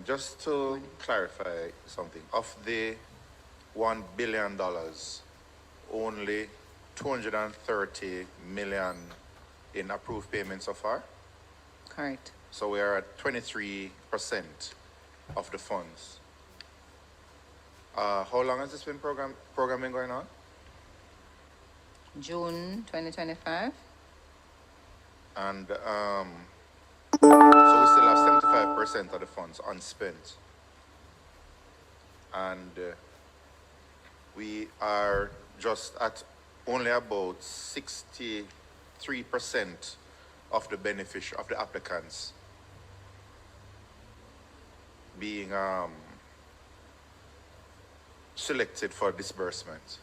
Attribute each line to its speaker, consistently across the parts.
Speaker 1: just to clarify something, of the $1 billion, only 230 million in approved payments so far.
Speaker 2: Correct.
Speaker 1: So we are at 23% of the funds. How long has this been programming going on?
Speaker 2: June 2025.
Speaker 1: And so we still have 75% of the funds unspent. And we are just at only about 63% of the of the applicants being selected for disbursement.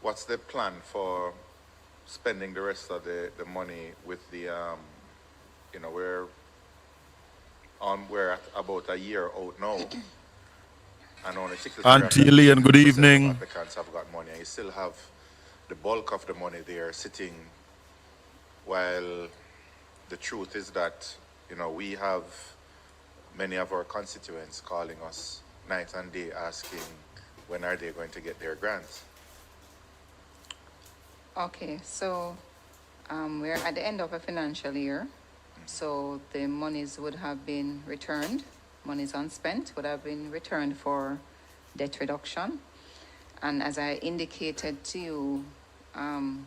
Speaker 1: What's the plan for spending the rest of the money with the, we're at about a year out now, and only 63%
Speaker 3: Auntie Leon, good
Speaker 1: of
Speaker 3: evening.
Speaker 1: applicants have got money, and you still have the bulk of the money there sitting, while the truth is that, we have many of our constituents calling us night and day asking when are they going to get their grants.
Speaker 2: Okay, so we're at the end of a financial year, so the monies would have been returned, monies unspent would have been returned for debt reduction. And as I indicated to you,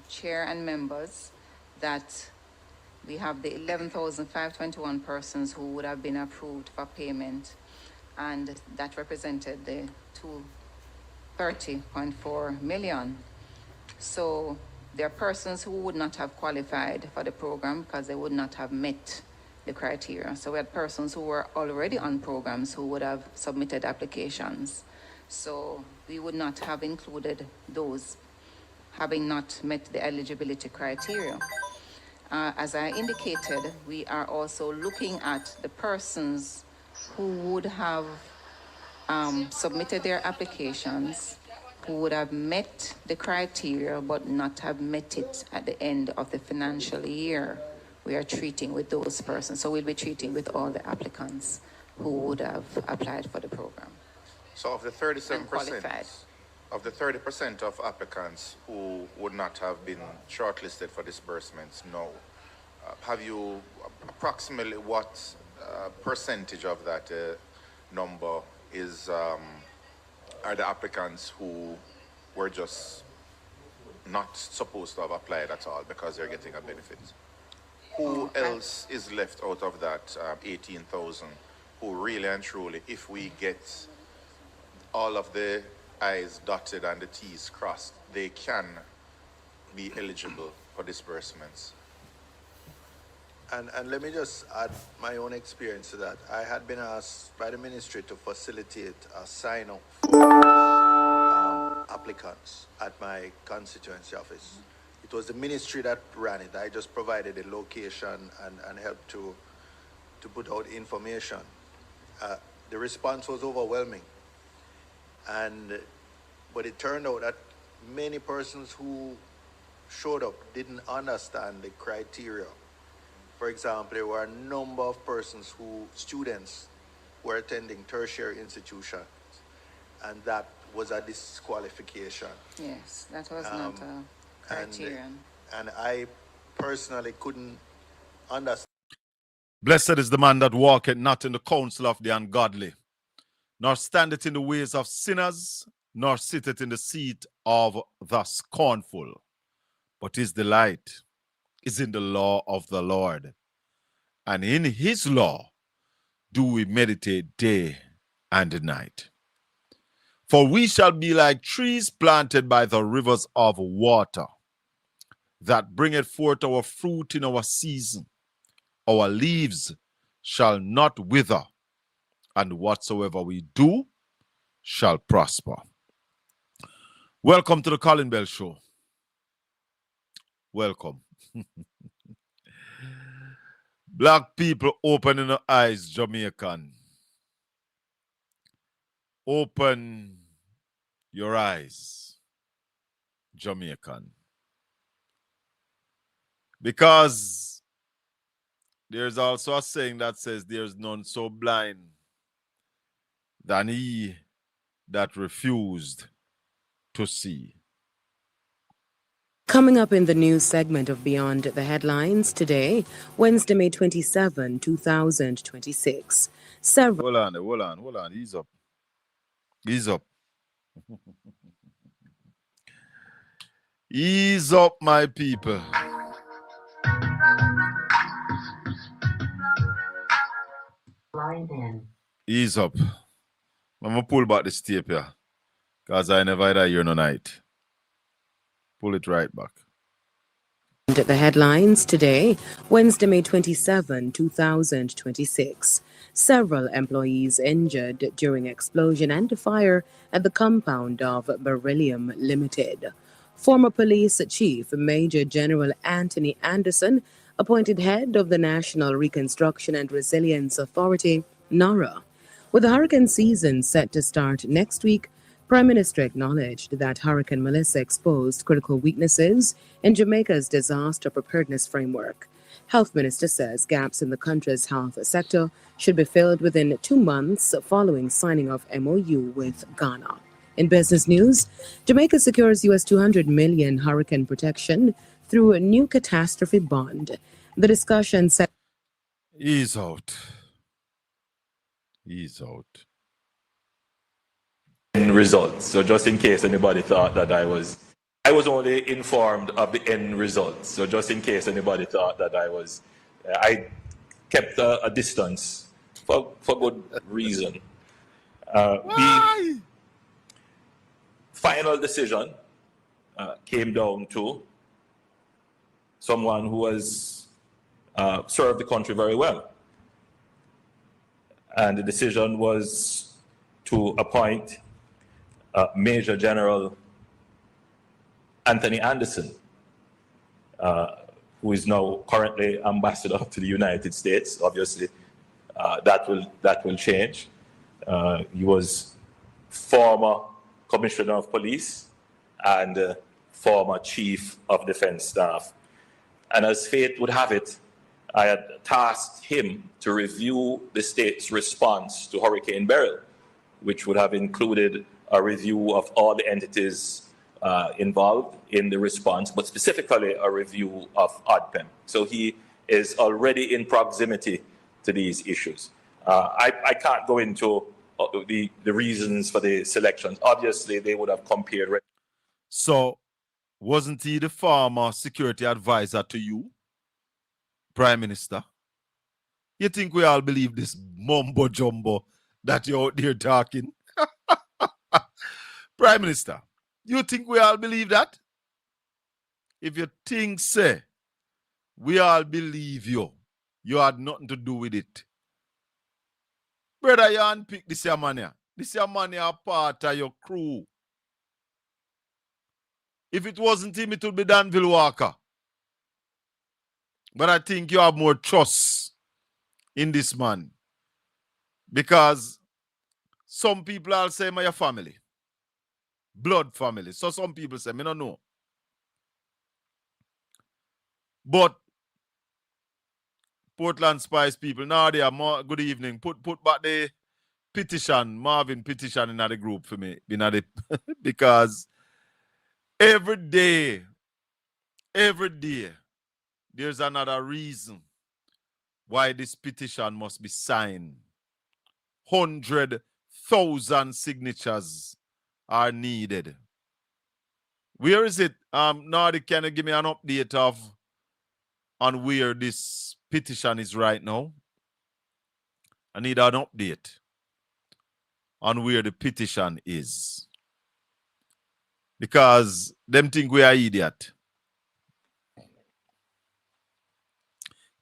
Speaker 2: Chair and members, that we have the 11,521 persons who would have been approved for payment, and that represented the 230.4 million. So there are persons who would not have qualified for the program because they would not have met the criteria. So we had persons who were already on programs who would have submitted applications. So we would not have included those having not met the eligibility criteria. As I indicated, we are also looking at the persons who would have submitted their applications, who would have met the criteria but not have met it at the end of the financial year. We are treating with those persons. So we'll be treating with all the applicants who would have applied for the program.
Speaker 1: So of the 37%, of the 30% of applicants who would not have been shortlisted for disbursements, no. Have you approximately what percentage of that number is are the applicants who were just not supposed to have applied at all because they're getting a benefit? Who else is left out of that 18,000 who really and truly, if we get all of the I's dotted and the T's crossed, they can be eligible for disbursements?
Speaker 4: And let me just add my own experience to that. I had been asked by the ministry to facilitate a sign-up for applicants at my constituency office. It was the ministry that ran it. I just provided the location and helped to put out information. The response was overwhelming. But it turned out that many persons who showed up didn't understand the criteria. For example, there were a number of students who were attending tertiary institutions, and that was a disqualification.
Speaker 2: Yes, that was not a criterion.
Speaker 4: And I personally couldn't understand.
Speaker 3: Blessed is the man that walketh not in the counsel of the ungodly, nor standeth in the ways of sinners, nor sitteth in the seat of the scornful. But his delight is in the law of the Lord, and in his law do we meditate day and night. For we shall be like trees planted by the rivers of water, that bringeth forth our fruit in our season. Our leaves shall not wither, and whatsoever we do shall prosper. Welcome to the Colin Bell Show. Welcome. Black people, open your eyes, Jamaican. Open your eyes, Jamaican. Because There's also a saying that says there's none so blind than he that refused to see.
Speaker 5: Coming up in the news segment of Beyond the Headlines today, Wednesday, May 27, 2026.
Speaker 3: Hold on. Ease up. Ease up. Ease up, my people. Ease up. I'm going to pull back this tape here. Because I never had a year no night. Pull it right back.
Speaker 5: The headlines today, Wednesday, May 27, 2026. Several employees injured during explosion and fire at the compound of Beryllium Limited. Former police chief Major General Anthony Anderson, appointed head of the National Reconstruction and Resilience Authority, NARA. With the hurricane season set to start next week, Prime Minister acknowledged that Hurricane Melissa exposed critical weaknesses in Jamaica's disaster preparedness framework. Health Minister says gaps in the country's health sector should be filled within 2 months following signing of MOU with Ghana. In business news, Jamaica secures US $200 million hurricane protection through a new catastrophe bond. The discussion said,
Speaker 3: Ease out. Ease out.
Speaker 6: End results. So just in case anybody thought that I was only informed of the end results. So just in case anybody thought that I kept a distance for good reason. The final decision came down to someone who has served the country very well. And the decision was to appoint Major General Anthony Anderson, who is now currently ambassador to the United States. Obviously, that will change. He was former commissioner of police and former chief of defense staff. And as fate would have it, I had tasked him to review the state's response to Hurricane Beryl, which would have included a review of all the entities involved in the response, but specifically a review of ODPEM. So he is already in proximity to these issues. I can't go into the reasons for the selections. Obviously, they would have compared.
Speaker 3: So, wasn't he the former security advisor to you, Prime Minister? You think we all believe this mumbo jumbo that you're out there talking? Prime Minister, you think we all believe that? If you think, say, we all believe you, you had nothing to do with it. Brother, you unpick this your money. This your money a part of your crew. If it wasn't him, it would be Danville Walker. But I think you have more trust in this man. Because some people are saying my family. Blood family. So some people say, I don't know. But Portland Spice people, now they are good evening. Put back the petition, Marvin petition in the group for me. Because every day, there's another reason why this petition must be signed. 100,000 signatures are needed. Where is it? Nardi, can you give me an update on where this petition is right now? I need an update on where the petition is. Because them think we are idiot.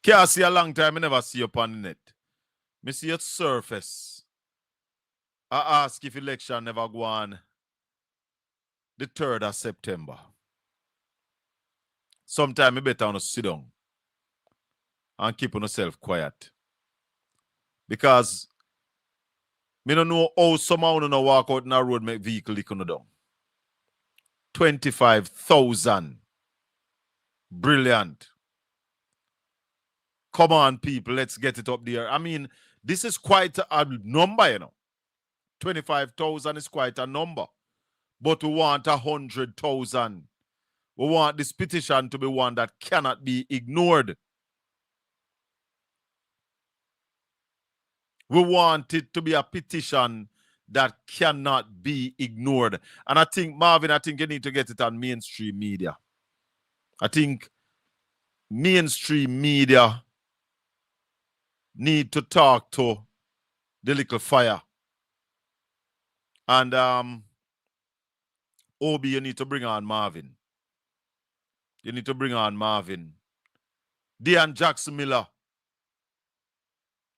Speaker 3: Can't see a long time, I never see you on the net. Me see your surface. I ask if election never go on the 3rd of September. Sometime you better want to sit down and keep on yourself quiet. Because me don't know how someone on walk out in a road make vehicle lick on the down. 25,000. Brilliant. Come on, people, let's get it up there. I mean, this is quite a number, you know. 25,000 is quite a number. But we want 100,000. We want this petition to be one that cannot be ignored. We want it to be a petition that cannot be ignored. And I think, Marvin, you need to get it on mainstream media. I think mainstream media need to talk to the little fire. And Obi, you need to bring on Marvin. You need to bring on Marvin. Dean Jackson Miller.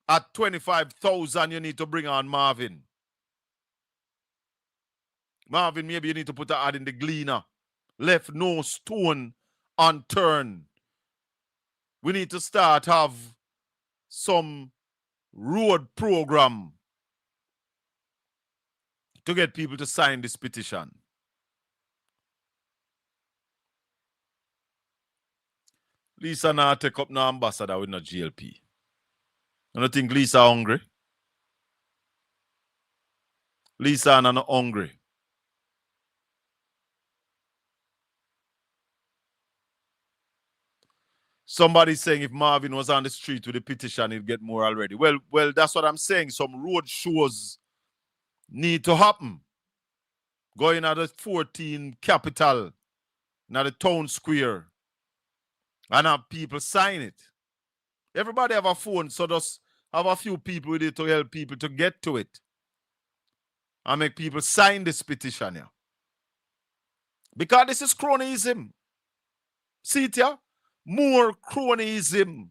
Speaker 3: At 25,000, you need to bring on Marvin. Marvin, maybe you need to put an ad in the Gleaner. Left no stone unturned. We need to start have some road program to get people to sign this petition. Lisa now take up no ambassador with no GLP. I don't think Lisa hungry. Lisa not hungry. Somebody saying if Marvin was on the street with the petition, he'd get more already. Well, that's what I'm saying. Some road shows need to happen. Going at the 14 capital, now the town square, and have people sign it. Everybody have a phone, so just have a few people with it to help people to get to it. And make people sign this petition here. Because this is cronyism. See it here? More cronyism.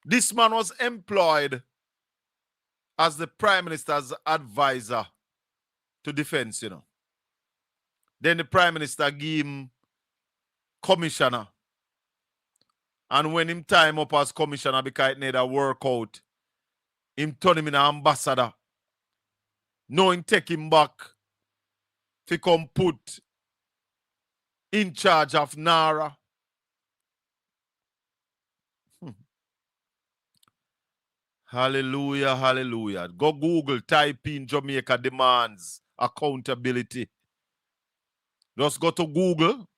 Speaker 3: This man was employed as the Prime Minister's advisor to defense, you know. Then the Prime Minister gave him commissioner. And when him time up as commissioner because it need a workout, him turn him in an ambassador. No, him take him back to come put in charge of NARA. Hallelujah, hallelujah. Go Google, type in Jamaica demands accountability. Just go to Google,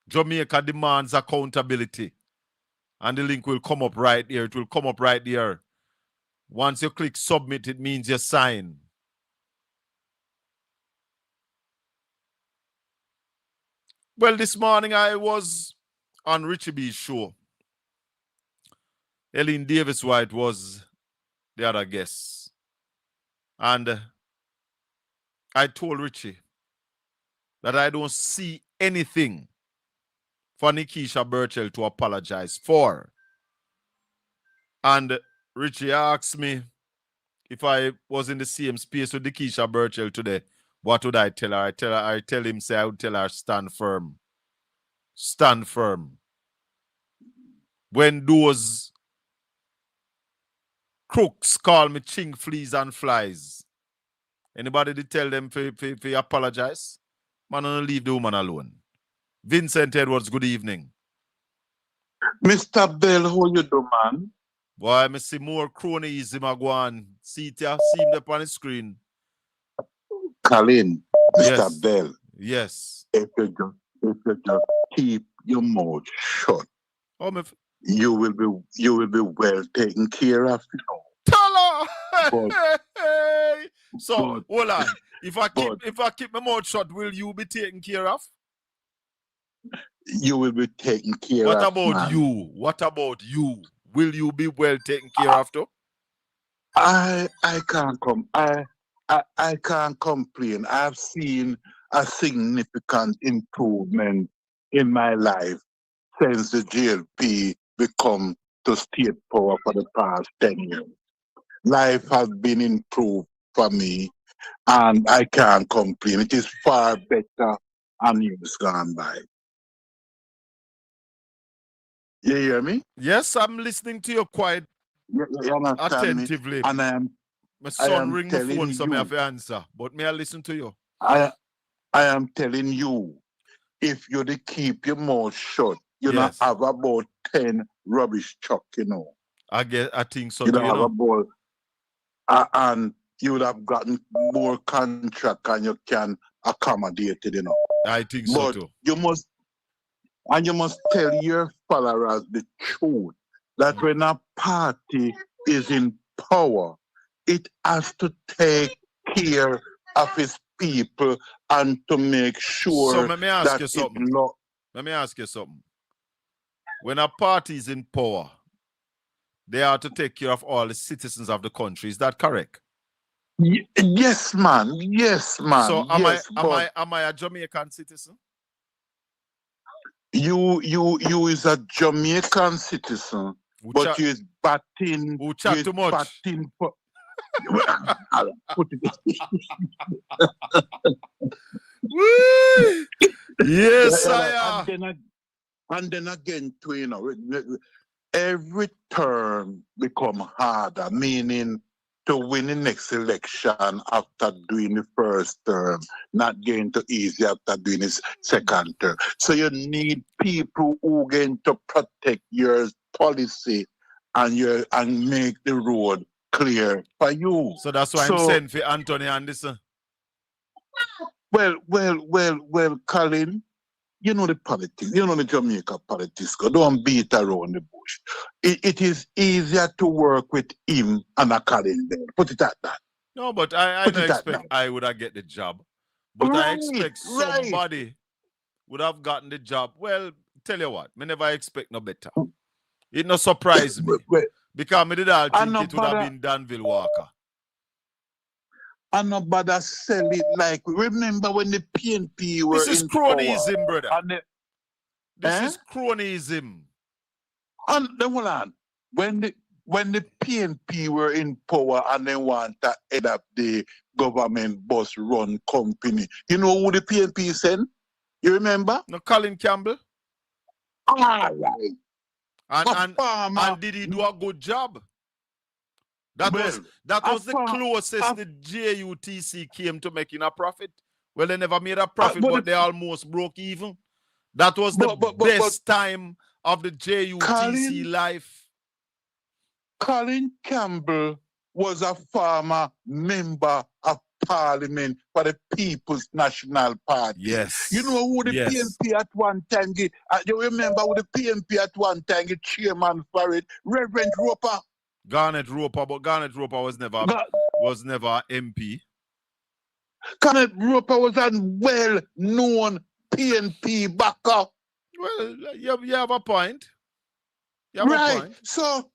Speaker 3: Jamaica demands accountability. And the link will come up right here. It will come up right there. Once you click submit, it means you sign. Well, this morning I was on Richie B's show. Ellen Davis White was the other guest. And I told Richie that I don't see anything for Nikisha Burchell to apologize for. And Richie asked me if I was in the same space with Nikisha Burchell today, what would I tell her? I tell him, say I would tell her, stand firm. Stand firm. When those crooks call me chink, fleas, and flies, anybody did tell them to apologize? Man, don't leave the woman alone. Vincent Edwards, good evening.
Speaker 7: Mr. Bell, how you do, man?
Speaker 3: Boy, I see more cronyism I go on. See it here? See him up on the screen.
Speaker 7: Colin, Mr.
Speaker 3: Yes.
Speaker 7: Bell.
Speaker 3: Yes.
Speaker 7: If you just keep your mouth shut, you will be well taken care of. You know.
Speaker 3: Tell her. So hold on. If I keep my mouth shut, will you be taken care of?
Speaker 7: You will be taken care
Speaker 3: What
Speaker 7: of.
Speaker 3: About
Speaker 7: man.
Speaker 3: you? What about you? Will you be well taken care of too?
Speaker 7: I can't come. I can't complain. I've seen a significant improvement in my life since the GLP become the state power for the past 10 years. Life has been improved for me, and I can't complain. It is far better than years gone by. You hear me?
Speaker 3: Yes, I'm listening to you quite
Speaker 7: You understand
Speaker 3: attentively.
Speaker 7: me? And
Speaker 3: my son ring my phone, so
Speaker 7: you,
Speaker 3: I have to answer. But may I listen to you?
Speaker 7: I am telling you, if you keep your mouth shut, you know,
Speaker 3: Yes.
Speaker 7: have about 10 rubbish truck, you know.
Speaker 3: I think so
Speaker 7: You
Speaker 3: too,
Speaker 7: know,
Speaker 3: you
Speaker 7: have
Speaker 3: know.
Speaker 7: about, and you would have gotten more contract and you can accommodate it, you know.
Speaker 3: I think so
Speaker 7: But
Speaker 3: too.
Speaker 7: you must tell your followers the truth that when a party is in power, it has to take care of its people and to make sure
Speaker 3: So let me ask
Speaker 7: that
Speaker 3: you something.
Speaker 7: it not.
Speaker 3: Let me ask you something. When a party is in power, they are to take care of all the citizens of the country. Is that correct?
Speaker 7: Yes, man. Yes, man.
Speaker 3: So
Speaker 7: yes,
Speaker 3: am I a Jamaican citizen?
Speaker 7: You is a Jamaican citizen, but you is batting.
Speaker 3: Who chat too much?
Speaker 7: Batting for. I'll put it.
Speaker 3: Yes, I am.
Speaker 7: And then again, too, you know, every term become harder, meaning to win the next election after doing the first term, not going to easy after doing the second term. So you need people who are going to protect your policy and make the road clear for you.
Speaker 3: So that's why I'm saying for Anthony Anderson.
Speaker 7: Well, Colin, you know the politics, you know the Jamaica politics. Don't beat around the bush. It is easier to work with him and a Colin there. Put it at that.
Speaker 3: No, but I don't expect I would have get the job. But I expect somebody would have gotten the job. Well, tell you what, me never expect no better. It no surprise me. Because me did all think it would have been Danville Walker.
Speaker 7: And nobody sell it like, remember when the PNP were in power?
Speaker 3: This is cronyism, brother. This is cronyism.
Speaker 7: And then hold on. When the PNP were in power and they want to head up the government bus run company, you know who the PNP sent? You remember?
Speaker 3: No, Colin Campbell.
Speaker 7: All right.
Speaker 3: And did he do a good job? That was the closest the JUTC came to making a profit. Well, they never made a profit, but they almost broke even. That was the best time of the JUTC life.
Speaker 7: Colin Campbell was a former member of Parliament for the People's National Party.
Speaker 3: Yes.
Speaker 7: You know who the PNP at one time, you remember who the PNP at one time, the chairman for it, Reverend Roper.
Speaker 3: Garnet Roper, but Garnet Roper was never MP.
Speaker 7: Garnet Roper was a well-known PNP backer.
Speaker 3: Well, you have a point. You have a point.
Speaker 7: So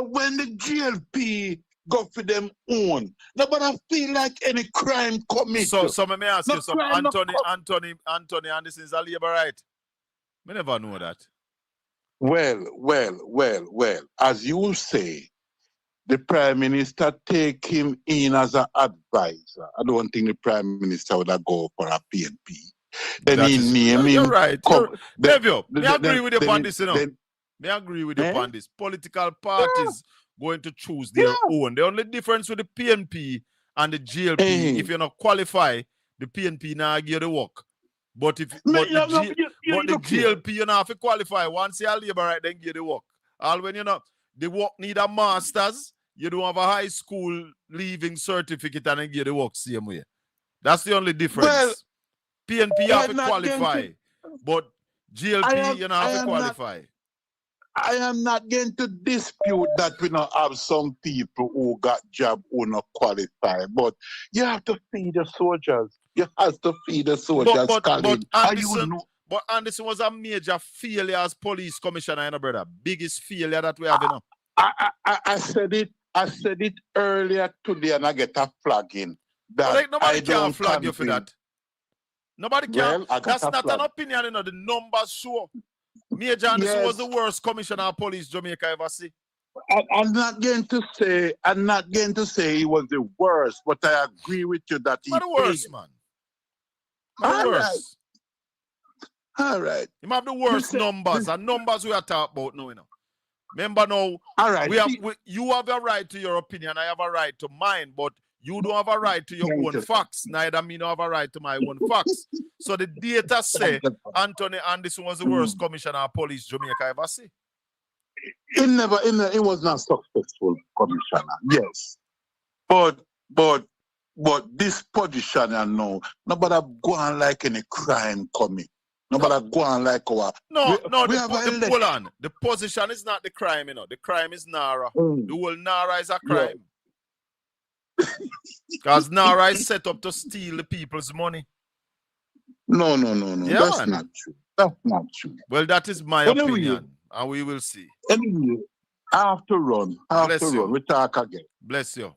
Speaker 7: when the GLP go for them own, nobody feel like any crime committed.
Speaker 3: So let me ask you something. Anthony Anderson is a Labourite. Me never know that.
Speaker 7: Well, as you say, the Prime Minister take him in as an advisor. I don't think the Prime Minister would have go for a PNP. Then he name him.
Speaker 3: You're right. Nevio, me agree with you on this, you know. Me agree with you on this. Political parties going to choose their own. The only difference with the PNP and the GLP, if you're not qualified, the PNP now give you the work. But the GLP, you know, have to qualify. Once you're Labour, right, then give the work. All when you know the work need a master's, you don't have a high school leaving certificate and then give the work same way. That's the only difference. Well, PNP have to qualify, but GLP, you know, have to qualify.
Speaker 7: I am not going to dispute that we not have some people who got job who not qualify, but you have to feed the soldiers. You have to feed the soldiers.
Speaker 3: But Anderson was a major failure as police commissioner, you know, brother. Biggest failure that we have, you know.
Speaker 7: I said it earlier today, and I get a flagging.
Speaker 3: Nobody can flag you for that. Nobody can. That's not an opinion, you know. The numbers show. Major Anderson was the worst commissioner of police Jamaica ever see.
Speaker 7: I'm not going to say he was the worst, but I agree with you that he's
Speaker 3: the worst, man.
Speaker 7: All right.
Speaker 3: He have the worst numbers, and numbers we are talking about now, you know. Remember now,
Speaker 7: all right.
Speaker 3: you have a right to your opinion, I have a right to mine, but You don't have a right to your own facts. Neither me don't have a right to my own facts. So the data say Anthony Anderson was the worst commissioner of police Jamaica ever see.
Speaker 7: It was not successful commissioner, yes. But this position now, nobody go on like any crime coming. Nobody go on like our
Speaker 3: the position is not the crime, you know. The crime is Nara. The whole Nara is a crime. Because Nara is set up to steal the people's money.
Speaker 7: No.
Speaker 3: Yeah,
Speaker 7: That's not true. That's not true.
Speaker 3: Well, that is my opinion. And we will see.
Speaker 7: Anyway, I have to run. We talk again.
Speaker 3: Bless you.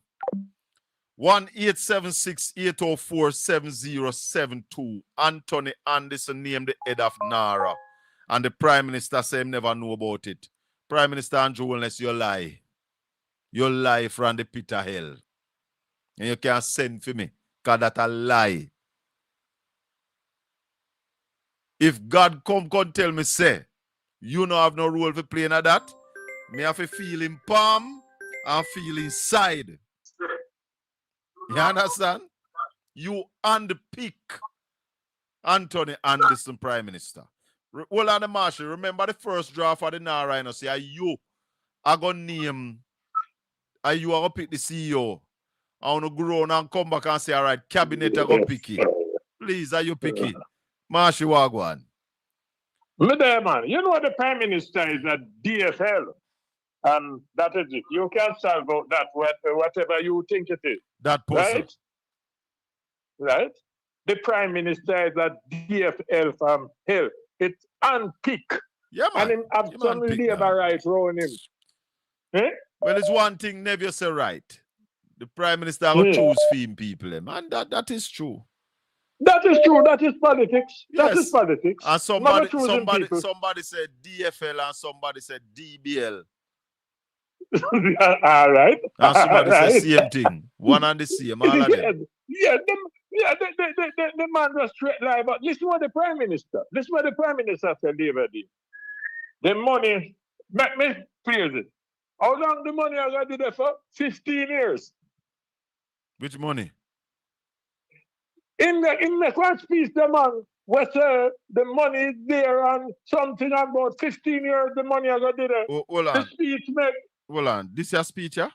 Speaker 3: 1-876-804-7072. Anthony Anderson named the head of NARA. And the Prime Minister said he never knew about it. Prime Minister Andrew Wilness, you lie. You lie from the pit of hell. And you can't send for me. Because that's a lie. If God come tell me, say, you don't have no role for playing at that, me have to feel in palm and feel inside. You understand? You unpick Anthony Anderson, Prime Minister. Hold on, Marshall. Remember the first draft of the NARA, you know, say, are you going to pick the CEO? I want to grow and come back and say, all right, cabinet, I go pick it. Please, are you picky? Marshall Wagwan.
Speaker 8: Man, you know the Prime Minister is a DFL. And that is it. You can solve out that whatever you think it is.
Speaker 3: That person.
Speaker 8: Right? The Prime Minister is a DFL from hell. It's unpick.
Speaker 3: Yeah, man.
Speaker 8: And him absolutely have a right around him. Eh?
Speaker 3: Well, it's one thing never say right. The Prime Minister will choose theme people. Man, that is true.
Speaker 8: That is true. That is politics.
Speaker 3: Yes.
Speaker 8: That is politics.
Speaker 3: And somebody said DFL and somebody said DBL.
Speaker 8: All right.
Speaker 3: And somebody said same thing. One and the same. All of them.
Speaker 8: The man was straight lie. But listen what the Prime Minister. Listen what the Prime Minister said the other day. The money, make me phrase it. How long the money I got to do for? 15 years.
Speaker 3: Which money?
Speaker 8: In the court speech, the man was the money is there and something about 15 years the money I got to do.
Speaker 3: Hold on.
Speaker 8: The speech make.
Speaker 3: Hold on. This is your speech, yeah?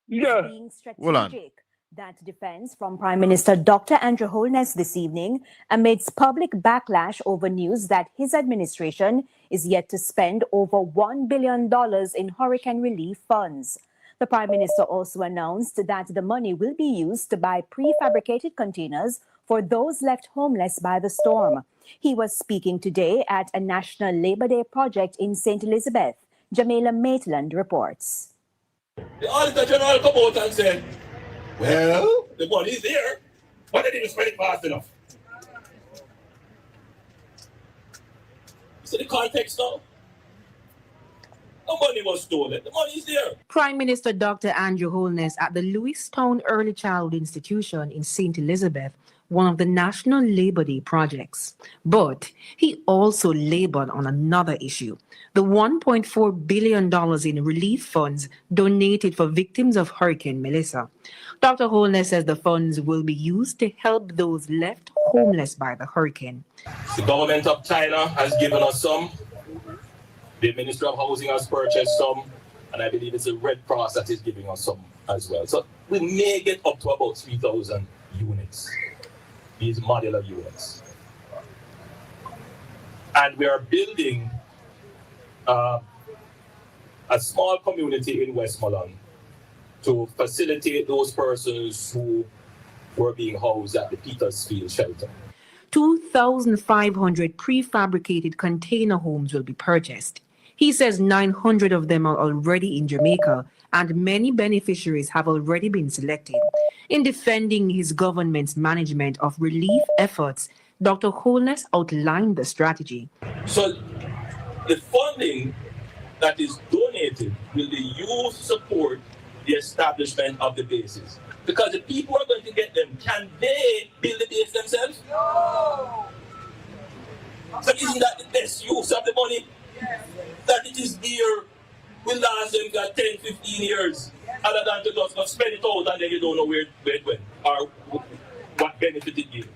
Speaker 8: Yeah.
Speaker 9: Being strategic. That defense from Prime Minister Dr. Andrew Holness this evening amidst public backlash over news that his administration is yet to spend over $1 billion in hurricane relief funds. The Prime Minister also announced that the money will be used to buy prefabricated containers for those left homeless by the storm. He was speaking today at a National Labor Day project in St. Elizabeth. Jamila Maitland reports.
Speaker 10: The Auditor General come out and said, well, the money is there, but they didn't spend it fast enough. So the context now? The money was stolen. The money is there.
Speaker 5: Prime Minister Dr. Andrew Holness at the Lewistown Early Childhood Institution in St. Elizabeth, one of the National Labor Day projects. But he also labored on another issue, the $1.4 billion in relief funds donated for victims of Hurricane Melissa. Dr. Holness says the funds will be used to help those left homeless by the hurricane.
Speaker 10: The government of China has given us some. The Ministry of Housing has purchased some. And I believe it's the Red Cross that is giving us some as well. So we may get up to about 3,000 units. These modular units. And we are building a small community in Westmoreland to facilitate those persons who were being housed at the Petersfield shelter.
Speaker 5: 2,500 prefabricated container homes will be purchased. He says 900 of them are already in Jamaica, and many beneficiaries have already been selected. In defending his government's management of relief efforts, Dr. Holness outlined the strategy.
Speaker 10: So the funding that is donated will be used to support the establishment of the bases. Because the people who are going to get them, can they build the base themselves? No! So isn't that the best use of the money? Yes. That it is there will last them for 10, 15 years. Yes. other than to just spend it out and then you don't know where it went or what benefit it gave.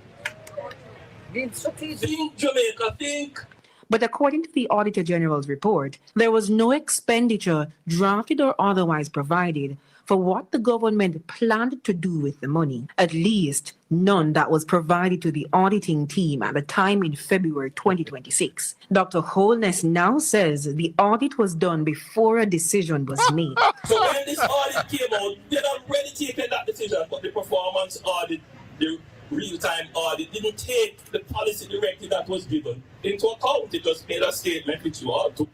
Speaker 10: Think, Jamaica, think.
Speaker 11: But according to the Auditor General's report, there was no expenditure drafted or otherwise provided for what the government planned to do with the money. At least none that was provided to the auditing team at the time in February 2026. Dr. Holness now says the audit was done before a decision was made.
Speaker 10: So when this audit came out, they'd already taken that decision, but the performance audit, the real-time audit, didn't take the policy directive that was given into account. It just made a statement which you all took.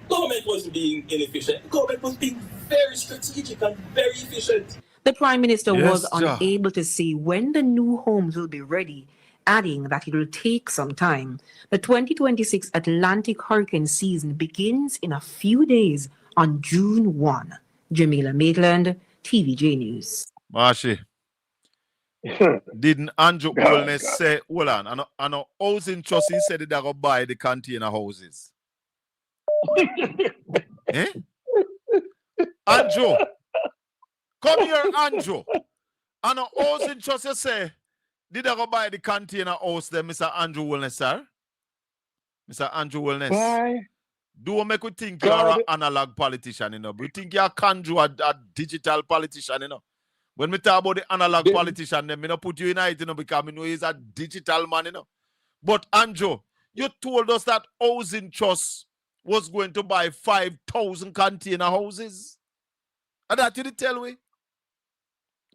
Speaker 10: Government wasn't being inefficient. The government was being very strategic and very efficient.
Speaker 11: The Prime Minister was
Speaker 3: Ja.
Speaker 11: unable to say when the new homes will be ready, adding that it will take some time. The 2026 Atlantic hurricane season begins in a few days on June 1. Jamila Maitland, TVJ News.
Speaker 3: Marshy, didn't Andrew Holness say, hold on, I know housing trust, he said that they're going to buy the container houses. Eh? Andrew, come here, Andrew. I know housing trust, you say, did they go buy the container house there, Mr. Andrew Holness, sir? Mr. Andrew Holness.
Speaker 8: Why?
Speaker 3: Do make we think you're an analog politician, you know? We think you're a digital politician, you know? When we talk about the analog politician, then me not put you in it, you know, because I know he's a digital man, you know. But Andrew, you told us that housing trust was going to buy 5,000 container houses. And that you did tell me.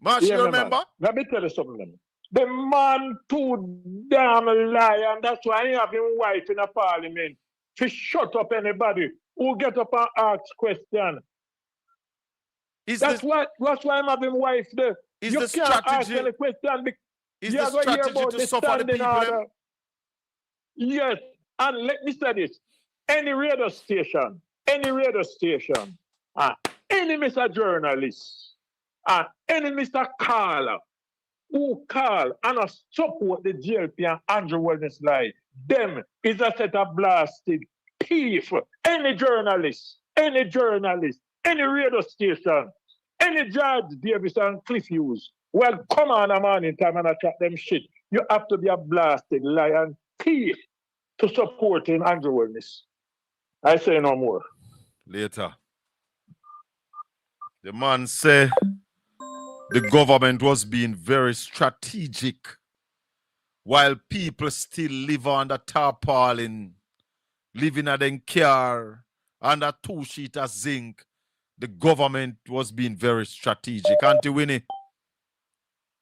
Speaker 3: Marsh, you remember?
Speaker 8: Man. Let me tell you something. The man too damn liar, and that's why he have his wife in a parliament to shut up anybody who get up and ask question. That's why I'm having wife there.
Speaker 3: Is
Speaker 8: you
Speaker 3: the
Speaker 8: can't
Speaker 3: strategy,
Speaker 8: ask any question.
Speaker 3: is the strategy to suffer the people?
Speaker 8: Yes, and let me say this. Any radio station, any Mr. Journalist, any Mr. Caller, who call and support the GLP and Andrew Wellness lie, them is a set of blasted thief. Any journalist, any radio station, any Judge Davis and Cliff Hughes, well, come on a man in time and I chat them shit. You have to be a blasted lion thief to support in Andrew Wellness. I say no more.
Speaker 3: Later. The man say the government was being very strategic while people still live under tarpaulin, living at their car, under 2 sheets of zinc. The government was being very strategic. Auntie Winnie.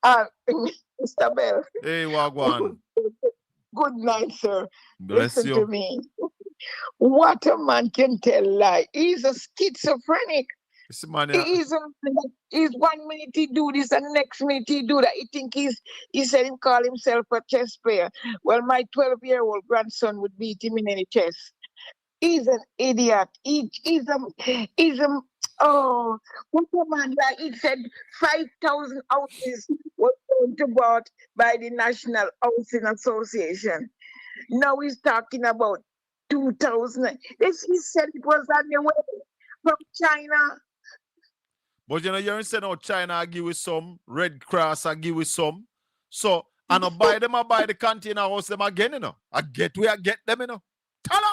Speaker 12: Mr. Bell.
Speaker 3: Hey, Wagwan.
Speaker 12: Good night, sir.
Speaker 3: Bless
Speaker 12: Listen
Speaker 3: you.
Speaker 12: to me. What a man can tell lie. He's a schizophrenic. He's 1 minute he do this and next minute he do that. He said he call himself a chess player. Well, my 12-year-old grandson would beat him in any chess. He's an idiot. Oh, what a man, like he said 5,000 houses were going to bought by the National Housing Association. Now he's talking about 2,000. He said it was on the way from China.
Speaker 3: But you know, you're saying, oh, China, I give you some. Red Cross, I give you some. So, I don't buy them, I buy the container house them again, you know. I get them, you know. Ta-da!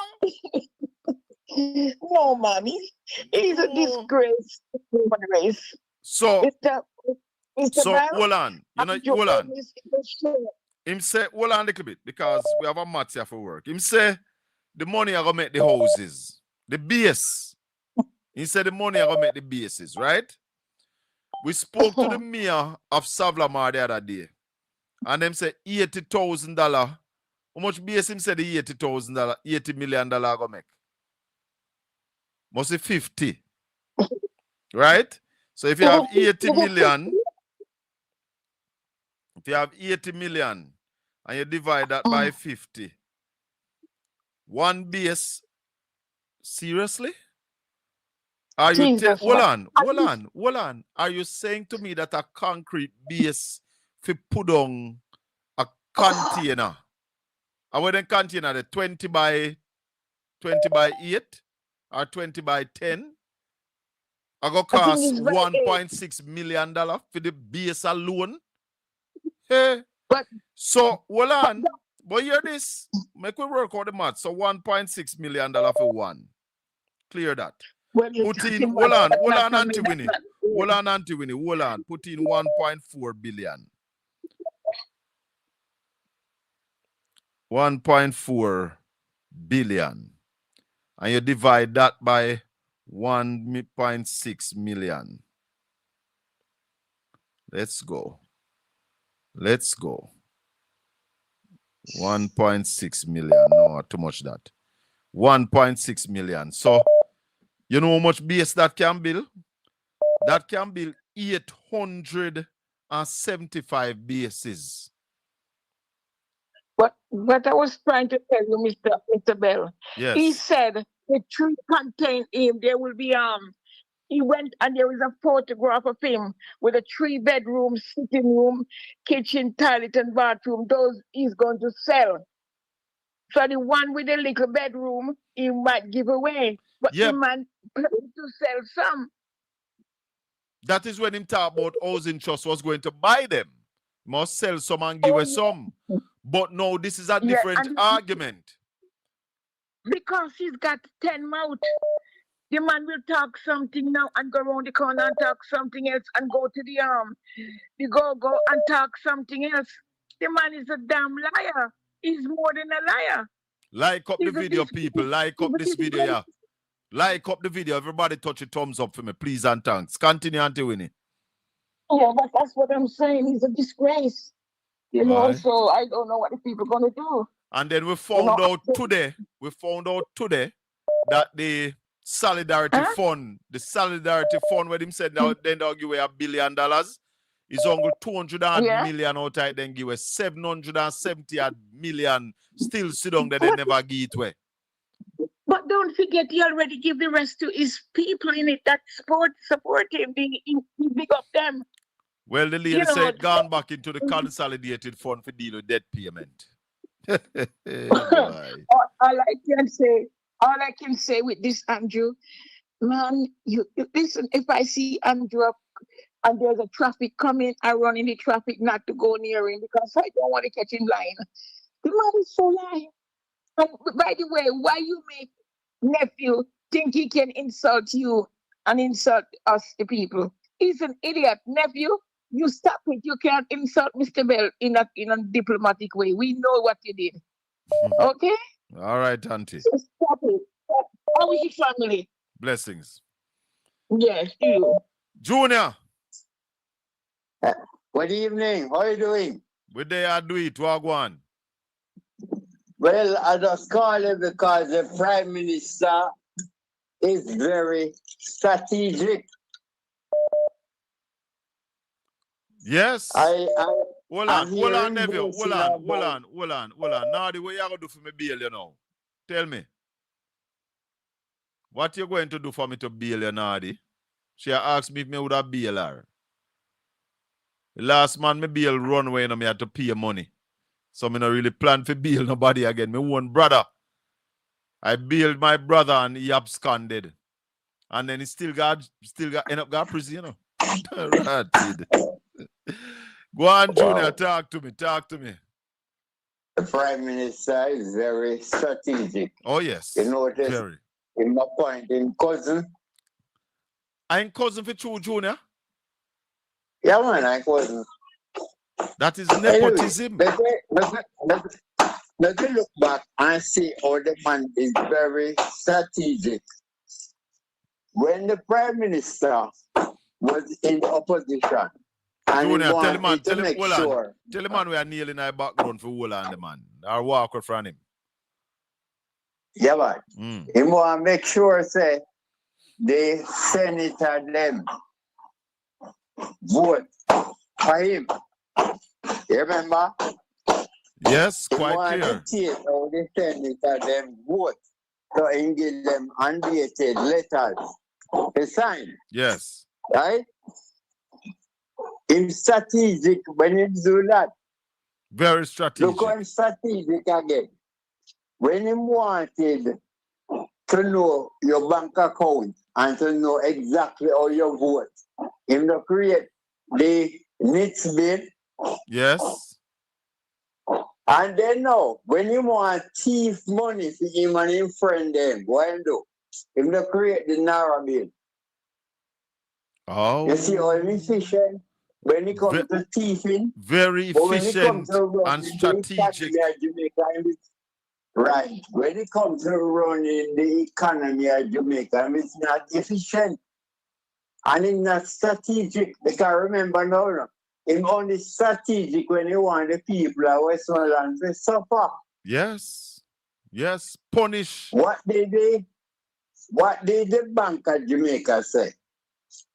Speaker 12: No, man, he's a disgrace to the human race.
Speaker 3: So,
Speaker 12: Mr. Bell,
Speaker 3: hold on. You know, hold on. Him say, hold on a little bit, because we have a math here for work. Him say, the money are going to make the houses. The base. He said the money are going to make the bases, right? We spoke to the mayor of Savlamar the other day. And them say $80,000. How much base him said the $80,000, $80 million go make? Must be 50. Right? So if you have 80 million, and you divide that by 50, one base, seriously? Are you hold on. Are you saying to me that a concrete base fi put on a container? And when the container the 20 by 8? or 20 by 10. I go
Speaker 12: I think
Speaker 3: cost
Speaker 12: it's by 8.
Speaker 3: $1.6 million for the base alone. Hey.
Speaker 12: But
Speaker 3: So, hold on. But hear this. Make we work out the math. So, $1.6 million for one. Clear that.
Speaker 12: when you're
Speaker 3: Put in,
Speaker 12: talking
Speaker 3: hold
Speaker 12: about
Speaker 3: on,
Speaker 12: that,
Speaker 3: Auntie Winnie. Hold on, Auntie Winnie. Hold on. Put in 1.4 billion. 1.4 billion. And you divide that by 1.6 million. Let's go. 1.6 million. No, too much that. 1.6 million. So, you know how much base that can build? That can build 875 bases.
Speaker 12: What I was trying to tell you, Mr. Bell.
Speaker 3: Yes.
Speaker 12: He said the tree contained him. There will be he went and there is a photograph of him with a 3-bedroom, sitting room, kitchen, toilet, and bathroom. Those he's going to sell. So the one with the little bedroom, he might give away. But
Speaker 3: Yep.
Speaker 12: the man planned to sell some.
Speaker 3: That is when him talk about housing trust was going to buy them. Must sell some and give away some. But no, this is a different argument.
Speaker 12: Because he's got 10 mouth. The man will talk something now and go around the corner and talk something else and go to the go and talk something else. The man is a damn liar. He's more than a liar.
Speaker 3: Like up the video, people. Like up this video, yeah. Like up the video. Everybody touch a thumbs up for me, please and thanks. Continue, Auntie Winnie.
Speaker 12: Yeah, but that's what I'm saying. He's a disgrace. You know, so I don't know what the people are going to do.
Speaker 3: And then we found out today that the Solidarity Fund, where him said that then they'll give away $1 billion, is only 200 million out of it, then give away 770 million, still sit down there, they never give it away.
Speaker 12: But don't forget, he already give the rest to his people in it that support him, he big up them.
Speaker 3: Well, the lady said gone back into the consolidated fund for deal with debt payment.
Speaker 12: all I can say with this, Andrew, man, you listen, if I see Andrew and there's a traffic coming, I run in the traffic not to go near him because I don't want to catch him lying. The man is so lying. And by the way, why you make nephew think he can insult you and insult us, the people? He's an idiot. Nephew, you stop it. You can't insult Mr. Bell in a diplomatic way. We know what you did. Okay?
Speaker 3: All right, Auntie.
Speaker 12: So stop it. How is your family?
Speaker 3: Blessings.
Speaker 12: Yes, you.
Speaker 3: Junior.
Speaker 13: Good evening. How are you doing?
Speaker 3: Good day, I do it. Wagwan.
Speaker 13: Well, I just call it because the Prime Minister is very strategic.
Speaker 3: Yes. Hold on, nephew. Hold on. Now, the way you going to do for me bail, you know. Tell me. What you going to do for me to bail you, Nadi? She asked me if me would have bail her. The last man me bail run away and me had to pay money. So me not really plan for bail nobody again. Me one brother. I bailed my brother and he absconded. And then he still got end up got prison, you know. Go on, Junior, talk to me.
Speaker 13: The Prime Minister is very strategic.
Speaker 3: Oh, yes.
Speaker 13: You notice
Speaker 3: very.
Speaker 13: In my point in cousin.
Speaker 3: I'm cousin for True Junior?
Speaker 13: Yeah, man, I'm cousin.
Speaker 3: That is nepotism.
Speaker 13: Anyway, let me look back and see how the man is very strategic. When the Prime Minister was in opposition, and
Speaker 3: Junior,
Speaker 13: tell
Speaker 3: the man we are kneeling in our background for hold on the man. Or walk in front of him.
Speaker 13: Yeah, man. He want to make sure, say, the senator them vote for him. You remember?
Speaker 3: Yes, quite clear.
Speaker 13: He want to take how the senator them vote. So he give them undated letters to sign.
Speaker 3: Yes.
Speaker 13: Right? In strategic when he do that.
Speaker 3: Very strategic.
Speaker 13: Look how strategic again. When he wanted to know your bank account and to know exactly how you vote. If you create the NITS bill,
Speaker 3: Yes.
Speaker 13: and then now, when you want thief money for him and him friend them, what you do? If you create the NARA bill,
Speaker 3: Oh.
Speaker 13: you see how efficient when it comes to thieving,
Speaker 3: very
Speaker 13: but when it comes
Speaker 3: efficient
Speaker 13: to
Speaker 3: and
Speaker 13: running the
Speaker 3: strategic.
Speaker 13: economy of Jamaica, right. When it comes to running the economy of Jamaica, it's not efficient. And it's not strategic. Because remember now, it's only strategic when you want the people of Westmoreland to suffer.
Speaker 3: Yes. Yes. Punish.
Speaker 13: What did the Bank of Jamaica say?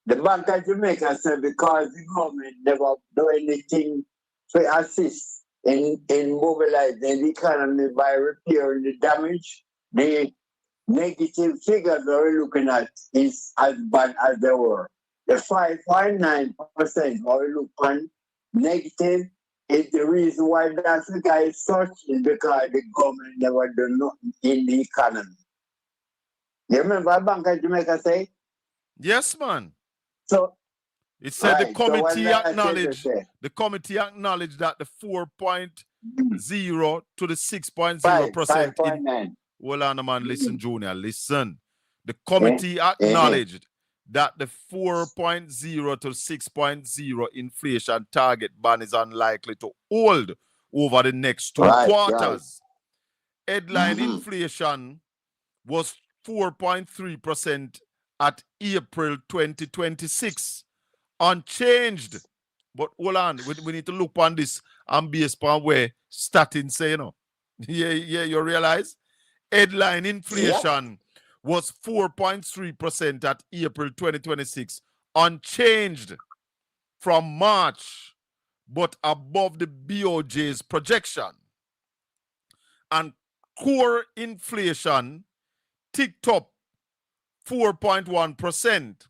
Speaker 13: The Bank of Jamaica said because the government never do anything to assist in mobilizing the economy by repairing the damage, the negative figures that we're looking at is as bad as they were. The 5.9% we look on negative is the reason why that's the guy is such is because the government never done nothing in the economy. You remember Bank of Jamaica say?
Speaker 3: Yes, man.
Speaker 13: So
Speaker 3: it said
Speaker 13: right,
Speaker 3: the committee
Speaker 13: so
Speaker 3: acknowledged that the 4.0 to the 6.0% in. Hold on, man. Listen, Junior. Listen. The committee acknowledged that the 4.0 to 6.0 inflation target band is unlikely to hold over the next two quarters. Headline inflation was 4.3% at April 2026. Unchanged. But hold on, we need to look on this and based on where statins say, you know. Yeah, you realize? Headline inflation was 4.3% at April 2026. Unchanged from March, but above the BOJ's projection. And core inflation ticked up 4.1%.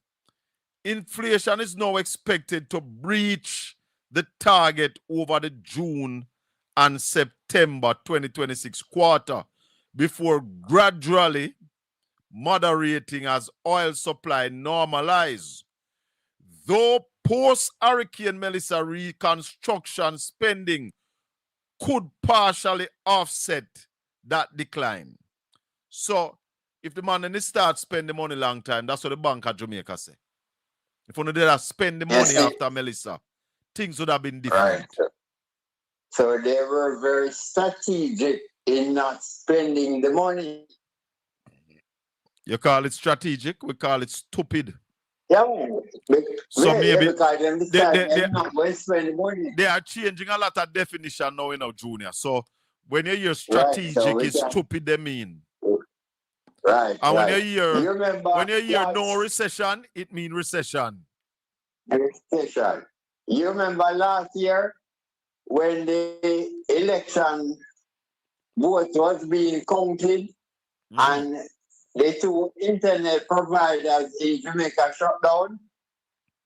Speaker 3: Inflation is now expected to breach the target over the June and September 2026 quarter before gradually moderating as oil supply normalizes. Though post-Hurricane Melissa reconstruction spending could partially offset that decline. So, if the man start spending money long time, that's what the Bank of Jamaica say. If only they spend the money after Melissa, things would have been different.
Speaker 13: Right. So they were very strategic in not spending the money.
Speaker 3: You call it strategic, we call it stupid.
Speaker 13: Yeah,
Speaker 3: so maybe
Speaker 13: because they're not going to spend the money.
Speaker 3: They are changing a lot of definition now, Junior. So when you hear strategic is stupid, they mean.
Speaker 13: Right.
Speaker 3: And
Speaker 13: when
Speaker 3: you hear no recession, it means recession.
Speaker 13: Recession. You remember last year when the election vote was being counted and the two internet providers in Jamaica shut down?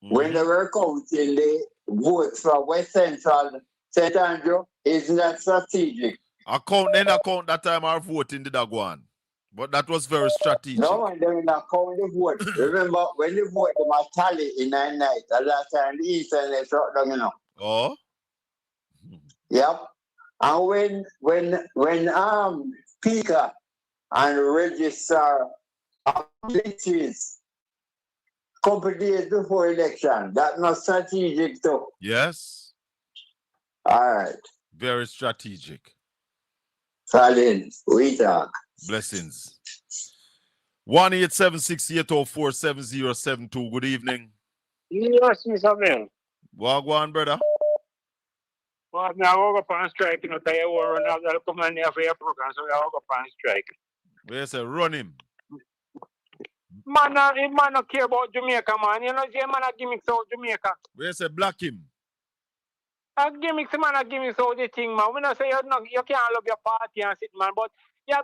Speaker 13: When they were counting the votes for West Central, St. Andrew, isn't that strategic?
Speaker 3: Account that time our voting did go on. But that was very strategic.
Speaker 13: No, and they did not count the vote. Remember, when the vote was tally in that night, at that time, the internet shut down, you know.
Speaker 3: Oh?
Speaker 13: Yep. And when Speaker and Register elections couple days before election, that's not strategic too.
Speaker 3: Yes.
Speaker 13: All right.
Speaker 3: Very strategic.
Speaker 13: Salin, we talk.
Speaker 3: Blessings. 1-876-804-7072. Good evening.
Speaker 8: Yes, Mr. Mel.
Speaker 3: Go on, brother.
Speaker 8: Well, I woke up on strike, you know, I will run out the command for your program, so I woke up on strike.
Speaker 3: Where say run him?
Speaker 8: Man, man don't care about Jamaica, man. You know, say man a gimmicks out Jamaica.
Speaker 3: Where say block him?
Speaker 8: A gimmicks, man, a gimmicks out the thing, man. We don't say you can't love your party and sit, man, but you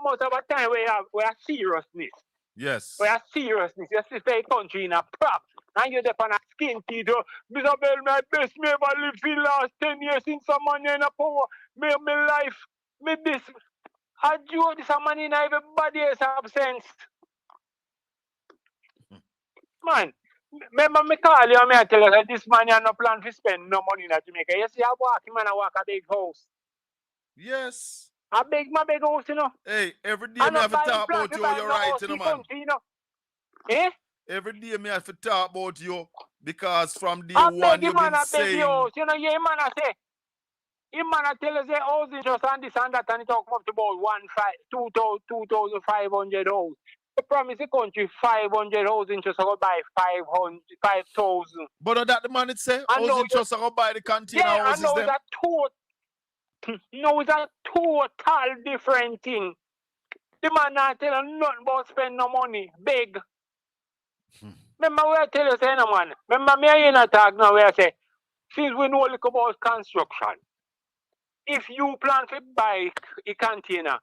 Speaker 8: must have a time where you have seriousness.
Speaker 3: Yes.
Speaker 8: Where you have seriousness. You see the country in a prop. And you're there on a skin teeth. Mr. Bell, my best me ever live for the last 10 years since someone in a power. My life, me this. I do this money in everybody else have sense. Man, remember me call you and me I tell you that this man you no plan to spend no money in Jamaica. You see, I walk him and I walk a big house.
Speaker 3: Yes.
Speaker 8: I beg my big house, you know.
Speaker 3: Hey, every day
Speaker 8: I
Speaker 3: me have
Speaker 8: not
Speaker 3: to
Speaker 8: buy
Speaker 3: talk
Speaker 8: plan
Speaker 3: about
Speaker 8: to
Speaker 3: you,
Speaker 8: buy
Speaker 3: you're
Speaker 8: no
Speaker 3: right,
Speaker 8: house
Speaker 3: you know,
Speaker 8: in
Speaker 3: man.
Speaker 8: country, you know. Eh?
Speaker 3: Every day me have to talk about you because from day
Speaker 8: I
Speaker 3: one
Speaker 8: beg
Speaker 3: you've
Speaker 8: him and
Speaker 3: been
Speaker 8: I beg the
Speaker 3: saying,
Speaker 8: house. You know, yeah, man, I say. Him man I tell us say house is just and this and that and it talk up to about 2,500 house. The promise the country 500 house interest I go buy 5,000.
Speaker 3: but that the man it say,
Speaker 8: I know
Speaker 3: housing trust I go buy the container
Speaker 8: yeah, I
Speaker 3: houses
Speaker 8: know
Speaker 3: them.
Speaker 8: it's a total different thing. The man not tell you nothing about spend no money. Big. Remember where I tell you say no man. Remember me I in a talk now where I say, since we know little about construction, if you plan to buy a container,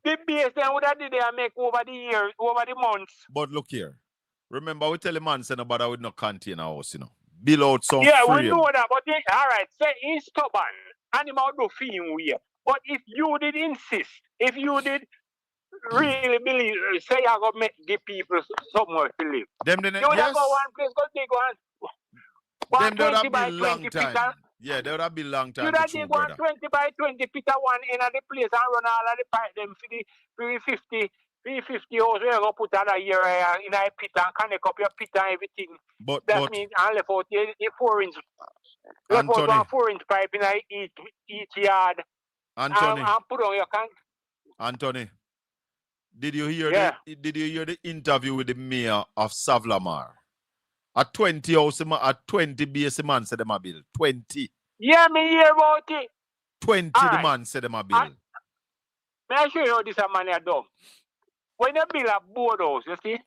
Speaker 8: the base then would have did they make over the years, over the months.
Speaker 3: But look here. Remember, we tell the man say nobody with no container house, you know. Build out some
Speaker 8: Yeah,
Speaker 3: frame.
Speaker 8: we know that, but all right, say he's stubborn. Animal do feel weird. But if you did insist, if you did really believe, say I go make the people somewhere to live.
Speaker 3: Them
Speaker 8: you would have go one place, go dig one
Speaker 3: them
Speaker 8: 20 by 20
Speaker 3: long
Speaker 8: feet.
Speaker 3: time. Yeah, they would have been long time.
Speaker 8: You would dig one 20 by 20 feet one in the place and run all of the pipe them for the 350 hours where you go put out a year in a pit and connect up your pit and everything. That means I left out the 4 inch. Left out one 4-inch pipe in each yard.
Speaker 3: Anthony.
Speaker 8: And put on your can.
Speaker 3: Anthony, did you hear the interview with the mayor of Savlamar? At 20 house, at 20 base man said them a bill. 20.
Speaker 8: Yeah, me hear about it.
Speaker 3: 20 the man said them a bill.
Speaker 8: May I show you how this man is done? When you build a board house, you see,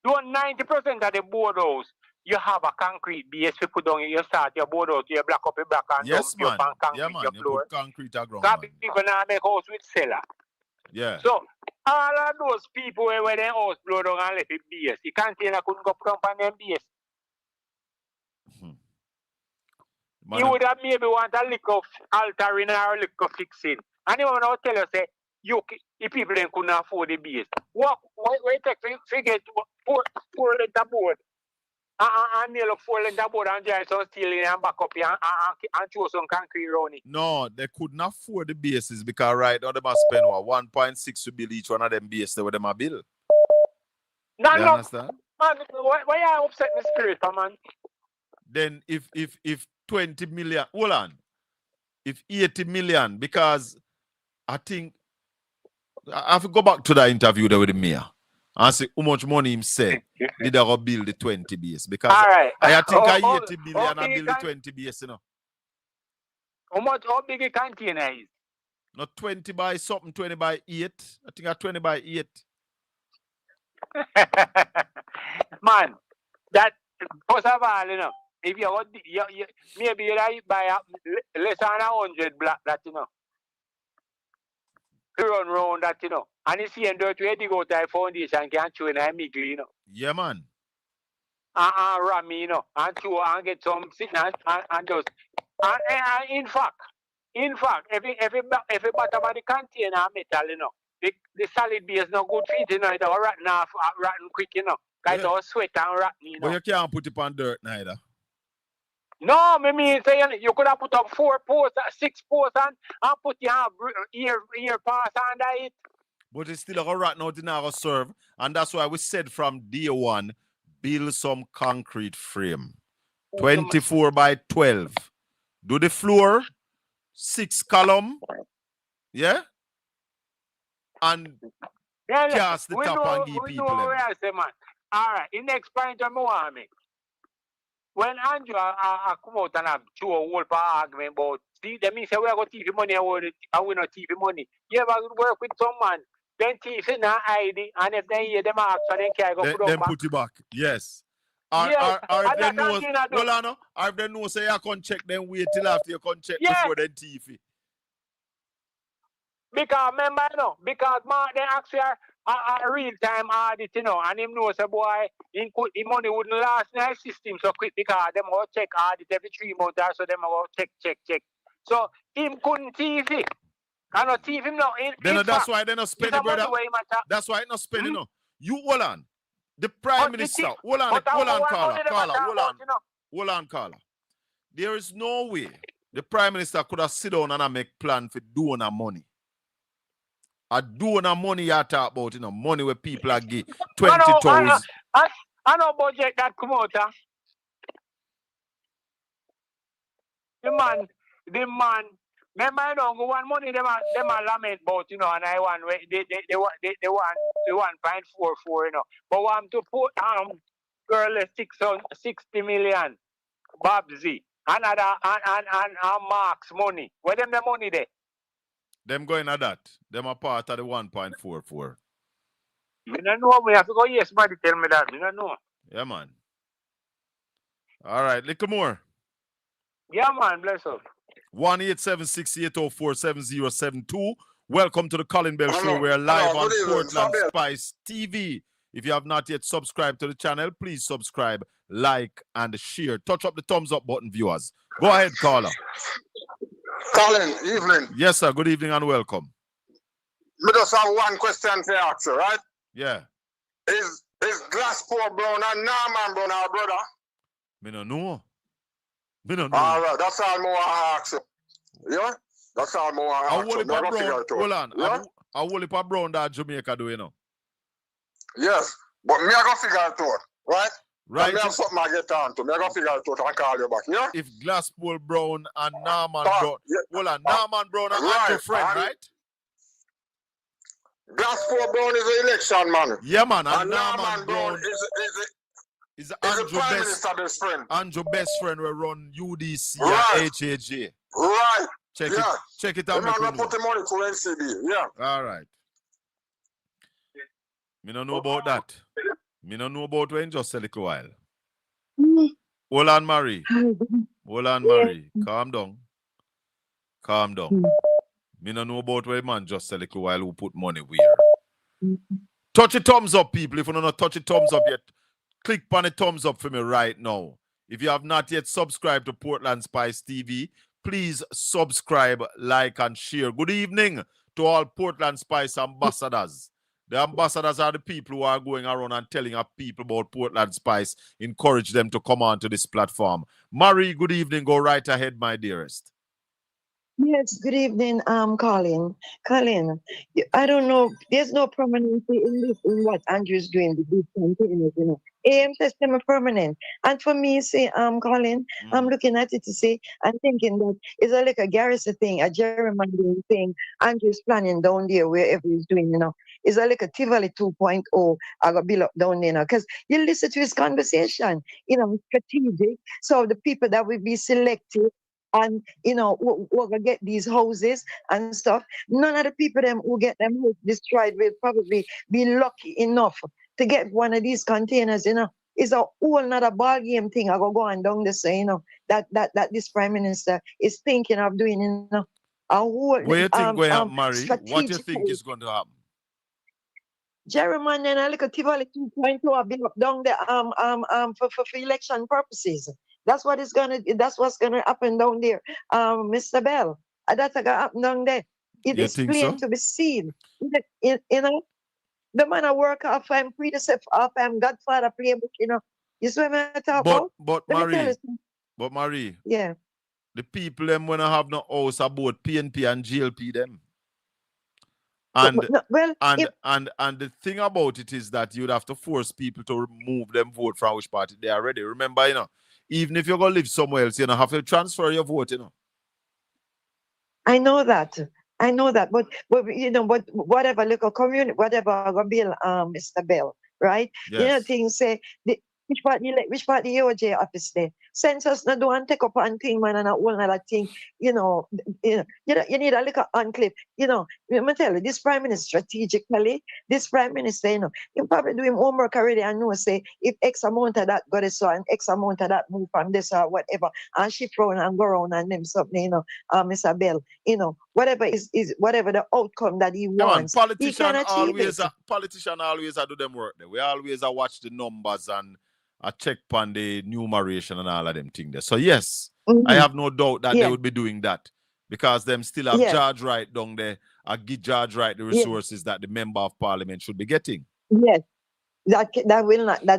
Speaker 8: you want 90% of the board house, you have a concrete base to put down. You start your board house, you block up your block and
Speaker 3: yes,
Speaker 8: dump
Speaker 3: man.
Speaker 8: your concrete,
Speaker 3: yeah, man.
Speaker 8: your floor.
Speaker 3: You put concrete ground,
Speaker 8: man. People now make house with cellar.
Speaker 3: Yeah.
Speaker 8: So, all of those people where their house blow down and left it base, the container couldn't go put on them base. You would have maybe want a lick of altering or a lick of fixing. And you want to tell you, say, if people then couldn't afford the base. What take to get 4 liter board and nail up 4 liter board and drive some steel in and back up here and throw some concrete around it?
Speaker 3: No, they couldn't afford the bases because right now they must spend 1.6 to build each one of them bases where they must build. You understand?
Speaker 8: Man, why you upset my spirit, man?
Speaker 3: Then if 20 million, hold on. If 80 million, because I think I have to go back to that interview there with the mayor and see how much money him said did I go build the 20 base. Because I think 80 billion I build the 20 base, you know.
Speaker 8: How big a container is?
Speaker 3: Not 20 by something, 20 by 8. I think 20 by 8.
Speaker 8: Man, that first of all, you know, if you maybe you like buy less than 100 block that, you know. Run around that, you know. And you see and dirt where they go to a foundation can chew in a middle, you know.
Speaker 3: Yeah, man.
Speaker 8: Ram, you know, and chew and get some signal and just in fact, every bottom of the container metal, you know. The solid base no good fit, you know, it all rotten quick, you know. Because it all sweat and rotten, you know.
Speaker 3: But you can't put it on dirt neither.
Speaker 8: No, me mean say you could have put up 4 posts, 6 posts and put your ear pass under it.
Speaker 3: But it's still a rotten out in our serve. And that's why we said from day one, build some concrete frame. 24 by 12. Do the floor, 6 column. Yeah? And cast the top and give people.
Speaker 8: All right, the next point I want to make. When Andrew come out and have 2 whole argument about, see, that means we have got TV money and we not TV money. You ever work with someone, then TV not ID, and if they hear them ask, so then can go put
Speaker 3: them put it back. Yes. Or if they know, well, no, or if they know, say you can check, then wait till after you can check before then TV.
Speaker 8: Because remember, you know, because they actually a real-time audit, you know, and him knows a boy, his money wouldn't last in the system so quick because them will check audit every 3 months or so them will check. So him couldn't TV.
Speaker 14: I not thief him now.
Speaker 3: That's why they not spend it, brother. That's why it not spend it, no. You hold on. The Prime Minister, hold on, caller. There is no way the Prime Minister could have sit down and make plan for donor money. A donor money you talk about, money where people are give 20,000.
Speaker 14: I know budget that come out. The man, remember I don't go one money them a lament about, and I want they want 1.44, But want to put girl 60 million Babsy another and Mark's money. Where them the money there?
Speaker 3: Them going at that. Them are part of the 1.44.
Speaker 14: I don't know. We have to go. Yes, somebody tell me that. I don't know.
Speaker 3: Yeah, man. All right, little more.
Speaker 14: Yeah, man. Bless up.
Speaker 3: 1-876-804-7072. Welcome to the Colin Bell Show. We're live on Portland Spice TV. If you have not yet subscribed to the channel, please subscribe, like, and share. Touch up the thumbs up button, viewers. Go ahead, caller.
Speaker 15: Colin, evening.
Speaker 3: Yes, sir. Good evening and welcome.
Speaker 15: I just have one question to ask you, right?
Speaker 3: Yeah.
Speaker 15: Is Glasspool Brown and Norman Brown our brother?
Speaker 3: Me no know.
Speaker 15: All right, that's all more I ask you. Yeah? That's all more I ask you.
Speaker 3: Hold on.
Speaker 15: Yeah?
Speaker 3: I will if a Brown that Jamaica do,
Speaker 15: Yes, but me I go figure it out, right?
Speaker 3: Right.
Speaker 15: And me have something I get on to. Me I go figure it out and call you back, yeah?
Speaker 3: If Glasspool Brown and Norman Brown, hold on, Norman Brown and Andrew friend, right?
Speaker 15: Glasspool Brown is an election man.
Speaker 3: Yeah, man.
Speaker 15: And Norman Brown
Speaker 3: is
Speaker 15: Andrew best friend.
Speaker 3: Andrew best friend will run UDC
Speaker 15: right.
Speaker 3: and HAJ.
Speaker 15: Right.
Speaker 3: Check it out.
Speaker 15: The man will put the money to NCB. Yeah.
Speaker 3: All right. Me don't know about that. Me don't know about when just a little while. Hold on, Marie. Calm down. Me don't know about where man just a little while who put money where. Touch the thumbs up, people. If you don't know, touch the thumbs up yet. Click on the thumbs up for me right now. If you have not yet subscribed to Portland Spice TV, please subscribe, like, and share. Good evening to all Portland Spice ambassadors. The ambassadors are the people who are going around and telling our people about Portland Spice. Encourage them to come on to this platform. Marie, good evening. Go right ahead, my dearest.
Speaker 16: Yes, good evening, Colin. Colin, I don't know, there's no permanency in this, in what Andrew's doing with these campaigns, AM system is permanent. And for me, say, Colin, I'm looking at it to say, I'm thinking that it's like a garrison thing, a gerrymandering thing. Andrew's planning down there wherever he's doing, It's like a Tivoli 2.0 I got built up down there, because you listen to his conversation, strategic. So the people that will be selected, and we're gonna get these houses and stuff. None of the people them who get them destroyed will probably be lucky enough to get one of these containers. It's a whole another ball game thing. I go on down the say, that this Prime Minister is thinking of doing. A whole.
Speaker 3: What do you think going to happen, Marie? What do you think is going to happen?
Speaker 16: Gerrymandering and a little Tivoli 2.0 are built up down there for election purposes. That's what's gonna happen down there, Mr. Bell. That's gonna happen down there. It is plain to be seen. The man I work off predecessor off Godfather playbook, You see what I talk about?
Speaker 3: But Marie.
Speaker 16: Yeah.
Speaker 3: The people them when I have no house about PNP and GLP them. And the thing about it is that you'd have to force people to remove them vote from which party they are ready. Remember, even if you're going to live somewhere else, have to transfer your vote,
Speaker 16: I know that. But whatever local community, whatever bill, Mr. Bell, right?
Speaker 3: Yes.
Speaker 16: Things say which part the OJ office there. Census not do and take up on thing, man, and a whole other thing. You need a little unclip. Let me tell you, this Prime Minister strategically, you probably do him homework already and know say if X amount of that got this and X amount of that move from this or whatever, and shift around and go around and them something, Mr. Bell, whatever is whatever the outcome that he wants.
Speaker 3: Politicians always do them work there. We always watch the numbers and I check on the numeration and all of them things there. So yes, I have no doubt that they would be doing that. because them still have
Speaker 16: Yes.
Speaker 3: charge right down there. I give charge right the resources that the member of parliament should be getting.
Speaker 16: Yes. That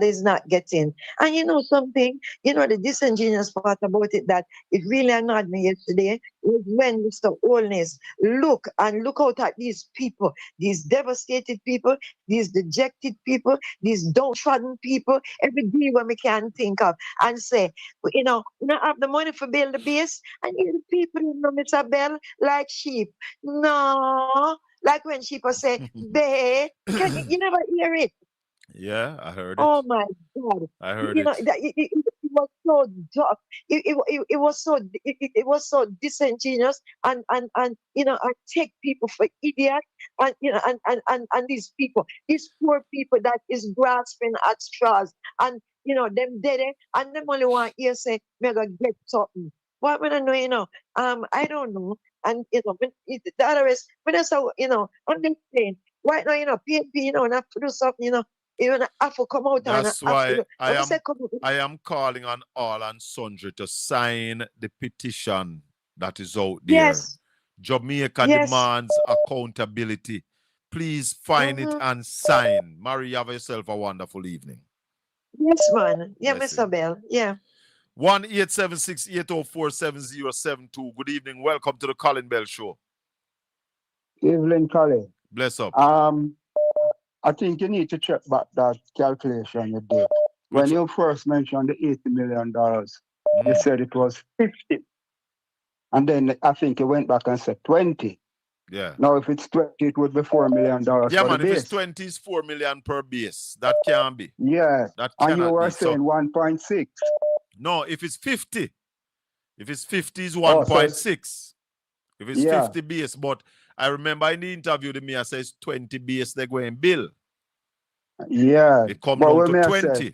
Speaker 16: is not getting. And you know something, the disingenuous part about it that it really annoyed me yesterday was when Mr. Holness look out at these people, these devastated people, these dejected people, these downtrodden people, every day when we can think of, and say, we don't have the money for build the base, and the people, Mr. Bell, like sheep. No, like when sheep say, bae, you never hear it.
Speaker 3: Yeah, I heard it.
Speaker 16: Oh my God!
Speaker 3: I heard it.
Speaker 16: It was so dark. It was so disingenuous and and take people for idiots and and these poor people that is grasping at straws and them dead and them only want you say me go get something. What when I know I don't know and the other is when I saw understand right now PNP not to do something even have to come out and
Speaker 3: That's
Speaker 16: have to
Speaker 3: why
Speaker 16: do.
Speaker 3: I am calling on all and sundry to sign the petition that is out there.
Speaker 16: Yes.
Speaker 3: Jamaica demands accountability. Please find it and sign. Marie, have yourself a wonderful evening.
Speaker 16: Yes, man. Yeah,
Speaker 3: Blessing.
Speaker 16: Mr. Bell. Yeah.
Speaker 3: 1-876-804-7072. Good evening. Welcome to the Colin Bell Show.
Speaker 17: Evening, Colin.
Speaker 3: Bless up.
Speaker 17: I think you need to check back that calculation you did. When you first mentioned the $80 million, you said it was 50. And then I think you went back and said 20.
Speaker 3: Yeah.
Speaker 17: Now, if it's 20, it would be $4 million
Speaker 3: Yeah,
Speaker 17: for
Speaker 3: man,
Speaker 17: the
Speaker 3: if
Speaker 17: base.
Speaker 3: it's 20, it's 4 million per base. That can't be.
Speaker 17: Yeah.
Speaker 3: That
Speaker 17: And you
Speaker 3: cannot
Speaker 17: were
Speaker 3: be.
Speaker 17: saying 1.6.
Speaker 3: No, if it's 50. If it's 50, it's 1.6. If it's 50 base. But I remember in the interview, the mayor says 20 base, they're going bill.
Speaker 17: Yeah.
Speaker 3: It comes down to 20.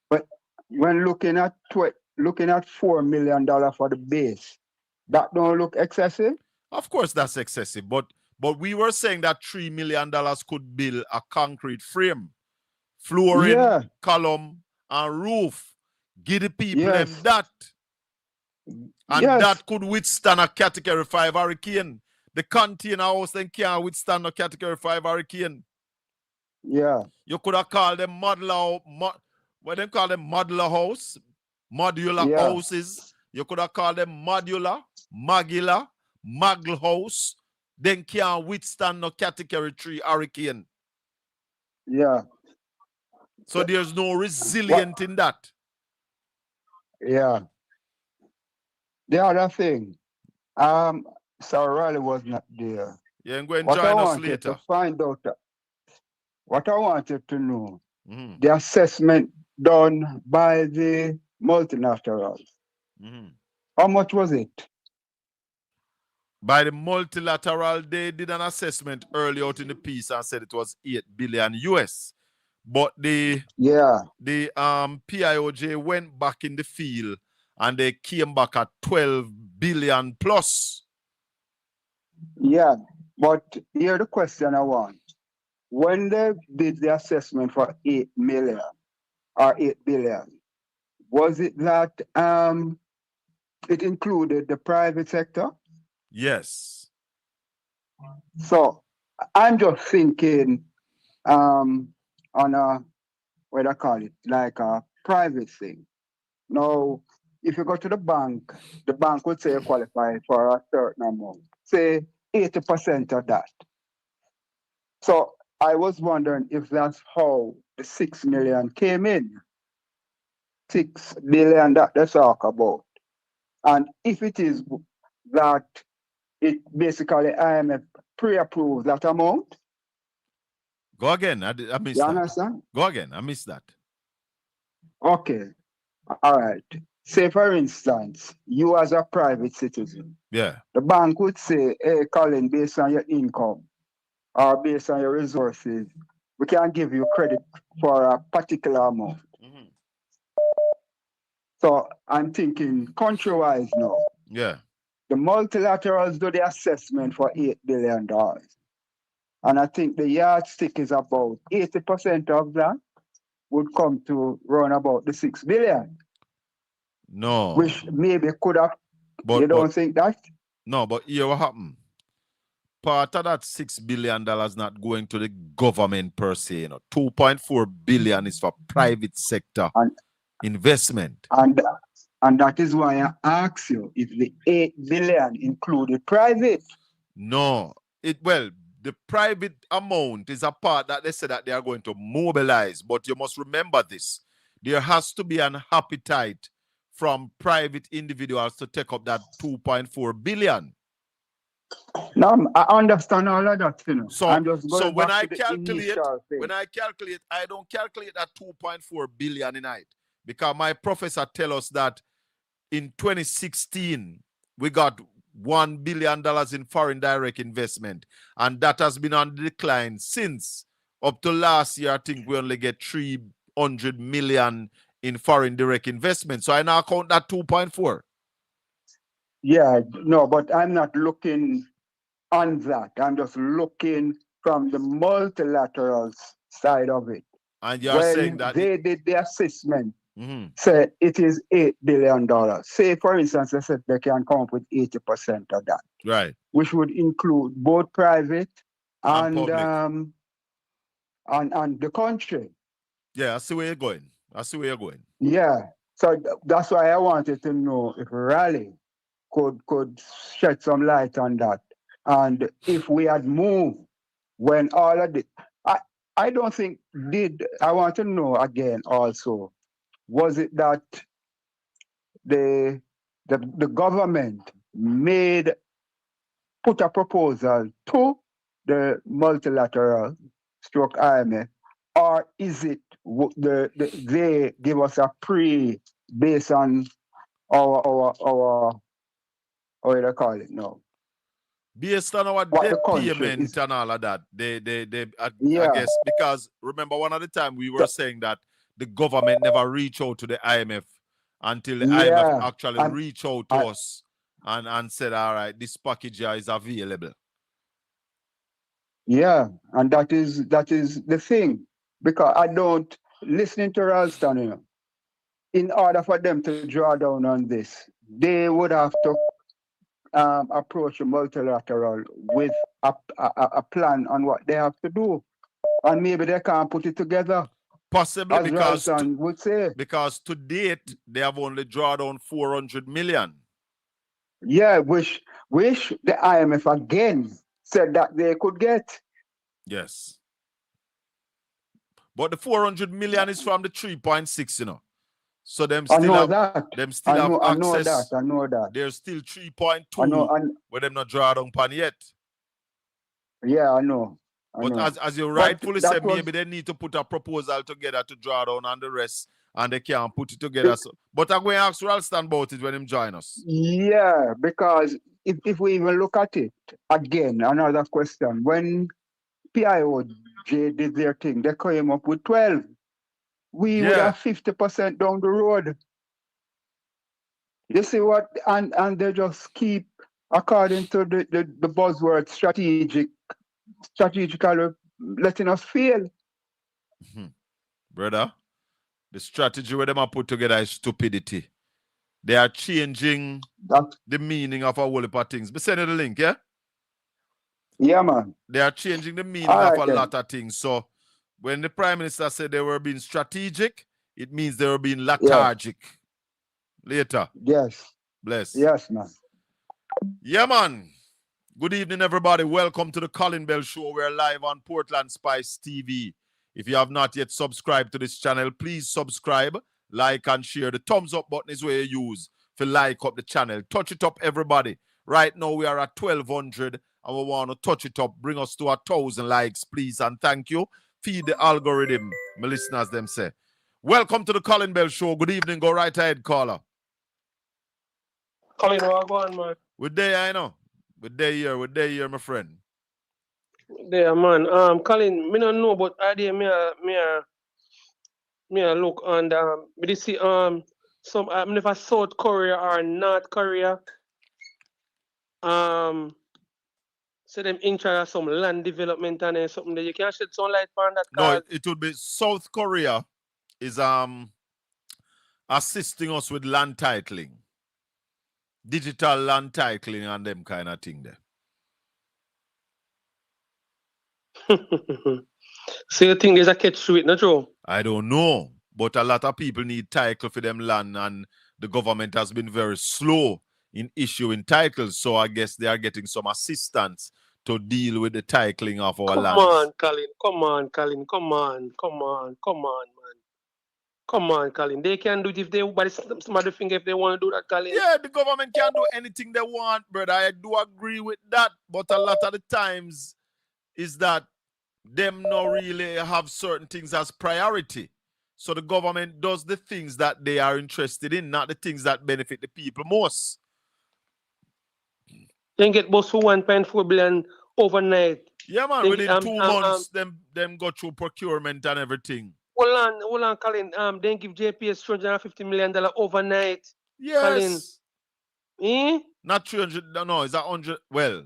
Speaker 17: But when looking at $4 million for the base, that don't look excessive?
Speaker 3: Of course, that's excessive. But we were saying that $3 million could build a concrete frame, flooring, column, and roof. Give the people them that. And that could withstand a Category 5 hurricane. The container house then can't withstand a Category 5 hurricane.
Speaker 17: Yeah.
Speaker 3: You could have called them modular house, modular houses. You could have called them modular, maggle house. Then can't withstand no Category 3 hurricane.
Speaker 17: Yeah.
Speaker 3: So there's no resilient in that.
Speaker 17: Yeah. The other thing, Sarah Riley was not there.
Speaker 3: Yeah, and go and join us later.
Speaker 17: To find out what I wanted to know, the assessment done by the multilaterals. How much was it?
Speaker 3: By the multilateral, they did an assessment early out in the piece and said it was 8 billion US. But the PIOJ went back in the field and they came back at 12 billion plus.
Speaker 17: Yeah, but here's the question I want. When they did the assessment for 8 million or 8 billion, was it that it included the private sector?
Speaker 3: Yes.
Speaker 17: So I'm just thinking on a, what I call it, like a private thing. Now, if you go to the bank would say you qualify for a certain amount, say 80% of that. So I was wondering if that's how the 6 million came in. 6 billion that they talk about. And if it is that it basically IMF pre-approved that amount.
Speaker 3: Go again. I missed that. You understand? Go again. I missed that.
Speaker 17: Okay. All right. Say, for instance, you as a private citizen.
Speaker 3: Yeah.
Speaker 17: The bank would say, hey, Colin, based on your income or based on your resources, we can give you credit for a particular amount. So I'm thinking country-wise now.
Speaker 3: Yeah.
Speaker 17: The multilaterals do the assessment for $8 billion. And I think the yardstick is about 80% of that would come to run about the 6 billion.
Speaker 3: No.
Speaker 17: Which maybe could have, you don't think that?
Speaker 3: No, but here what happened? Part of that $6 billion not going to the government per se. You know, 2.4 billion is for private sector investment.
Speaker 17: And that is why I ask you if the 8 billion included private.
Speaker 3: No, the private amount is a part that they say that they are going to mobilize. But you must remember this. There has to be an appetite from private individuals to take up that 2.4 billion.
Speaker 17: No, I understand all of that, you know.
Speaker 3: So,
Speaker 17: I'm just going
Speaker 3: when
Speaker 17: back
Speaker 3: I
Speaker 17: to the
Speaker 3: calculate,
Speaker 17: initial thing.
Speaker 3: I don't calculate that 2.4 billion in it, because my professor tell us that in 2016 we got $1 billion in foreign direct investment, and that has been on the decline since. Up to last year, I think we only get 300 million in foreign direct investment. So I now count that 2.4.
Speaker 17: Yeah, no, but I'm not looking on that. I'm just looking from the multilateral side of it.
Speaker 3: And you're saying that
Speaker 17: they did the assessment, say it is $8 billion. Say, for instance, they said they can come up with 80% of that.
Speaker 3: Right.
Speaker 17: Which would include both private and
Speaker 3: public.
Speaker 17: And the country.
Speaker 3: Yeah, I see where you're going.
Speaker 17: Yeah. So that's why I wanted to know if Raleigh could shed some light on that. And if we had moved when all of the I don't think I want to know again also, was it that the government put a proposal to the multilateral stroke IMF, or is it they give us a based on our how do you call it now?
Speaker 3: Based on our debt payment and all of that, I guess, because remember one of the time we were saying that the government never reached out to the IMF until the IMF actually reached out to us and said, all right, this package is available.
Speaker 17: Yeah, and that is the thing. Because I don't, listening to Ralston, you know, in order for them to draw down on this, they would have to approach a multilateral with a plan on what they have to do. And maybe they can't put it together.
Speaker 3: Possibly,
Speaker 17: as Ralston would say.
Speaker 3: Because to date, they have only drawn down 400 million.
Speaker 17: Yeah, which the IMF again said that they could get.
Speaker 3: Yes. But the 400 million is from the 3.6, you know. So them still have access.
Speaker 17: I know that.
Speaker 3: There's still 3.2 where them not draw down pan yet.
Speaker 17: Yeah, I know.
Speaker 3: But as you rightfully said, maybe they need to put a proposal together to draw down on the rest, and they can't put it together. But I'm going to ask Ralston about it when him join us.
Speaker 17: Yeah, because if we even look at it, again, another question. When PIOJ did their thing, they came up with 12. We would have 50% down the road. You see what? And they just keep, according to the buzzword, strategically letting us fail.
Speaker 3: Brother, the strategy where them are put together is stupidity. They are changing the meaning of a whole heap of things. But send you the link, yeah?
Speaker 17: Yeah, man.
Speaker 3: They are changing the meaning of a lot of things. So when the Prime Minister said they were being strategic, it means they were being lethargic. Later.
Speaker 17: Yes.
Speaker 3: Bless.
Speaker 17: Yes, man.
Speaker 3: Yeah, man. Good evening, everybody. Welcome to the Colin Bell Show. We're live on Portland Spice TV. If you have not yet subscribed to this channel, please subscribe, like, and share. The thumbs up button is where you use to like up the channel. Touch it up, everybody. Right now, we are at 1,200, and we want to touch it up. Bring us to 1,000 likes, please, and thank you. Feed the algorithm, my listeners, them say. Welcome to the Colin Bell Show. Good evening. Go right ahead, caller.
Speaker 18: Colin, what go on, man?
Speaker 3: We're there, I know. We're there here, my friend.
Speaker 18: There, man. Colin, me don't know, but idea me look and me see some if South Korea or North Korea so them in charge of some land development and something that you can shed some light on that.
Speaker 3: No, it would be South Korea is assisting us with land titling. digital land titling and them kind of thing there.
Speaker 18: So you think there's a catch to it, not true?
Speaker 3: I don't know. But a lot of people need title for them land, and the government has been very slow in issuing titles. So I guess they are getting some assistance to deal with the titling of our lands.
Speaker 18: Come on, Colin. Come on, Colin. Come on, man. Come on, Colin. They can do it if they, but somebody think if they want to do that, Colin.
Speaker 3: Yeah, the government can do anything they want, brother. I do agree with that. But a lot of the times is that them not really have certain things as priority. So the government does the things that they are interested in, not the things that benefit the people most.
Speaker 18: Then get boss for 1.4 billion overnight.
Speaker 3: Yeah, man. Within 2 months, them go through procurement and everything.
Speaker 18: Hold on, Colin. Then give JPS $250 million overnight.
Speaker 3: Yes.
Speaker 18: Colin.
Speaker 3: Not 300. No, it's 100. Well,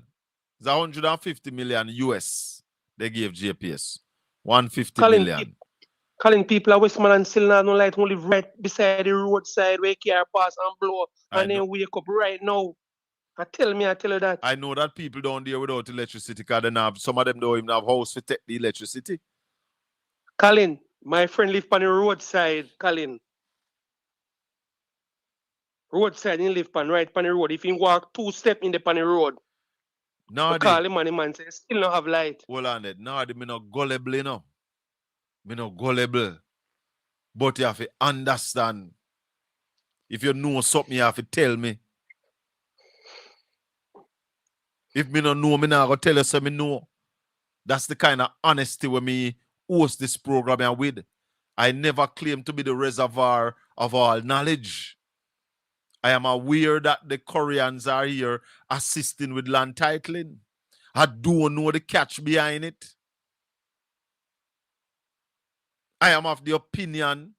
Speaker 3: it's 150 million US. They gave JPS 150 million.
Speaker 18: Colin, people at Westmoreland still not no light, only right beside the roadside where car pass and blow, and then wake up right now. I tell you that.
Speaker 3: I know that people down there without electricity because some of them don't even have house to take the electricity.
Speaker 18: Colin, my friend live on the roadside, Colin. Roadside, he live right on the road. If he walk 2 steps in the road, call him and the man say, still not have light.
Speaker 3: Hold on it. Nardi, me not gullible, you know. Me not gullible. But you have to understand. If you know something, you have to tell me. If me not know, me not go tell you so me know. That's the kind of honesty when me host this program and with. I never claim to be the reservoir of all knowledge. I am aware that the Koreans are here assisting with land titling. I don't know the catch behind it. I am of the opinion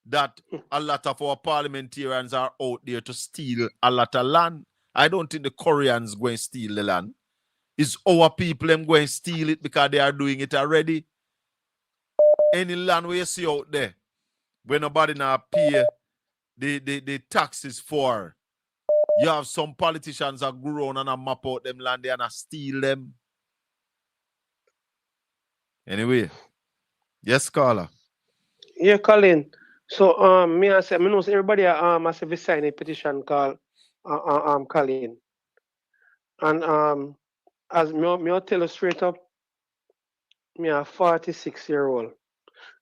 Speaker 3: that a lot of our parliamentarians are out there to steal a lot of land. I don't think the Koreans going to steal the land. It's our people them going to steal it because they are doing it already. Any land where you see out there, where nobody now pay the taxes for, you have some politicians that go around and map out them land there and steal them. Anyway, yes, caller.
Speaker 18: Yeah, Colin. So me I say, me know everybody has to sign a petition called Colin. And as me tell you straight up, me a 46-year-old.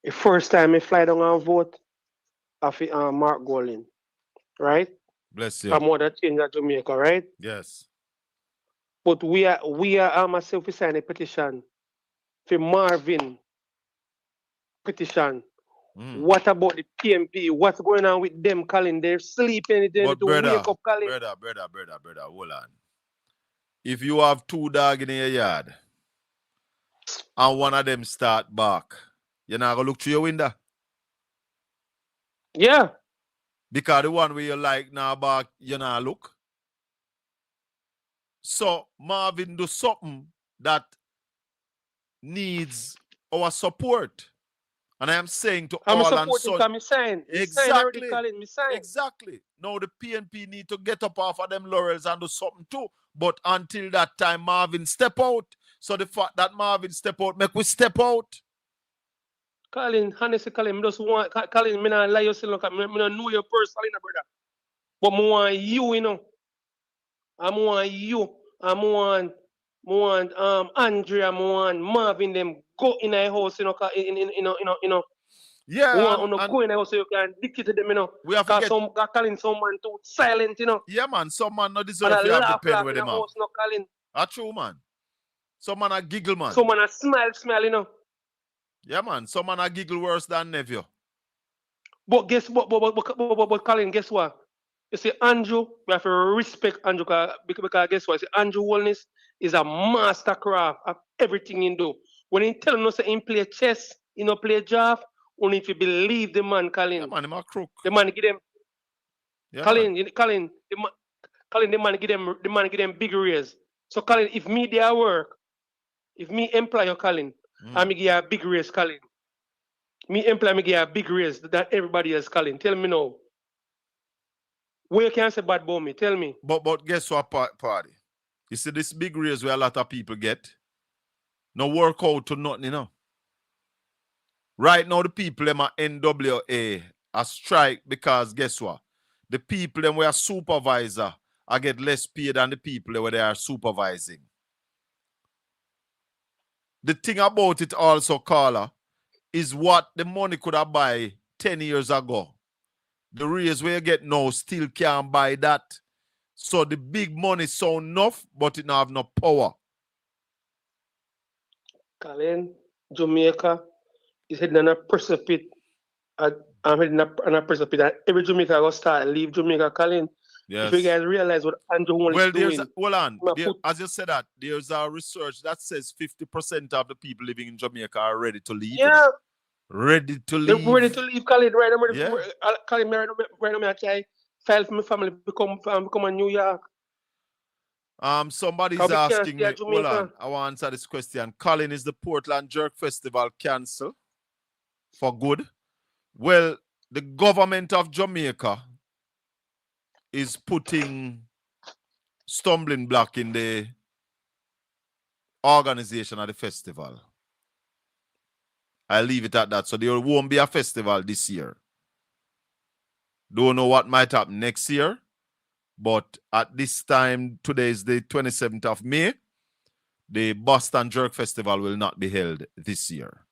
Speaker 18: The first time I fly down and vote, I feel Mark Golding, right?
Speaker 3: Bless you.
Speaker 18: I'm more that change at Jamaica, right?
Speaker 3: Yes.
Speaker 18: But we are myself we sign a petition for Marvin petition. What about the PMP? What's going on with them, Colin? They're sleeping. They need to wake up, Colin.
Speaker 3: Brother, hold on. If you have 2 dogs in your yard and one of them start bark, you're not going to look through your window?
Speaker 18: Yeah.
Speaker 3: Because the one where you like now bark, you not look. So Marvin do something that needs our support. And I am saying to all and
Speaker 18: son.
Speaker 3: Exactly. Exactly. Now the PNP need to get up off of them laurels and do something too. But until that time, Marvin step out. So the fact that Marvin step out, make we step out.
Speaker 18: Colin, honestly, Colin, me just want, Colin, me not lie you say, look, me not know your personally, brother. But me want you, you know. I want you. I want Andrea, I want Marvin, them go in a house, you know,
Speaker 3: Yeah.
Speaker 18: We want go in a house so you can dictate to them, you know.
Speaker 3: We have to get...
Speaker 18: Colin, someone too silent, you know.
Speaker 3: Yeah, man, some man not deserve to have the pen with them, man.
Speaker 18: Colin.
Speaker 3: That's true, man. Some man a giggle, man.
Speaker 18: Some man a smile, you know.
Speaker 3: Yeah, man. Some man a giggle worse than nephew.
Speaker 18: But guess what? But Colin, guess what? You see, Andrew, we have to respect Andrew because guess what? See, Andrew Wellness is a mastercraft of everything he do. When he tell us that he play chess, he no play draft, we need to believe the man, Colin.
Speaker 3: Yeah, man, him a crook.
Speaker 18: The man give them.
Speaker 3: Yeah,
Speaker 18: Colin, the man give them big raise. So Colin, if me there work, if me employ you, Colin, I me give you a big raise, Colin. Me employ me give you a big raise that everybody else, Colin. Tell me now. Where you can say bad about me? Tell me.
Speaker 3: But guess what, party? You see this big raise where a lot of people get? No work out to nothing, you know. Right now, the people them at NWA are strike because guess what? The people them were supervisor I get less paid than the people where they are supervising. The thing about it also, Carla, is what the money could have buy 10 years ago. The raise where you get now still can't buy that. So the big money sound enough, but it don't have no power.
Speaker 18: Colin, Jamaica is heading on a precipice. I'm heading on a precipice. And every Jamaica will start leave Jamaica, Colin.
Speaker 3: Yes.
Speaker 18: If you guys realize what Andrew Holness is doing.
Speaker 3: Hold on. As you said that, there's a research that says 50% of the people living in Jamaica are ready to leave.
Speaker 18: Yeah.
Speaker 3: Ready to leave.
Speaker 18: They're ready to leave, Colin. Right now,
Speaker 3: Yeah.
Speaker 18: Colin, right now, I try file for my family become a New York.
Speaker 3: Somebody's asking me, hold on, I want to answer this question. Colin, is the Portland Jerk Festival cancelled for good? Well, the government of Jamaica is putting stumbling block in the organization of the festival. I'll leave it at that. So there won't be a festival this year. Don't know what might happen next year. But at this time, today is the 27th of May, the Boston Jerk Festival will not be held this year.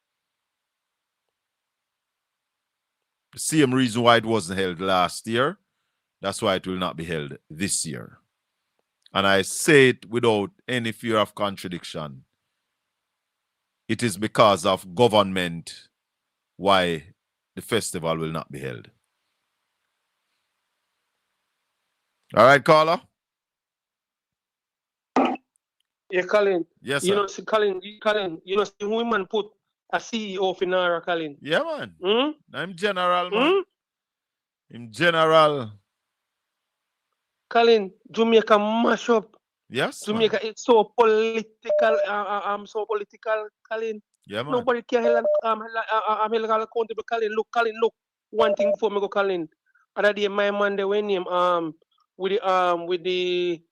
Speaker 3: The same reason why it wasn't held last year, that's why it will not be held this year. And I say it without any fear of contradiction. It is because of government why the festival will not be held. All right, Carla?
Speaker 18: Yeah, Colin.
Speaker 3: Yes, sir.
Speaker 18: You know, see, Colin, you know, see, women put a CEO in Nara, Colin.
Speaker 3: Yeah, man.
Speaker 18: Hmm?
Speaker 3: I'm general, man. In general.
Speaker 18: Colin, Jamaica mash up.
Speaker 3: Yes,
Speaker 18: Jamaica,
Speaker 3: man.
Speaker 18: it's so political. So political, Colin.
Speaker 3: Yeah, man.
Speaker 18: Nobody can held accountable, Colin. Look. One thing before me go, Colin. Other day, my man, they went him with the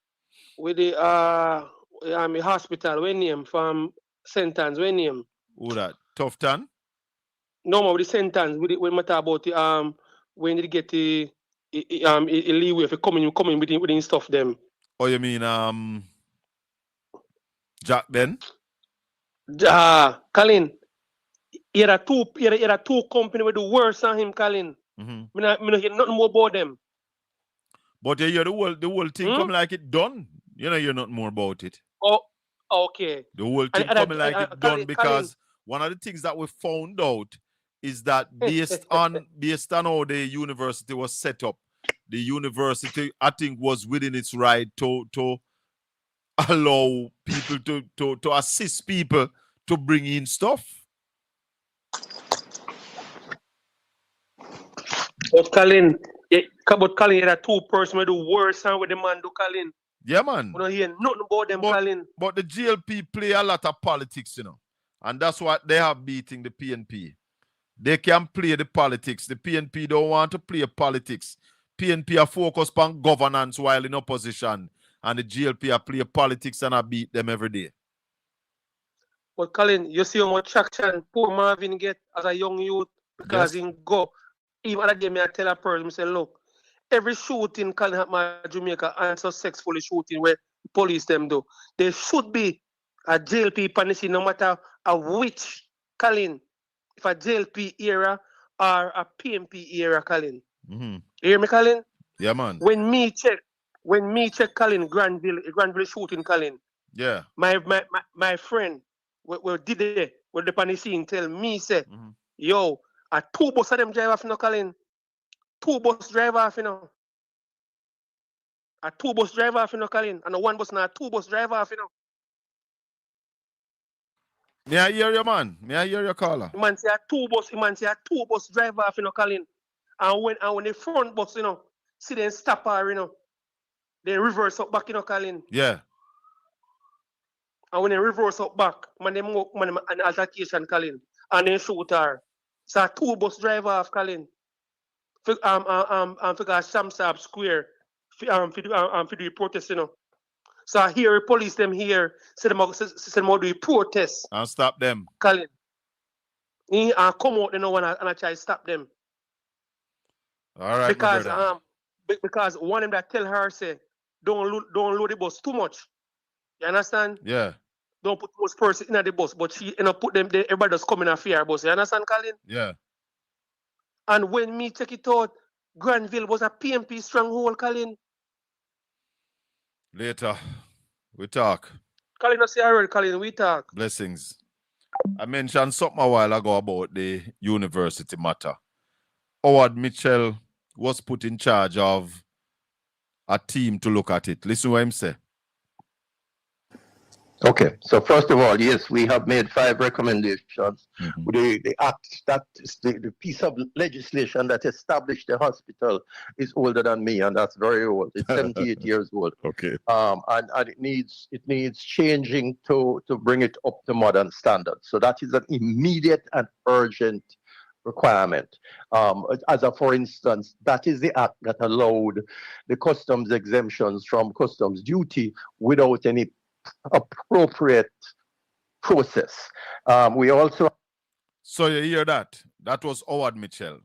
Speaker 18: hospital, when him from St. Anne's, when him.
Speaker 3: Who that? Tufton?
Speaker 18: No more with the St. Anne's, when matter about the when did get the leeway for coming within stuff them.
Speaker 3: Oh, you mean Jack then?
Speaker 18: Colin, he had a two company with the worst on him, Colin.
Speaker 3: Mm-hmm.
Speaker 18: Me not hear nothing more about them.
Speaker 3: But you hear the whole thing coming like it done. You know, you're not more about it.
Speaker 18: Oh, okay.
Speaker 3: The whole thing coming like it done because one of the things that we found out is that based on how the university was set up, the university, I think, was within its right to allow people to assist people to bring in stuff.
Speaker 18: But Colin, you had two person with the worst and with the man do, Colin.
Speaker 3: Yeah, man.
Speaker 18: We don't hear nothing about them, Colin.
Speaker 3: But the GLP play a lot of politics, you know. And that's what they have beating the PNP. They can play the politics. The PNP don't want to play politics. PNP are focused on governance while in opposition. And the GLP are play politics and I beat them every day.
Speaker 18: But Colin, you see how much traction poor Marvin get as a young youth because he go. Even other day, I tell a person, I say, look, every shooting can happen in Jamaica, unsuccessfully shooting where police them do. There should be a JLP policy, no matter which, Colin, if a JLP era or a PMP era, Colin.
Speaker 3: Mm-hmm.
Speaker 18: You hear me, Colin?
Speaker 3: Yeah, man.
Speaker 18: When me check, Colin, Granville shooting, Colin.
Speaker 3: Yeah.
Speaker 18: My friend, we did it, with the police scene, tell me, say, yo, a two bus of them drive off, you know, Colin. Two bus drive off, you know. A two bus drive off, you know, Colin. And a one bus now, two bus drive off, you know.
Speaker 3: May I hear you, man? May I hear your caller?
Speaker 18: The man say a two bus drive off, you know, Colin. And when the front bus, you know, see them stop her, you know. They reverse up back, you know, Colin.
Speaker 3: Yeah.
Speaker 18: And when they reverse up back, man, them an altercation, Colin. And then shoot her. So a two bus drive off, Colin. Figure Shamsab Square for the protest, you know. So I hear the police them here say them do the protest.
Speaker 3: And stop them.
Speaker 18: Colin. I come out, you know, and I try to stop them.
Speaker 3: All right,
Speaker 18: because
Speaker 3: my brother.
Speaker 18: Because one of them that tell her say don't load the bus too much. You understand?
Speaker 3: Yeah.
Speaker 18: Don't put most person in the bus, but she put them there, everybody just come in a fear bus. You understand, Colin?
Speaker 3: Yeah.
Speaker 18: And when me check it out, Granville was a PMP stronghold, Colin.
Speaker 3: Later, we talk.
Speaker 18: Colin, I say I heard, Colin, we talk.
Speaker 3: Blessings. I mentioned something a while ago about the university matter. Howard Mitchell was put in charge of a team to look at it. Listen what him say.
Speaker 19: Okay, so first of all, yes, we have made 5 recommendations. The act that is the piece of legislation that established the hospital is older than me, and that's very old. It's 78 years old.
Speaker 3: Okay.
Speaker 19: And it needs changing to bring it up to modern standards. So that is an immediate and urgent requirement. For instance, that is the act that allowed the customs exemptions from customs duty without any appropriate process. We also.
Speaker 3: So you hear that? That was Howard Mitchell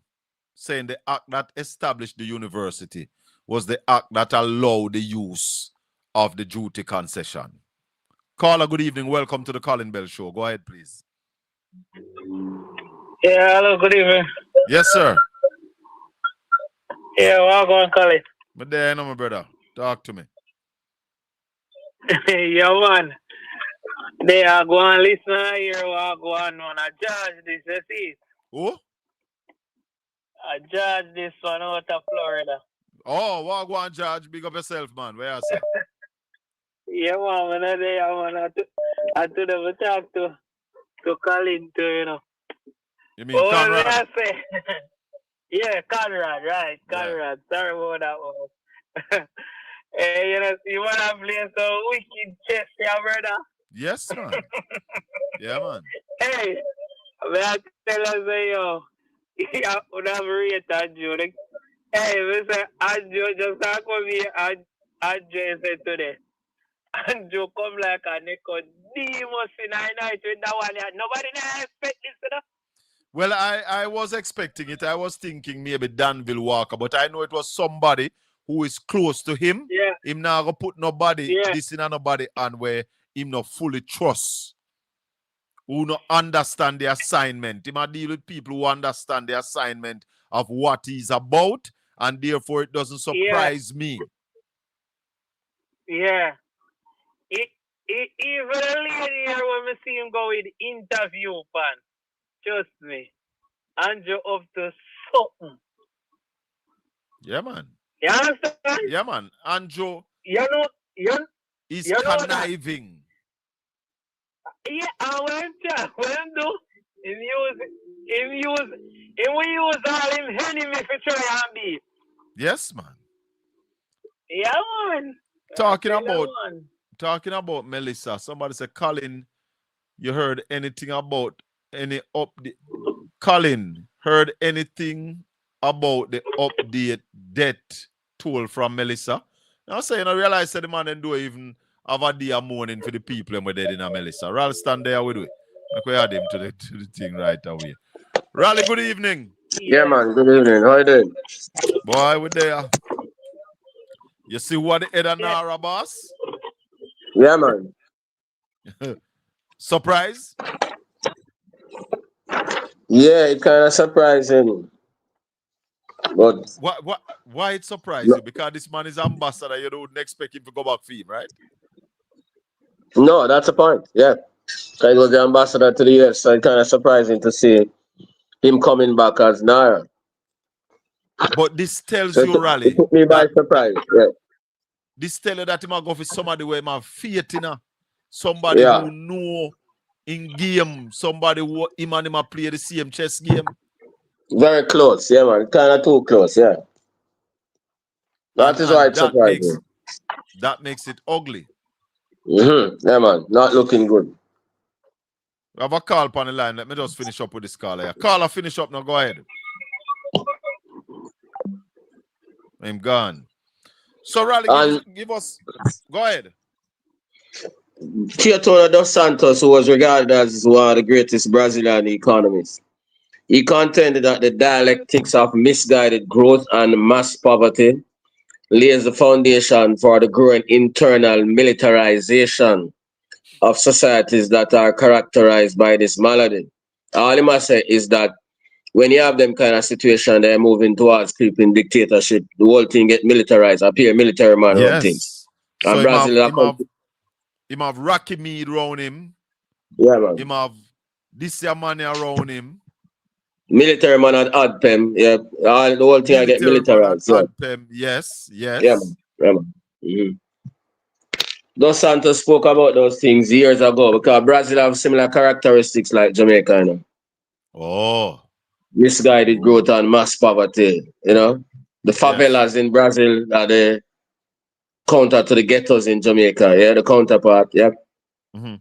Speaker 3: saying the act that established the university was the act that allowed the use of the duty concession. Caller, good evening. Welcome to the Colin Bell Show. Go ahead, please.
Speaker 20: Yeah, hello, good evening.
Speaker 3: Yes, sir.
Speaker 20: Yeah, well, go on, Colin.
Speaker 3: But there, no, my brother. Talk to me.
Speaker 20: Yeah, man. They are going to listen here. We're going on a judge this, you see.
Speaker 3: Who?
Speaker 20: A judge this one out of Florida.
Speaker 3: Oh, what go on, Judge? Big up yourself, man. Where you say?
Speaker 20: Yeah, man. When I there, I to them talk to Colin too, you know.
Speaker 3: You mean Conrad?
Speaker 20: I say? Yeah, Conrad, right. Conrad. Yeah. Sorry about that one. Hey, you know, you want to play some wicked chess, yeah, brother?
Speaker 3: Yes, man. Yeah, man.
Speaker 20: Hey, I tell us, yo, you have rate Andrew. Hey, listen, Andrew just talk with me. Andrew said today, Andrew come like a Nicodemus in our night with that one. Nobody expect this, you know?
Speaker 3: Well, I was expecting it. I was thinking maybe Danville Walker, but I know it was somebody who is close to him.
Speaker 20: Yeah.
Speaker 3: Him now go put nobody, this in nobody, and where him not fully trust, who not understand the assignment. He might deal with people who understand the assignment of what he's about, and therefore it doesn't surprise me.
Speaker 20: Yeah. Even a lady here when we see him go with interview, pan. Trust me. Andrew up to something.
Speaker 3: Yeah, man.
Speaker 20: You understand?
Speaker 3: Yeah, man. Andrew is conniving.
Speaker 20: Yeah, when do we use all him enemy for try and be.
Speaker 3: Yes, man.
Speaker 20: Yeah, man.
Speaker 3: Talking about Melissa. Somebody said, Colin, you heard anything about any update? Colin, heard anything about the update debt tool from Melissa? Now saying I realize that the man didn't do even have a day of mourning for the people and we're dead in a Melissa. Raleigh stand there with we. Like we add him to the thing right away. Raleigh, good evening.
Speaker 21: Yeah, man, good evening. How you doing?
Speaker 3: Boy, we're there. You see what the head of Nara, boss?
Speaker 21: Yeah, man.
Speaker 3: Surprise?
Speaker 21: Yeah, it kind of surprising. But
Speaker 3: why it surprised you? Because this man is ambassador, you don't expect him to go back for him, right?
Speaker 21: No, that's the point. Yeah. He was the ambassador to the US, so it's kind of surprising to see him coming back as Nara.
Speaker 3: But this tells you, Raleigh.
Speaker 21: It took me by surprise. Yeah.
Speaker 3: This tells you that he might go for somebody where he have faith in somebody who know in game, somebody who him and him play the same chess game.
Speaker 21: Very close, yeah, man. Kind of too close, yeah. That is why it's surprising.
Speaker 3: That makes it ugly.
Speaker 21: Yeah, man. Not looking good.
Speaker 3: We have a call upon the line. Let me just finish up with this caller here. Caller, finish up now. Go ahead. I'm gone. So Raleigh,
Speaker 21: And
Speaker 3: give us. Go ahead.
Speaker 21: Teodoro dos Santos, who was regarded as one of the greatest Brazilian economists, he contended that the dialectics of misguided growth and mass poverty lays the foundation for the growing internal militarization of societies that are characterized by this malady. All I must say is that when you have them kind of situation, they're moving towards creeping dictatorship. The whole thing get militarized, appear military man run things.
Speaker 3: Yes. So
Speaker 21: And Brazil is a country.
Speaker 3: him have Rocky Mead around him.
Speaker 21: Yeah, man.
Speaker 3: Him have this your money around him.
Speaker 21: Military man at Adpem, yeah. All the whole thing I get militarized. Yeah.
Speaker 3: Adpem, yes, yes.
Speaker 21: Yeah, man. Yeah, man. Mm-hmm. Dos Santos spoke about those things years ago because Brazil have similar characteristics like Jamaica, you know.
Speaker 3: Oh.
Speaker 21: Misguided growth and mass poverty, you know. The favelas in Brazil are the counter to the ghettos in Jamaica, yeah, the counterpart, yeah.
Speaker 3: Mm-hmm.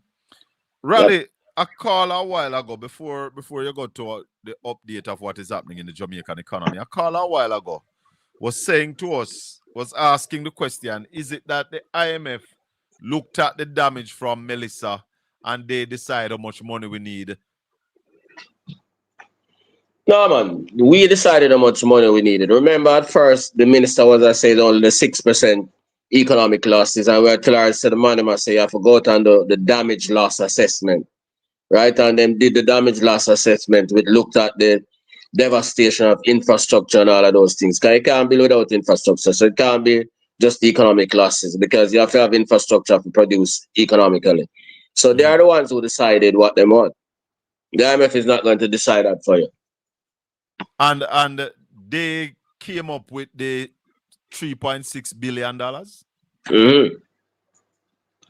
Speaker 3: Raleigh, I called a while ago before you got to the update of what is happening in the Jamaican economy. I called a while ago, was saying to us, was asking the question, is it that the IMF looked at the damage from Melissa and they decide how much money we need?
Speaker 21: No, man, we decided how much money we needed. Remember, at first, the minister was, I said, only the 6% economic losses, and we had to her, said the money must say, you have to go to the damage loss assessment, right? And then did the damage loss assessment, which looked at the devastation of infrastructure and all of those things. Because it can't be without infrastructure, so it can't be just economic losses, because you have to have infrastructure to produce economically. So they are the ones who decided what they want. The IMF is not going to decide that for you.
Speaker 3: And they came up with the $3.6 billion.
Speaker 21: Mm-hmm.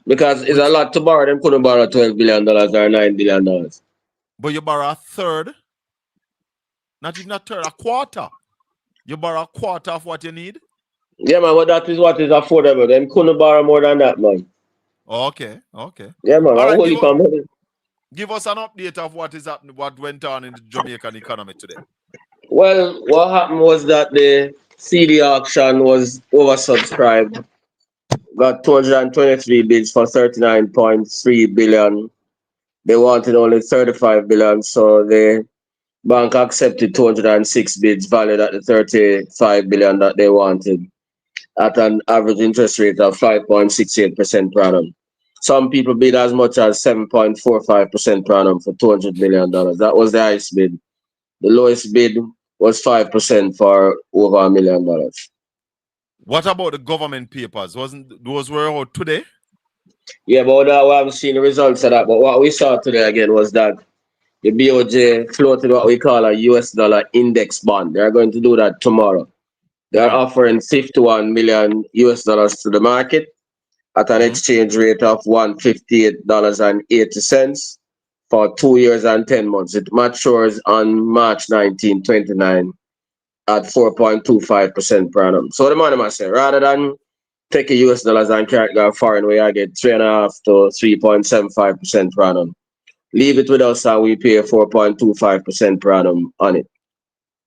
Speaker 21: Because it's a lot to borrow. Them couldn't borrow $12 billion or $9 billion.
Speaker 3: But you borrow a third, not even a third, a quarter. You borrow a quarter of what you need.
Speaker 21: Yeah, man, but that is what is affordable. Them couldn't borrow more than that, man.
Speaker 3: Okay, okay.
Speaker 21: Yeah, man.
Speaker 3: All right,
Speaker 21: Give
Speaker 3: us an update of what is happening, what went on in the Jamaican economy today.
Speaker 21: Well, what happened was that the CD auction was oversubscribed. Got 223 bids for 39.3 billion. They wanted only 35 billion, so the bank accepted 206 bids valued at the 35 billion that they wanted, at an average interest rate of 5.68% per annum. Some people bid as much as 7.45% per annum for $200 million. That was the highest bid. The lowest bid was 5% for over $1 million.
Speaker 3: What about the government papers? Wasn't those were out today?
Speaker 21: Yeah, but we haven't seen the results of that. But what we saw today again was that the BOJ floated what we call a US dollar index bond. They're going to do that tomorrow. They're offering 51 million US dollars to the market at an exchange rate of $158.80 for 2 years and 10 months. It matures on March 19, 29 at 4.25% per annum. So the money must say, rather than take a US dollars and carry it go foreign where I get 3.5 to 3.75% per annum, leave it with us and we pay 4.25% per annum on it.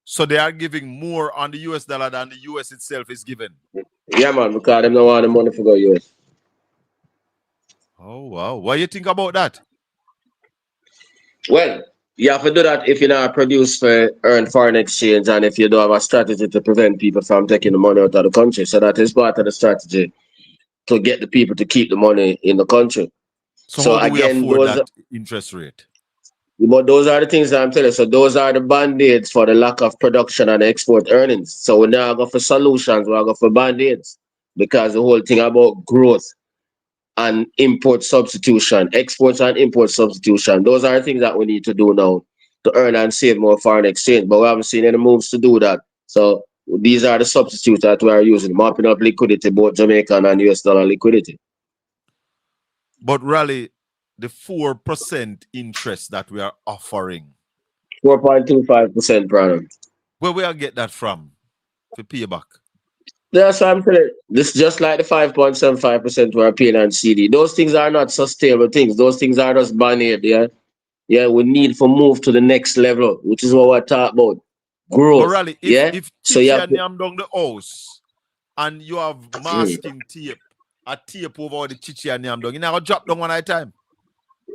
Speaker 3: So they are giving more on the US dollar than the US itself is giving.
Speaker 21: Yeah, man, because they don't want the money to go US.
Speaker 3: Oh, wow. What do you think about that?
Speaker 21: Well, you have to do that if you not produce for earn foreign exchange and if you don't have a strategy to prevent people from taking the money out of the country. So that is part of the strategy to get the people to keep the money in the country.
Speaker 3: So how do we afford that interest rate?
Speaker 21: But those are the things that I'm telling you. So those are the band-aids for the lack of production and export earnings. So we're not going for solutions, we're going for band-aids. Because the whole thing about growth and import substitution, exports and import substitution, those are the things that we need to do now to earn and save more foreign exchange. But we haven't seen any moves to do that. So these are the substitutes that we are using, mopping up liquidity, both Jamaican and US dollar liquidity.
Speaker 3: But Raleigh, the 4% interest that we are offering.
Speaker 21: 4.25% per annum.
Speaker 3: Where we get that from to pay back?
Speaker 21: That's what I'm telling you. This is just like the 5.75% we're paying on CD. Those things are not sustainable things. Those things are just band-aid, yeah? Yeah, we need to move to the next level, which is what we're talking about. Growth.
Speaker 3: But Raleigh,
Speaker 21: if
Speaker 3: so you have to... down the house and you have masking tape, a tape over the chichi and yam dog. You never drop down one at a time.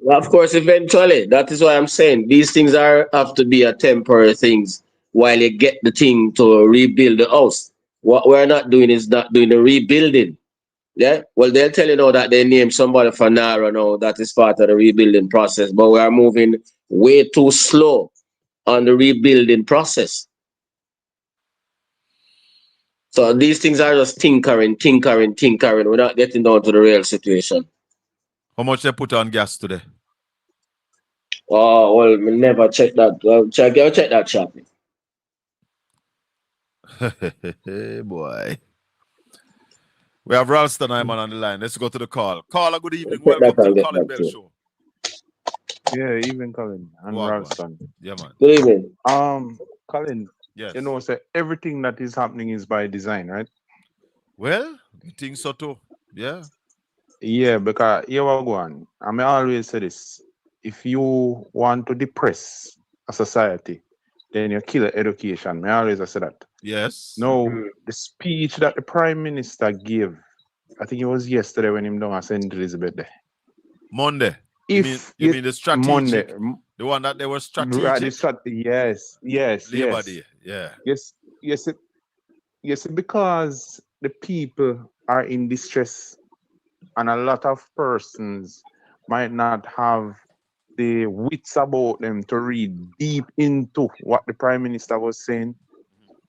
Speaker 21: Well, of course, eventually. That is why I'm saying these things have to be a temporary things while you get the thing to rebuild the house. What we're not doing is not doing the rebuilding. Yeah. Well, they'll tell you now that they named somebody for Nara now. That is part of the rebuilding process. But we are moving way too slow on the rebuilding process. So these things are just tinkering. We're not getting down to the real situation.
Speaker 3: How much they put on gas today?
Speaker 21: Oh, well, we never check that. Check that shop.
Speaker 3: Hey, boy. We have Ralston Hyman on the line. Let's go to the call. Caller, good evening. Welcome to the Colin Bell Show.
Speaker 1: Yeah, even Colin and Ralston.
Speaker 3: Yeah, man.
Speaker 21: Good evening.
Speaker 1: Colin,
Speaker 3: yes.
Speaker 1: You know, so everything that is happening is by design, right?
Speaker 3: Well, I think so too. Yeah.
Speaker 1: Yeah, because here we go on. I may always say this. If you want to depress a society, then you kill education. I always say that.
Speaker 3: Yes.
Speaker 1: Now, the speech that the Prime Minister gave, I think it was yesterday when him down at St. Elizabeth Day.
Speaker 3: Monday.
Speaker 1: If
Speaker 3: you mean the strategic,
Speaker 1: Monday,
Speaker 3: the one that they were strategic?
Speaker 1: Yes.
Speaker 3: Labor Day. Yeah.
Speaker 1: Yes, because the people are in distress and a lot of persons might not have the wits about them to read deep into what the Prime Minister was saying.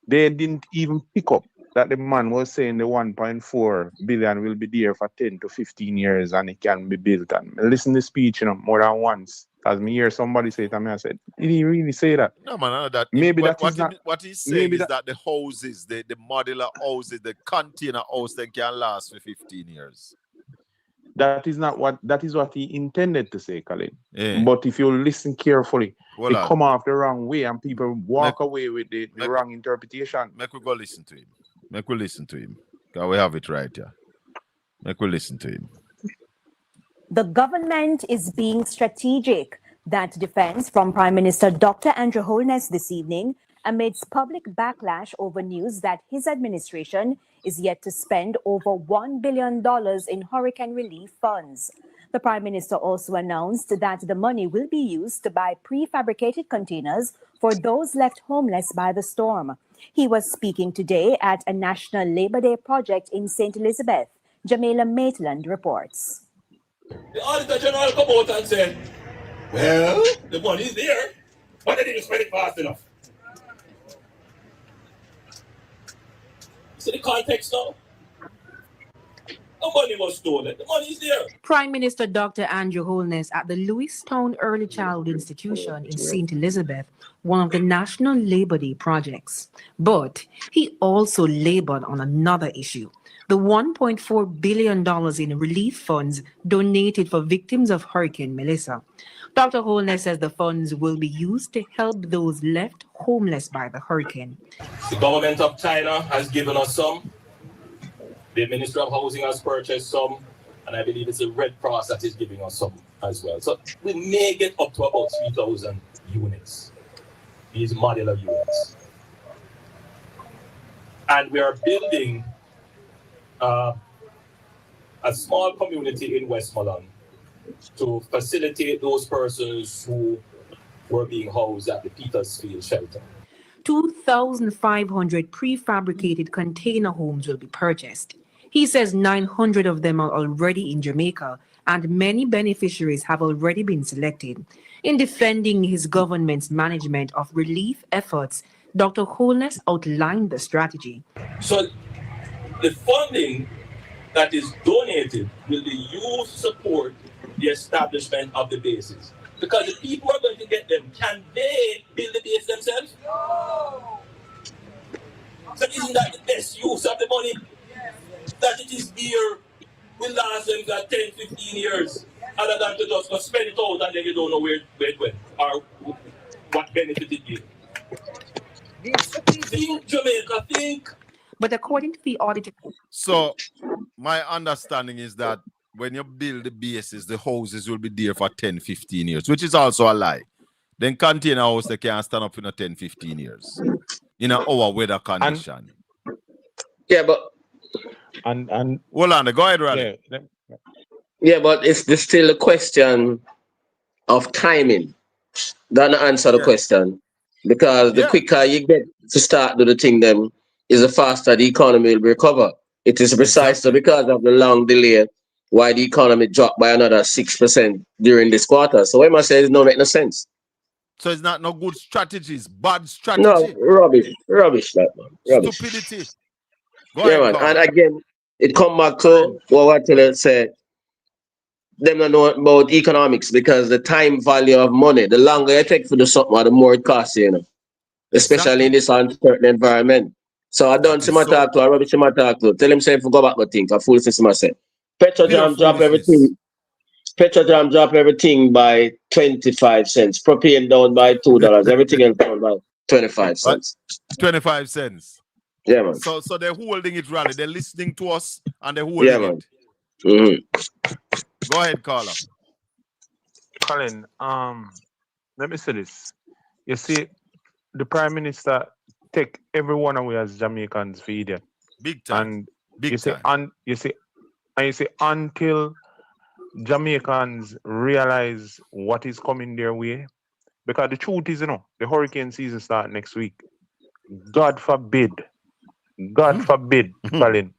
Speaker 1: They didn't even pick up that the man was saying the 1.4 billion will be there for 10 to 15 years and it can be built. And listen to the speech, more than once. As me hear somebody say it, and I said, did he really say that?
Speaker 3: No, man, I know that.
Speaker 1: Maybe
Speaker 3: What he's saying is that the houses, the modular houses, the container house, they can last for 15 years.
Speaker 1: That is what he intended to say, Colin.
Speaker 3: Yeah.
Speaker 1: But if you listen carefully,
Speaker 3: Well,
Speaker 1: it come off the wrong way and people walk away with the wrong interpretation.
Speaker 3: Make we go listen to him. Make we listen to him. Because we have it right here. Make we listen to him.
Speaker 9: The government is being strategic. That defense from Prime Minister Dr. Andrew Holness this evening amidst public backlash over news that his administration is yet to spend over $1 billion in hurricane relief funds. The Prime Minister also announced that the money will be used to buy prefabricated containers for those left homeless by the storm. He was speaking today at a National Labor Day project in St. Elizabeth. Jamila Maitland reports.
Speaker 10: The Auditor General come out and said, well, the money is there, but they didn't spend it fast enough. See the context now? The money was stolen. The money is there.
Speaker 11: Prime Minister Dr. Andrew Holness at the Lewistown Early Childhood Institution in St. Elizabeth, one of the National Labor Day projects. But he also labored on another issue, the $1.4 billion in relief funds donated for victims of Hurricane Melissa. Dr. Holness says the funds will be used to help those left homeless by the hurricane.
Speaker 10: The government of China has given us some. The Ministry of Housing has purchased some. And I believe it's the Red Cross that is giving us some as well. So we may get up to about 3,000 units, these modular units. And we are building a small community in Westmoreland to facilitate those persons who were being housed at the Petersfield shelter.
Speaker 11: 2,500 prefabricated container homes will be purchased. He says 900 of them are already in Jamaica, and many beneficiaries have already been selected. In defending his government's management of relief efforts, Dr. Holness outlined the strategy.
Speaker 10: So the funding that is donated will be used to support the establishment of the bases. Because the people are going to get them. Can they build the base themselves? No. So isn't that the best use of the money? That it is here will last them for 10, 15 years. Other than to just go spend it out and then you don't know where it went or what benefit it gave. Think, Jamaica, think.
Speaker 11: But according to the auditor...
Speaker 3: So, my understanding is that when you build the bases, the houses will be there for 10, 15 years, which is also a lie. Then container house, they can't stand up in 10, 15 years in our weather condition.
Speaker 21: Yeah, but
Speaker 8: And
Speaker 3: hold on, go ahead, Raleigh.
Speaker 21: Yeah, but it's still a question of timing. That not answer the question. Because the quicker you get to start do the thing then is the faster the economy will recover. It is precisely because of the long delay why the economy dropped by another 6% during this quarter. So what I say is no make no sense.
Speaker 3: So it's not no good strategies, bad strategy.
Speaker 21: No, rubbish that man. Rubbish.
Speaker 3: Stupidity. Go
Speaker 21: Yeah,
Speaker 3: ahead,
Speaker 21: man.
Speaker 3: Carla.
Speaker 21: And again, it come back to what I tell you say. Them don't know about economics because the time value of money, the longer you take for the something, the more it costs you, you know. Especially in this uncertain environment. So I don't see my talk to, I rubbish my talk to. Tell him say if we go back to think, I foolishness myself. Petrojam drop everything. Petrojam drop everything by 25 cents. Propane down by $2. Everything else down by 25 cents.
Speaker 3: 25 cents.
Speaker 21: Yeah, man.
Speaker 3: So they're holding it, Raleigh. They're listening to us and they're holding
Speaker 21: Yeah, man.
Speaker 3: it. Go ahead, Carla.
Speaker 1: Colin, let me say this. You see, the Prime Minister take everyone away as Jamaicans for idiot.
Speaker 3: Big time.
Speaker 1: And
Speaker 3: Big
Speaker 1: you say,
Speaker 3: time.
Speaker 1: you say until Jamaicans realize what is coming their way, because the truth is, the hurricane season start next week. God forbid, Colin,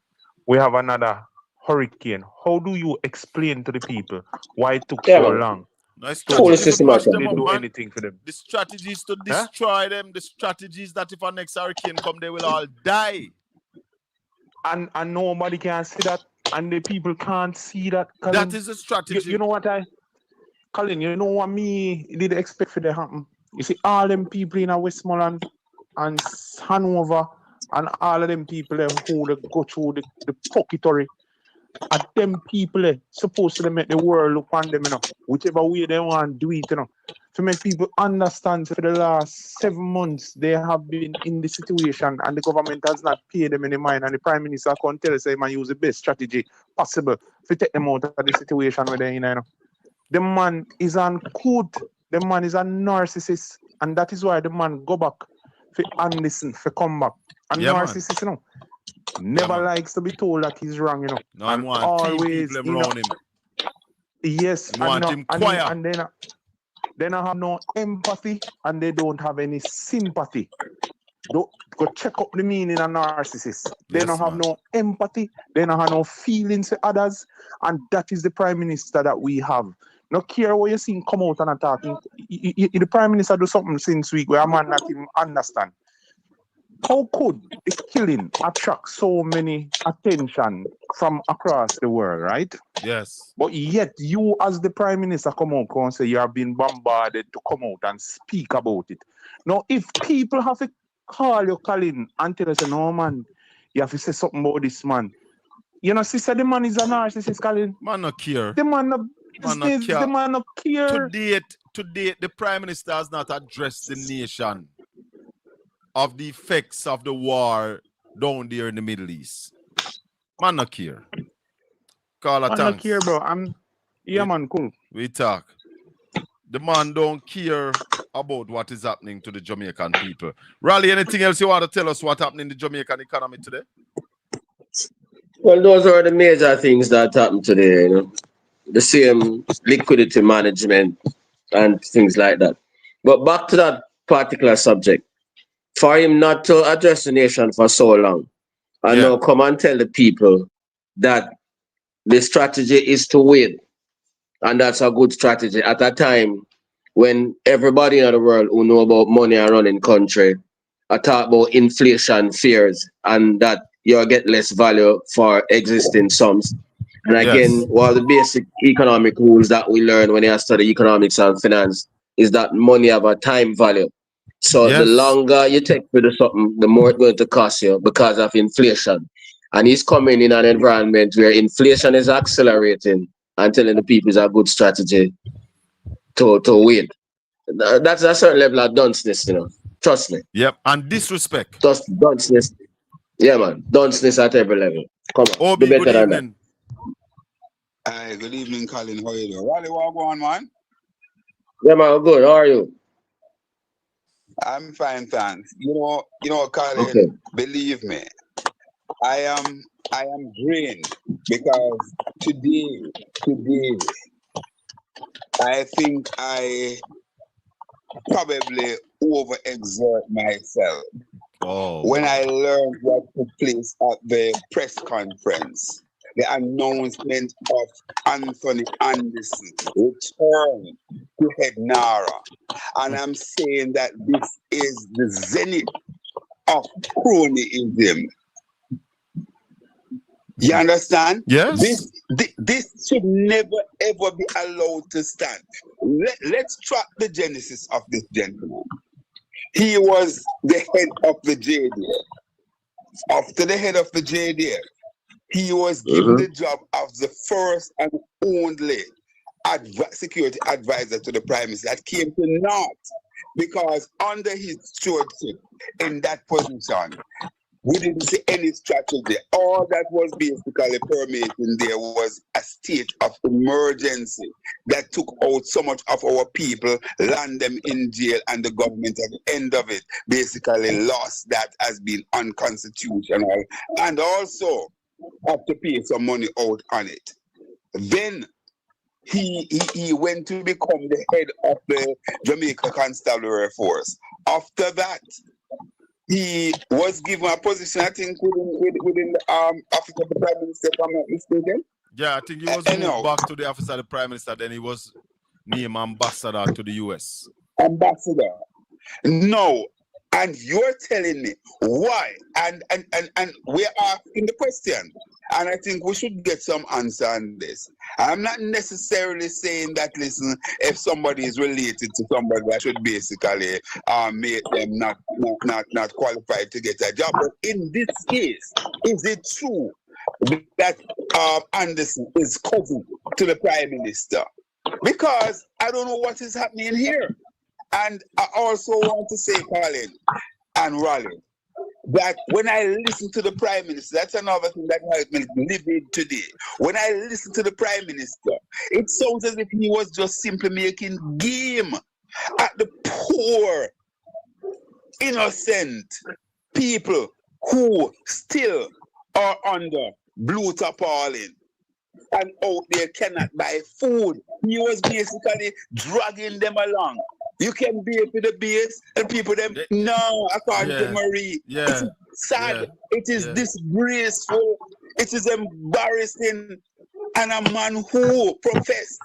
Speaker 1: we have another hurricane. How do you explain to the people why it took so long?
Speaker 3: No, strategy to push them up,
Speaker 1: do
Speaker 3: man.
Speaker 1: anything for them.
Speaker 3: The strategy is to destroy them. The strategy is that if a next hurricane come, they will all die.
Speaker 1: And nobody can see that, and the people can't see that. Colin.
Speaker 3: That is a strategy.
Speaker 1: You know what Colin, you know what me did expect for to happen? You see, all them people in Westmoreland and Hanover and all of them people who they go through the purgatory, and them people supposed to make the world look on them, whichever way they want to do it, to make people understand for the last 7 months they have been in the situation and the government has not paid them any mind, and the Prime Minister can't tell us they might use the best strategy possible to take them out of the situation where they're in. The man is uncouth. The man is a narcissist, and that is why the man go back and listen, for come back. And narcissist, never likes to be told that he's wrong,
Speaker 3: No,
Speaker 1: and
Speaker 3: want
Speaker 1: always,
Speaker 3: people around him.
Speaker 1: Yes,
Speaker 3: want him quiet.
Speaker 1: And they don't have no empathy, and they don't have any sympathy. Don't go check up the meaning of narcissist. They don't have no empathy. They don't have no feelings for others, and that is the Prime Minister that we have. No care what you see come out and attacking. The Prime Minister do something since week where a man not even understand. How could the killing attract so many attention from across the world, right?
Speaker 3: Yes.
Speaker 1: But yet you as the Prime Minister come out and say you are being bombarded to come out and speak about it. Now, if people have to call you, Colin, and tell us, no, man, you have to say something about this man. You know, sister, the man is a narcissist, Colin.
Speaker 3: Man not care.
Speaker 1: The man not business, the man not care.
Speaker 3: To date, the Prime Minister has not addressed the nation of the effects of the war down there in the Middle East. Man not care. Carla,
Speaker 1: man not care, bro. Man, cool.
Speaker 3: We talk. The man don't care about what is happening to the Jamaican people. Raleigh, anything else you want to tell us what happened in the Jamaican economy today?
Speaker 21: Well, those are the major things that happened today, The same liquidity management and things like that. But back to that particular subject. For him not to address the nation for so long, and now come and tell the people that the strategy is to win. And that's a good strategy at a time when everybody in the world who know about money and running country are talk about inflation fears and that you'll get less value for existing sums. And again, one of the basic economic rules that we learn when you study economics and finance is that money have a time value. So the longer you take for the something, the more it's going to cost you because of inflation. And he's coming in an environment where inflation is accelerating and telling the people it's a good strategy to win. That's a certain level of dunceness, Trust me.
Speaker 3: Yep, and disrespect.
Speaker 21: Just dunceness. Yeah, man. Dunceness at every level. Come on.
Speaker 3: Obi,
Speaker 21: do better than that.
Speaker 2: Hi, good evening, Colin. How are you doing? Wally, what going on, man?
Speaker 21: Yeah, man, good. How are you?
Speaker 2: I'm fine, thanks. You know, Colin, believe me, I am drained because today, I think I probably overexert myself when I learned what took place at the press conference, the announcement of Anthony Anderson return to head NARA. And I'm saying that this is the zenith of cronyism. You understand?
Speaker 3: Yes.
Speaker 2: This should never ever be allowed to stand. Let's track the genesis of this gentleman. He was the head of the JDF. After the head of the JDF, he was given the job of the first and only security advisor to the Prime Minister. That came to naught because under his stewardship in that position, we didn't see any strategy. All that was basically permeating there was a state of emergency that took out so much of our people, land them in jail, and the government at the end of it basically lost that as being unconstitutional and also have to pay some money out on it. Then he went to become the head of the Jamaica Constabulary Force. After that, he was given a position, I think, within the office of the Prime Minister, if I'm not mistaken.
Speaker 3: Yeah, I think he was moved back to the office of the Prime Minister, then he was named ambassador to the US.
Speaker 2: Ambassador. No. And you're telling me why? And we're asking the question. And I think we should get some answer on this. I'm not necessarily saying that, listen, if somebody is related to somebody, that should basically make them not qualified to get a job. But in this case, is it true that Anderson is cousin to the Prime Minister? Because I don't know what is happening here. And I also want to say, Colin and Raleigh, that when I listen to the Prime Minister, that's another thing that has been livid today. When I listen to the Prime Minister, it sounds as if he was just simply making game at the poor, innocent people who still are under blue tarpaulin and out there cannot buy food. He was basically dragging them along. You can be up to the base and people them no, according to Marie. It's sad. It is disgraceful. It is embarrassing. And a man who professed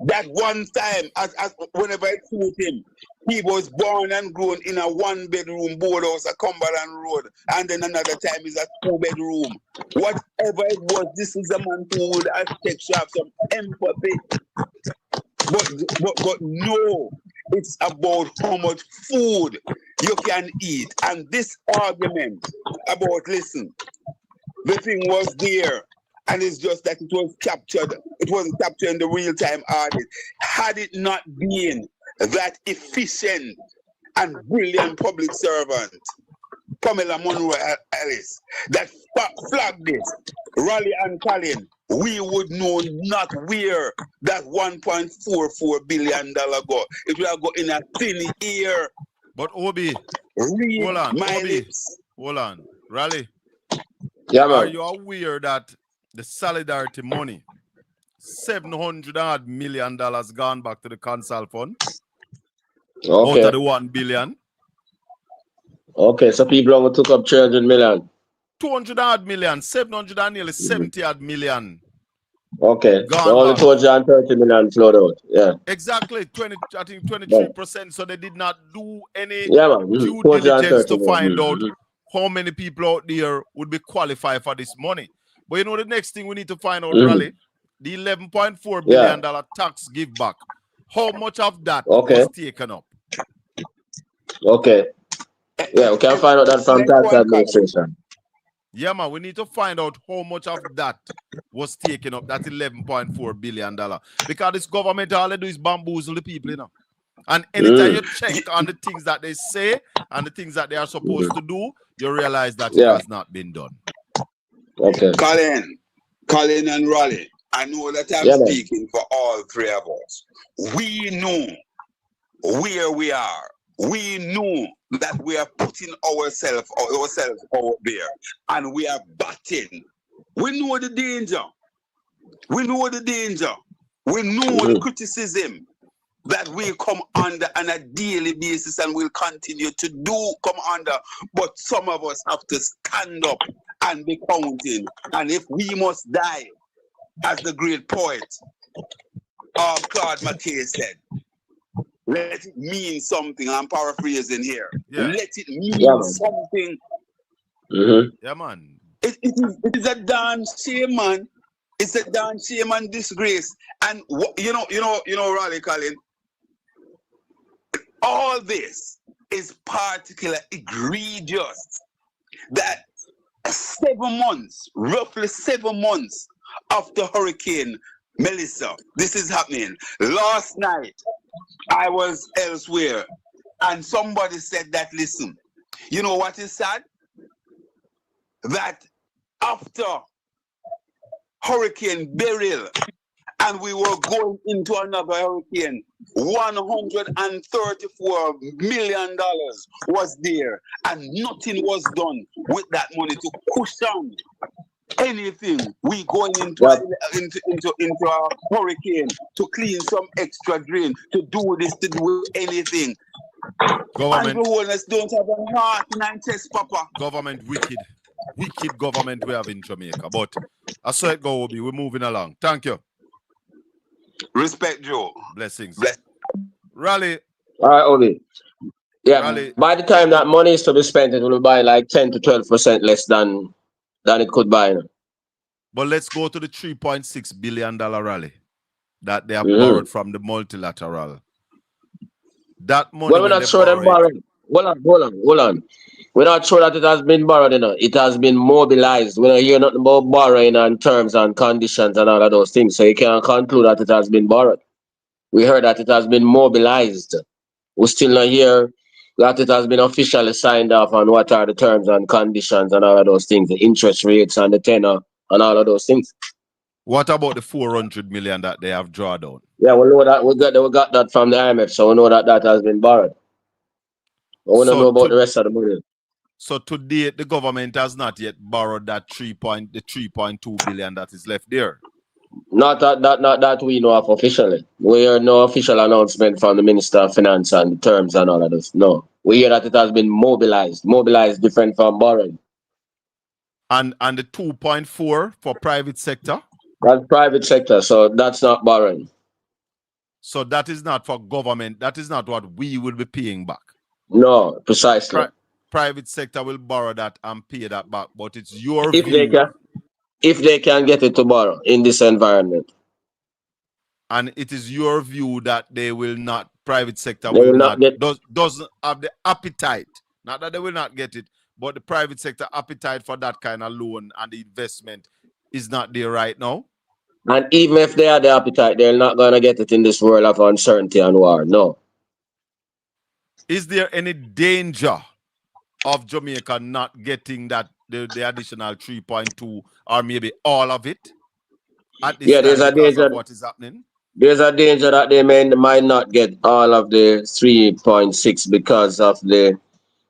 Speaker 2: that one time, as whenever I told him, he was born and grown in a one-bedroom boardhouse at Cumberland Road, and then another time is a two-bedroom. Whatever it was, this is a man who would have some empathy. But no, it's about how much food you can eat. And this argument about, listen, the thing was there, and it's just that it was captured. It wasn't captured in the real-time audit. Had it not been that efficient and brilliant public servant, Pamela Monroe Ellis, that flagged this, Raleigh and Colin, we would know not where that $1.44 billion go. It will go in a thin air.
Speaker 3: But Obi, hold on, Raleigh.
Speaker 21: Yeah, man.
Speaker 3: Are you aware that the solidarity money, $700 million gone back to the Consol Fund?
Speaker 21: Okay.
Speaker 3: Out of the $1 billion.
Speaker 21: Okay, so people only took up 300 million.
Speaker 3: 200 million, 700 and nearly 70 million.
Speaker 21: Okay,
Speaker 3: Gone
Speaker 21: so only
Speaker 3: back.
Speaker 21: 230 million flowed out. Yeah.
Speaker 3: Exactly, 23%. So they did not do any due
Speaker 21: 230
Speaker 3: diligence to find
Speaker 21: million.
Speaker 3: out how many people out there would be qualified for this money. But you know the next thing we need to find out, Raleigh, the $11.4 billion tax give back. How much of that was taken up?
Speaker 21: Okay. Yeah, we can find out that from tax administration.
Speaker 3: Yeah, man, we need to find out how much of that was taken up, that $11.4 billion. Because this government, all they do is bamboozle the people, you know. And anytime you check on the things that they say and the things that they are supposed to do, you realize that it has not been done.
Speaker 21: Okay.
Speaker 2: Colin and Raleigh, I know that I'm speaking for all three of us. We know where we are we know that we are putting ourselves out there and we are batting. We know the danger. We know the danger. We know the criticism that we come under on a daily basis and will continue to come under. But some of us have to stand up and be counting. And if we must die, as the great poet Claude McKay said, let it mean something. I'm paraphrasing here.
Speaker 3: Yeah.
Speaker 2: Let it mean something.
Speaker 3: Yeah, man.
Speaker 2: It is a damn shame, man. It's a damn shame and disgrace. And you know, Raleigh Colin, all this is particularly egregious that 7 months, roughly 7 months after Hurricane Melissa, this is happening. Last night, I was elsewhere and somebody said that, listen, you know what is sad? That after Hurricane Beryl and we were going into another hurricane, $134 million was there and nothing was done with that money to cushion anything. We going into a hurricane to clean some extra drain, to do this, to do anything.
Speaker 3: Government
Speaker 2: don't have a heart in and chest, Papa.
Speaker 3: Government wicked government we have in Jamaica. But I saw it go, Obi. We're moving along. Thank you.
Speaker 2: Respect, Joe.
Speaker 3: Blessings. Raleigh.
Speaker 21: All right, Obi. Yeah,
Speaker 3: Raleigh.
Speaker 21: by the time that money is to be spent, it will buy like 10 to 12% less than it could buy.
Speaker 3: But let's go to the $3.6 billion rally that they have borrowed from the multilateral. That money.
Speaker 21: Well, we're not sure them borrowed. Hold on. We're not sure that it has been borrowed, It has been mobilized. We don't hear nothing about borrowing and terms and conditions and all of those things. So you can't conclude that it has been borrowed. We heard that it has been mobilized. We still not hear that it has been officially signed off on what are the terms and conditions and all of those things, the interest rates and the tenor and all of those things.
Speaker 3: What about the 400 million that they have drawn down?
Speaker 21: Yeah, we know that we got that from the IMF, so we know that has been borrowed. We want to know about the rest of the money.
Speaker 3: So to date, the government has not yet borrowed that 3.2 billion that is left there.
Speaker 21: Not that we know of officially. We hear no official announcement from the Minister of Finance and the terms and all of this. No. We hear that it has been mobilized. Mobilized different from borrowing.
Speaker 3: And the 2.4 for private sector?
Speaker 21: That's private sector, so that's not borrowing.
Speaker 3: So that is not for government. That is not what we will be paying back.
Speaker 21: No, precisely.
Speaker 3: Private sector will borrow that and pay that back, but it's your
Speaker 21: if
Speaker 3: view.
Speaker 21: If they can get it to borrow in this environment.
Speaker 3: And it is your view that they will not, private sector
Speaker 21: will not get,
Speaker 3: doesn't have the appetite. Not that they will not get it, but the private sector appetite for that kind of loan and the investment is not there right now.
Speaker 21: And even if they have the appetite, they're not going to get it in this world of uncertainty and war. No.
Speaker 3: Is there any danger of Jamaica not getting that the additional 3.2 or maybe all of it? At this
Speaker 21: there's a danger
Speaker 3: of what is happening.
Speaker 21: There's a danger that they might not get all of the 3.6 because of the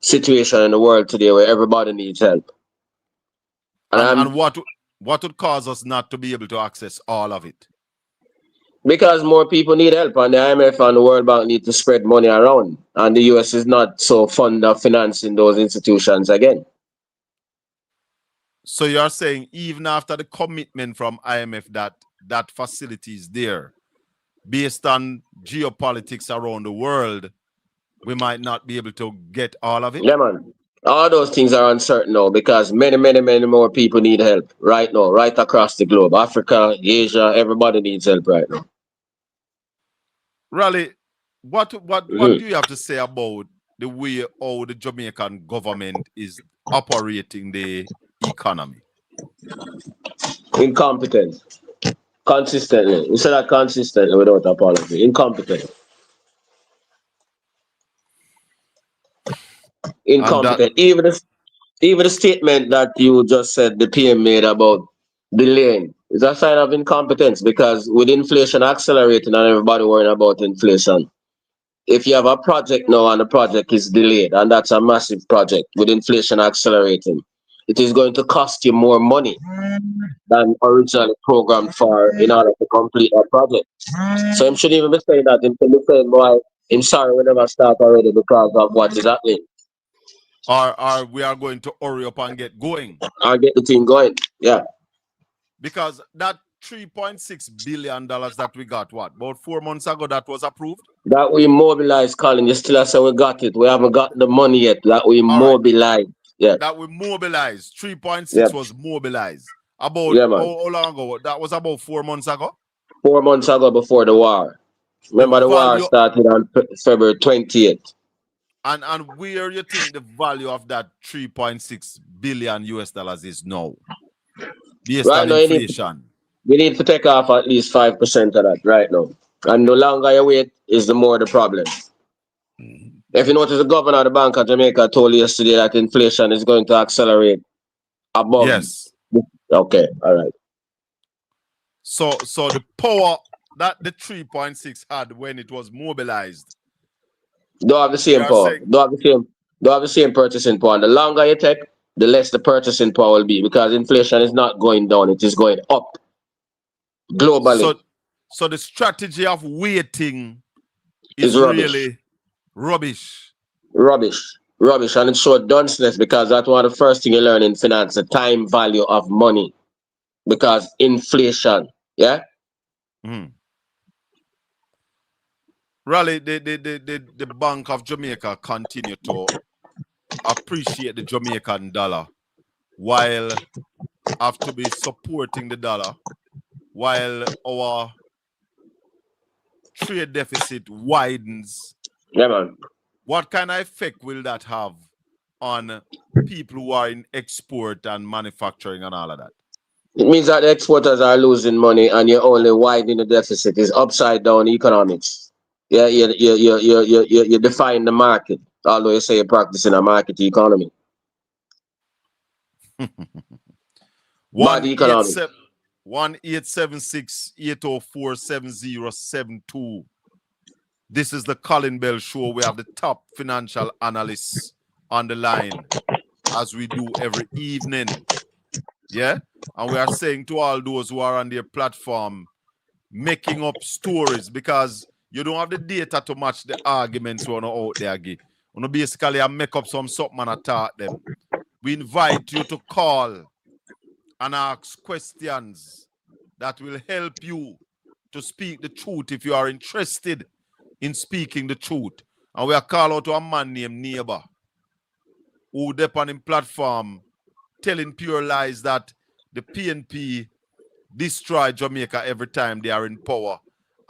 Speaker 21: situation in the world today where everybody needs help.
Speaker 3: And what would cause us not to be able to access all of it?
Speaker 21: Because more people need help, and the IMF and the World Bank need to spread money around, and the US is not so fond of financing those institutions again.
Speaker 3: So you're saying even after the commitment from IMF that facility is there, based on geopolitics around the world, we might not be able to get all of it?
Speaker 21: Yeah, man. All those things are uncertain now because many more people need help right now, right across the globe. Africa, Asia, everybody needs help right now.
Speaker 3: Raleigh, what do you have to say about the way how the Jamaican government is operating the economy?
Speaker 21: Incompetent. Consistently. We say that consistently without apology. Incompetent. Incompetent. Even the statement that you just said the PM made about delaying is a sign of incompetence because with inflation accelerating and everybody worrying about inflation, if you have a project now and the project is delayed, and that's a massive project with inflation accelerating, it is going to cost you more money than originally programmed for in order to complete that project. So him shouldn't even be saying that. Him should be saying, boy, I'm sorry we never start already because of what is happening.
Speaker 3: Or we are going to hurry up and get going.
Speaker 21: I'll get the thing going. Yeah.
Speaker 3: Because that $3.6 billion that we got, what, about 4 months ago that was approved?
Speaker 21: That we mobilized, Colin. You still say we got it. We haven't got the money yet. That we mobilized. Yeah.
Speaker 3: That we mobilized. 3.6
Speaker 21: Yeah.
Speaker 3: was mobilized. About
Speaker 21: Yeah, man.
Speaker 3: how long ago? That was about 4 months ago?
Speaker 21: 4 months ago before the war. Remember the war started on February 20th.
Speaker 3: And where you think the value of that 3.6 billion US dollars is now? Based on inflation.
Speaker 21: We need to take off at least 5% of that right now. And the longer you wait, is the more the problem. If you notice, the governor of the Bank of Jamaica told you yesterday that inflation is going to accelerate above.
Speaker 3: Yes.
Speaker 21: Okay, all right.
Speaker 3: So the power that the 3.6 had when it was mobilized.
Speaker 21: Don't have the same power. Don't have the same purchasing power. And the longer you take, the less the purchasing power will be, because inflation is not going down, it is going up globally.
Speaker 3: So the strategy of waiting is really rubbish.
Speaker 21: Rubbish. And it's so dunceness, because that's one of the first things you learn in finance, the time value of money. Because inflation, yeah?
Speaker 3: Mm. Raleigh, the Bank of Jamaica continue to appreciate the Jamaican dollar while have to be supporting the dollar while our trade deficit widens.
Speaker 21: Yeah, man.
Speaker 3: What kind of effect will that have on people who are in export and manufacturing and all of that?
Speaker 21: It means that the exporters are losing money and you're only widening the deficit. It's upside down economics. Yeah, you define the market, although you say you're practicing a market economy. Bad economics.
Speaker 3: 1-876-804-7072. This is the Colin Bell Show. We have the top financial analysts on the line, as we do every evening. Yeah? And we are saying to all those who are on their platform, making up stories, because you don't have the data to match the arguments you want to out there give. You know, basically, I make up something and attack them. We invite you to call and ask questions that will help you to speak the truth if you are interested in speaking the truth. And we are called out to a man named Neighbor, who depend on him platform telling pure lies that the PNP destroy Jamaica every time they are in power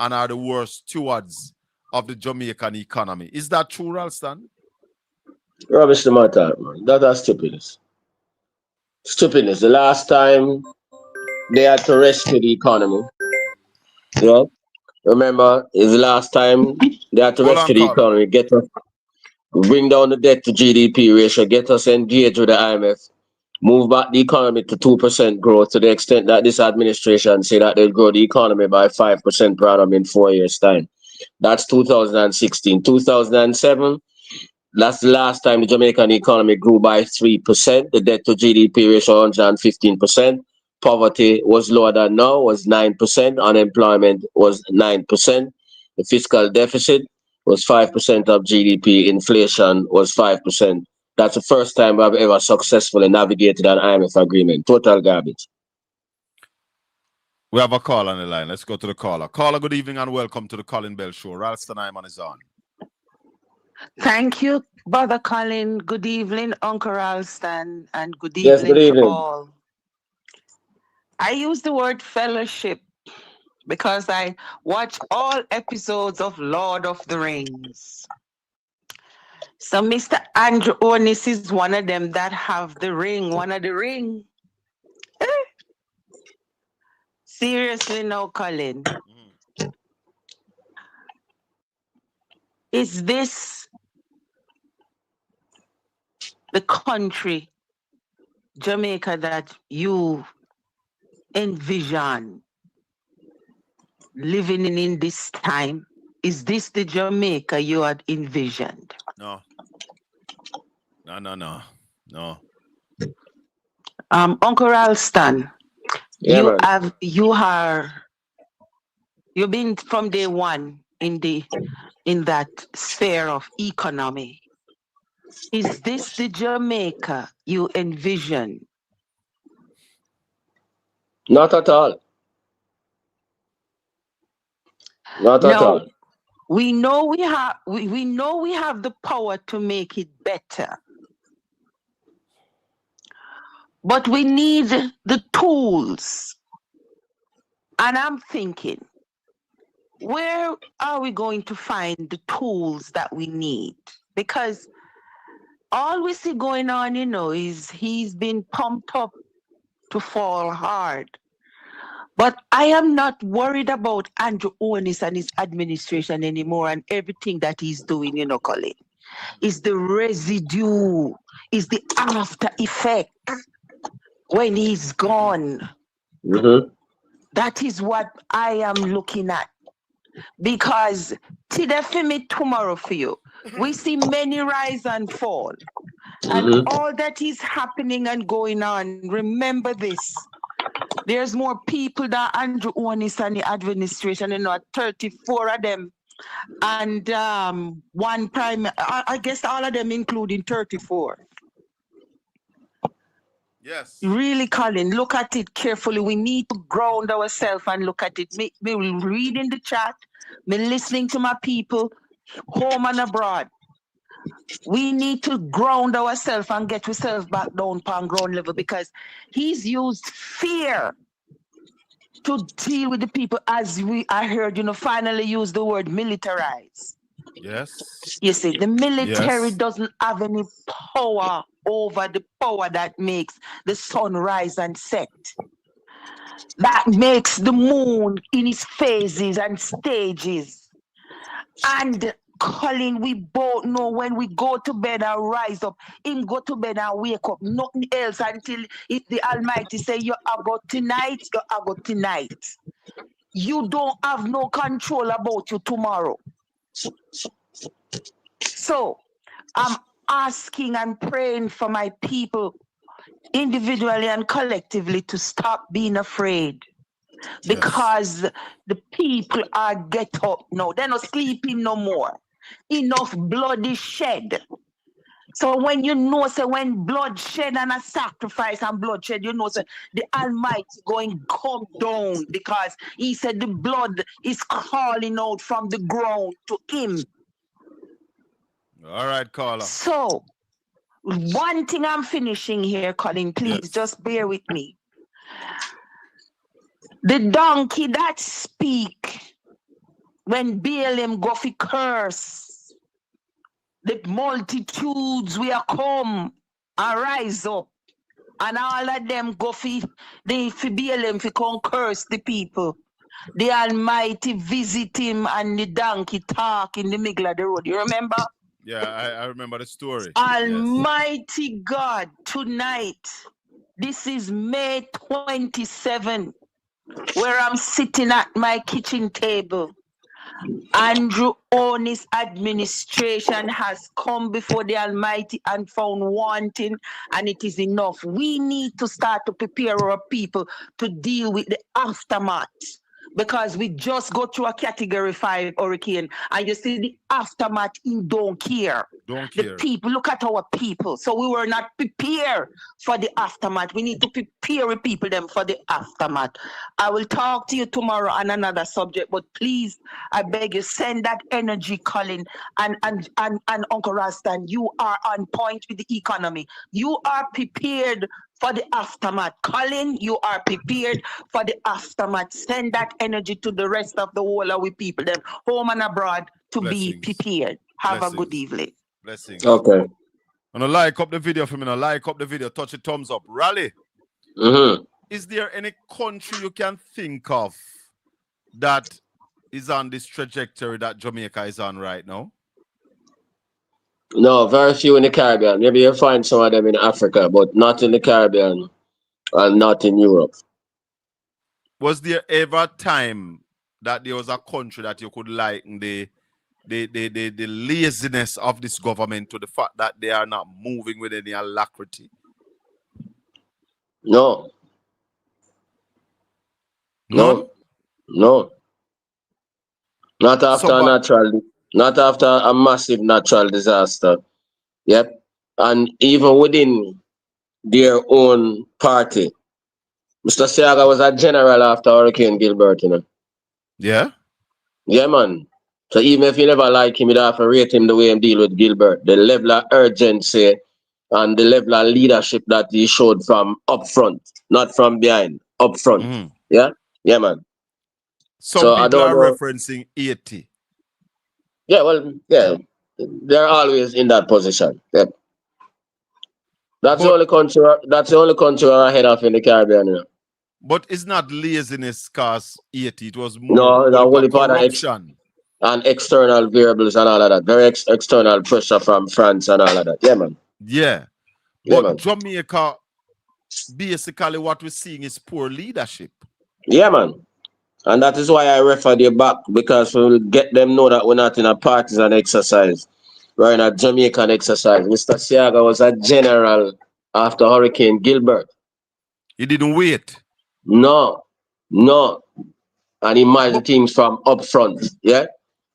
Speaker 3: and are the worst stewards of the Jamaican economy. Is that true, Ralston?
Speaker 21: Rubbish the matter, man. That's stupidness. Stupidness. The last time they had to rescue the economy. Yeah? Remember, it's the last time they had to rescue the economy, get us, bring down the debt to GDP ratio, get us engaged with the IMF, move back the economy to 2% growth, to the extent that this administration say that they'll grow the economy by 5% per annum in 4 years' time. That's 2016. 2007, that's the last time the Jamaican economy grew by 3%. The debt to GDP ratio 115%. Poverty was lower than now, was 9%. Unemployment was 9%. The fiscal deficit was 5% of GDP. Inflation was 5%. That's the first time we have ever successfully navigated an IMF agreement. Total garbage.
Speaker 3: We have a call on the line. Let's go to the caller. Caller, good evening and welcome to the Colin Bell Show. Ralston Iman is on.
Speaker 4: Thank you, Brother Colin. Good evening, Uncle Ralston, and good evening,
Speaker 21: good evening
Speaker 4: to all. I use the word fellowship because I watch all episodes of Lord of the Rings. So Mr. Andrew Onis is one of them that have the ring, one of the ring. Seriously now, Colin. Is this the country, Jamaica, that you envision living in this time? Is this the Jamaica you had envisioned?
Speaker 3: No. No.
Speaker 4: Uncle Ralston,
Speaker 21: Yeah, man.
Speaker 4: you've been from day one in that sphere of economy. Is this the Jamaica you envision?
Speaker 21: Not at all. Not at
Speaker 4: No,
Speaker 21: all.
Speaker 4: we know we have the power to make it better. But we need the tools. And I'm thinking, where are we going to find the tools that we need? Because all we see going on, is he's been pumped up to fall hard. But I am not worried about Andrew Onis and his administration anymore and everything that he's doing, Colin. It's the residue, it's the after effect when he's gone.
Speaker 21: Mm-hmm.
Speaker 4: That is what I am looking at. Because today for me, tomorrow for you. We see many rise and fall. And all that is happening and going on, remember this. There's more people than Andrew Onis and the administration, 34 of them. And one prime, I guess all of them including 34.
Speaker 3: Yes.
Speaker 4: Really, Colin, look at it carefully. We need to ground ourselves and look at it. Me will read in the chat, me listening to my people, home and abroad. We need to ground ourselves and get ourselves back down on ground level because he's used fear to deal with the people as I heard, finally use the word militarize.
Speaker 3: Yes.
Speaker 4: You see, the military doesn't have any power over the power that makes the sun rise and set. That makes the moon in its phases and stages. And Colin, we both know when we go to bed and rise up, him go to bed and wake up, nothing else until if the Almighty say, you are go tonight, you are go tonight. You don't have no control about you tomorrow. So I'm asking and praying for my people individually and collectively to stop being afraid. Because the people are get up now. They're not sleeping no more. Enough blood is shed. So when when blood shed and a sacrifice and bloodshed, the Almighty going come down because he said the blood is calling out from the ground to him.
Speaker 3: All right, caller.
Speaker 4: So one thing I'm finishing here, Colin, please just bear with me. The donkey that speak when Balaam go fi curse, the multitudes will come and rise up, and all of them go fi Balaam fi come curse the people. The Almighty visit him and the donkey talk in the middle of the road. You remember?
Speaker 3: Yeah, I remember the story.
Speaker 4: Almighty God, tonight, this is May 27, where I'm sitting at my kitchen table. Andrew Onis administration has come before the Almighty and found wanting, and it is enough. We need to start to prepare our people to deal with the aftermath. Because we just go through a Category 5 hurricane, and you see the aftermath, you don't care. The people, look at our people. So we were not prepared for the aftermath. We need to prepare people them for the aftermath. I will talk to you tomorrow on another subject, but please, I beg you, send that energy, Colin, and Uncle Rastan. You are on point with the economy. You are prepared for the aftermath. Colin, you are prepared for the aftermath. Send that energy to the rest of the whole of we people, them home and abroad, to be prepared. Have a good evening.
Speaker 3: Blessings.
Speaker 21: Okay.
Speaker 3: And like up the video for me now. Like up the video. Touch the thumbs up. Rally. Is there any country you can think of that is on this trajectory that Jamaica is on right now?
Speaker 21: No, very few in the Caribbean. Maybe you'll find some of them in Africa, but not in the Caribbean and not in Europe.
Speaker 3: Was there ever a time that there was a country that you could liken the laziness of this government to the fact that they are not moving with any alacrity?
Speaker 21: No.
Speaker 3: None?
Speaker 21: No. Not after not after a massive natural disaster. Yep. And even within their own party. Mr. Siaga was a general after Hurricane Gilbert, you know.
Speaker 3: Yeah?
Speaker 21: Yeah, man. So even if you never like him, you have to rate him the way he deal with Gilbert. The level of urgency and the level of leadership that he showed from up front, not from behind, up front.
Speaker 3: Mm-hmm.
Speaker 21: Yeah? Yeah, man.
Speaker 3: Some
Speaker 21: I
Speaker 3: people
Speaker 21: don't
Speaker 3: are
Speaker 21: know.
Speaker 3: referencing 80.
Speaker 21: Yeah, well, yeah. They're always in that position. Yep. That's the only country we're ahead of in the Caribbean, you know.
Speaker 3: But it's not laziness cause 80. It was more
Speaker 21: No, the only part of
Speaker 3: corruption.
Speaker 21: and external variables and all of that. Very external pressure from France and all of that. Yeah, man.
Speaker 3: Yeah.
Speaker 21: Yeah,
Speaker 3: But
Speaker 21: man.
Speaker 3: Jamaica, basically what we're seeing is poor leadership.
Speaker 21: Yeah, man. And that is why I referred you back, because we'll get them know that we're not in a partisan exercise. We're in a Jamaican exercise. Mr. Siaga was a general after Hurricane Gilbert.
Speaker 3: He didn't wait.
Speaker 21: No. And he managed things from up front. Yeah?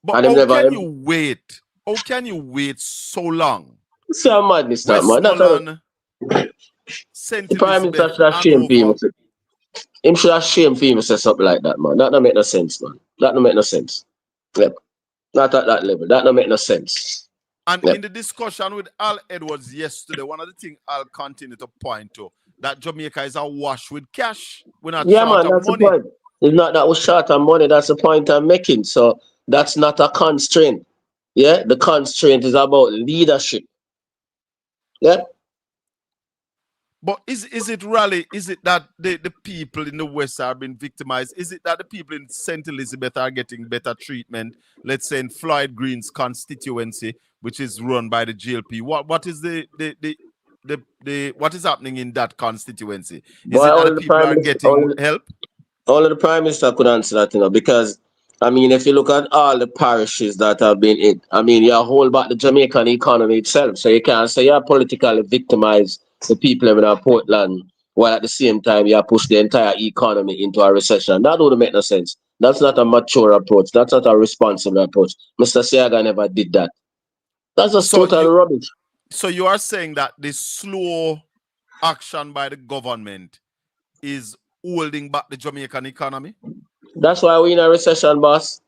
Speaker 3: But
Speaker 21: and
Speaker 3: how can you wait? How can you wait so long?
Speaker 21: See how madness that, man. That's
Speaker 3: Westmoreland,
Speaker 21: the Prime Minister should have shame for him. Him should have shame for him to say something like that, man. That don't make no sense, man. That don't make no sense. Yep. Not at that level. That don't make no sense.
Speaker 3: And in the discussion with Al Edwards yesterday, one of the things I'll continue to point to, that Jamaica is awash with cash. We're not short of money.
Speaker 21: The point. It's not that we're short on money. That's the point I'm making. So that's not a constraint. Yeah? The constraint is about leadership. Yeah?
Speaker 3: But is it really, is it that the people in the West are being victimized? Is it that the people in St. Elizabeth are getting better treatment? Let's say in Floyd Green's constituency, which is run by the GLP. What is what is happening in that constituency? Is it that the people are getting help?
Speaker 21: Only the Prime Minister could answer that, you know, because I mean, if you look at all the parishes that have been hit, I mean, you hold back the Jamaican economy itself. So you can't say you politically victimize the people living in Portland, while at the same time you push the entire economy into a recession. That wouldn't make no sense. That's not a mature approach. That's not a responsible approach. Mr. Siaga never did that. That's just total rubbish.
Speaker 3: So you are saying that the slow action by the government is holding back the Jamaican economy?
Speaker 21: That's why we're in a recession, boss.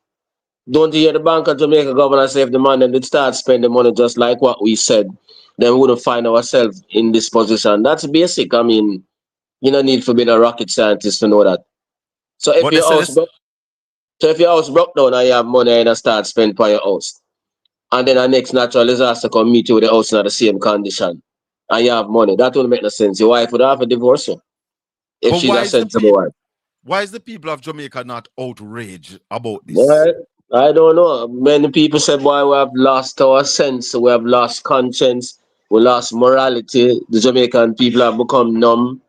Speaker 21: Don't you hear the Bank of Jamaica governor say if the man did start spending money just like what we said, then we wouldn't find ourselves in this position. That's basic. I mean, you don't need to be a rocket scientist to know that. So if your house broke down and you have money and you start spending for your house, and then the next natural disaster come meet you with the house in the same condition, and you have money, that wouldn't make no sense. Your wife would have to divorce you if she's a sensible wife.
Speaker 3: Why is the people of Jamaica not outraged about this?
Speaker 21: Well, I don't know. Many people say, boy, we have lost our sense, we have lost conscience, we lost morality. The Jamaican people have become numb.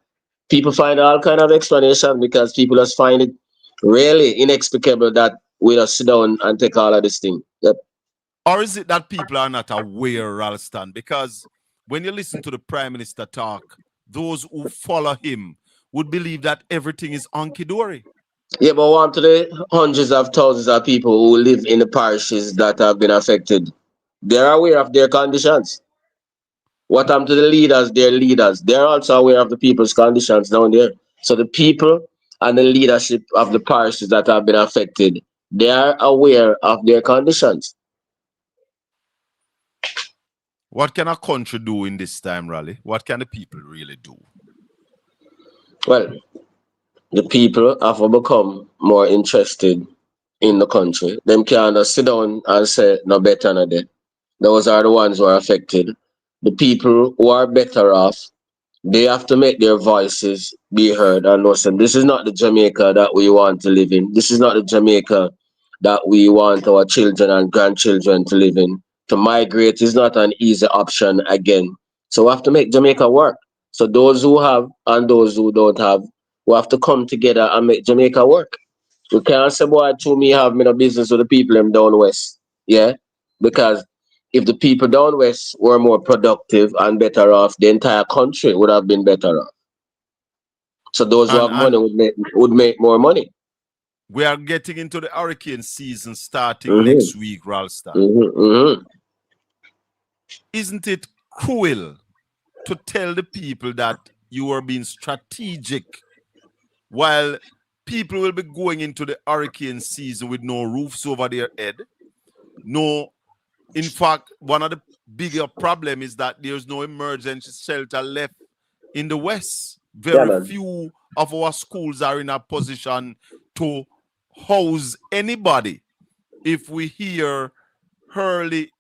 Speaker 21: People find all kind of explanation because people just find it really inexplicable that we just sit down and take all of this thing. Yep.
Speaker 3: Or is it that people are not aware, Ralston? Because when you listen to the Prime Minister talk, those who follow him would believe that everything is hunky-dory.
Speaker 21: Yeah, but one to the hundreds of thousands of people who live in the parishes that have been affected, they're aware of their conditions. What happened to the leaders? Their leaders. They're also aware of the people's conditions down there. So the people and the leadership of the parishes that have been affected, they are aware of their conditions.
Speaker 3: What can a country do in this time, Raleigh? What can the people really do?
Speaker 21: Well, the people have become more interested in the country. Them can't just sit down and say, no better, no that. Those are the ones who are affected. The people who are better off, they have to make their voices be heard and listen. This is not the Jamaica that we want to live in. This is not the Jamaica that we want our children and grandchildren to live in. To migrate is not an easy option again. So we have to make Jamaica work. So those who have and those who don't have, we have to come together and make Jamaica work. You can't say, boy, to me have me no business with the people them down west. Yeah? Because if the people down west were more productive and better off, the entire country would have been better off. So those who have money
Speaker 3: And
Speaker 21: would make more money.
Speaker 3: we are getting into the hurricane season starting
Speaker 21: Mm-hmm.
Speaker 3: next week, Ralston.
Speaker 21: Mm-hmm. Mm-hmm.
Speaker 3: Isn't it cruel to tell the people that you are being strategic while people will be going into the hurricane season with no roofs over their head? No, in fact, one of the bigger problem is that there's no emergency shelter left in the West.
Speaker 21: Yeah,
Speaker 3: Very
Speaker 21: man.
Speaker 3: few of our schools are in a position to house anybody. If we hear early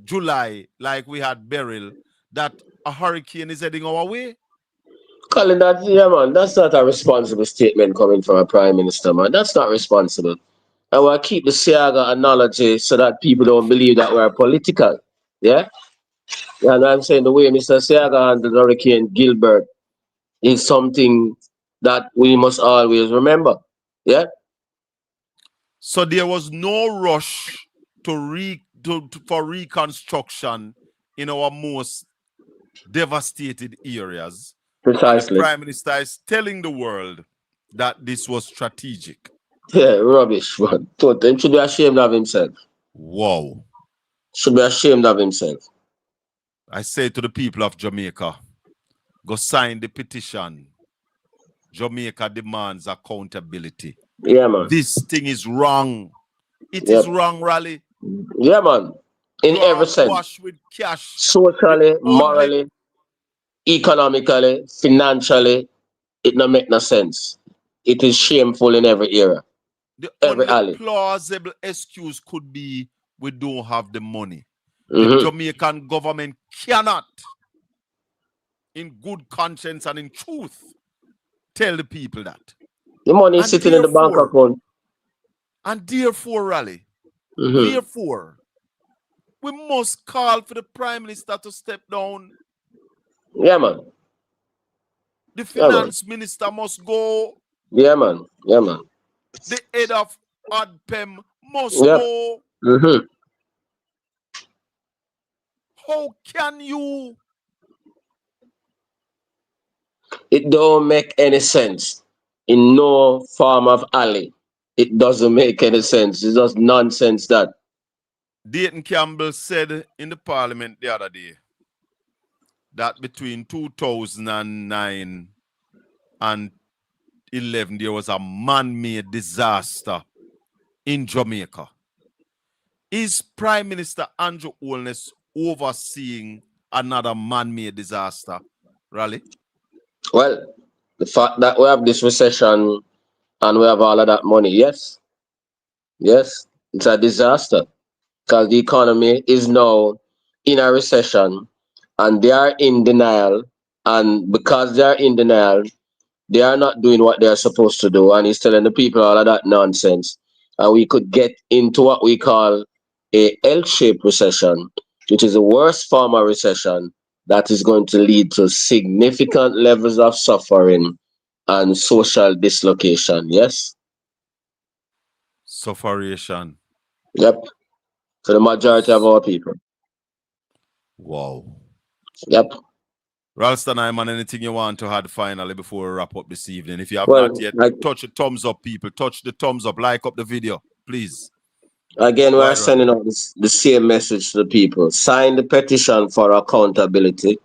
Speaker 3: July, like we had Beryl, that a hurricane is heading our way.
Speaker 21: Colin, that's not a responsible statement coming from a prime minister, man. That's not responsible. I will keep the Siaga analogy so that people don't believe that we're political. Yeah? And I'm saying the way Mr. Siaga handled Hurricane Gilbert is something that we must always remember. Yeah?
Speaker 3: So there was no rush for reconstruction in our most devastated areas. And the
Speaker 21: Precisely.
Speaker 3: Prime Minister is telling the world that this was strategic.
Speaker 21: Yeah, rubbish, man. He should be ashamed of himself.
Speaker 3: Wow.
Speaker 21: Should be ashamed of himself.
Speaker 3: I say to the people of Jamaica, go sign the petition. Jamaica demands accountability.
Speaker 21: Yeah, man.
Speaker 3: This thing is wrong. It
Speaker 21: Yep.
Speaker 3: is wrong, Raleigh.
Speaker 21: Yeah, man. In
Speaker 3: You
Speaker 21: every
Speaker 3: are
Speaker 21: sense.
Speaker 3: awash with cash.
Speaker 21: Socially,
Speaker 3: The only
Speaker 21: morally, economically, financially, it don't make no sense. It is shameful in every era,
Speaker 3: the
Speaker 21: every
Speaker 3: only
Speaker 21: alley.
Speaker 3: plausible excuse could be we don't have the money. The
Speaker 21: Mm-hmm.
Speaker 3: Jamaican government cannot, in good conscience and in truth, tell the people that.
Speaker 21: The money is sitting in the bank account.
Speaker 3: And therefore, Raleigh,
Speaker 21: Mm-hmm.
Speaker 3: therefore, we must call for the Prime Minister to step down.
Speaker 21: Yeah, man.
Speaker 3: The Finance Minister must go.
Speaker 21: Yeah, man. Yeah, man.
Speaker 3: The head of ADPEM must
Speaker 21: Yep.
Speaker 3: go.
Speaker 21: Mm-hmm.
Speaker 3: How can you?
Speaker 21: It don't make any sense in no form of alley. It doesn't make any sense. It's just nonsense that.
Speaker 3: Dayton Campbell said in the parliament the other day that between 2009 and 11 there was a man-made disaster in Jamaica. Is Prime Minister Andrew Holness overseeing another man-made disaster, Raleigh?
Speaker 21: Well, the fact that we have this recession and we have all of that money, yes. Yes, it's a disaster because the economy is now in a recession and they are in denial. And because they are in denial, they are not doing what they are supposed to do. And he's telling the people all of that nonsense. And we could get into what we call a L-shaped recession, which is the worst form of recession that is going to lead to significant levels of suffering and social dislocation. Yes?
Speaker 3: Sufferation.
Speaker 21: Yep. For the majority of our people.
Speaker 3: Wow.
Speaker 21: Yep.
Speaker 3: Ralston, I'm on anything you want to add finally before we wrap up this evening. If you have
Speaker 21: Well,
Speaker 3: not yet,
Speaker 21: like-
Speaker 3: touch the thumbs up, people. Touch the thumbs up. Like up the video, please.
Speaker 21: Again,
Speaker 3: Go
Speaker 21: we are
Speaker 3: ahead,
Speaker 21: sending out the same message to the people. Sign the petition for accountability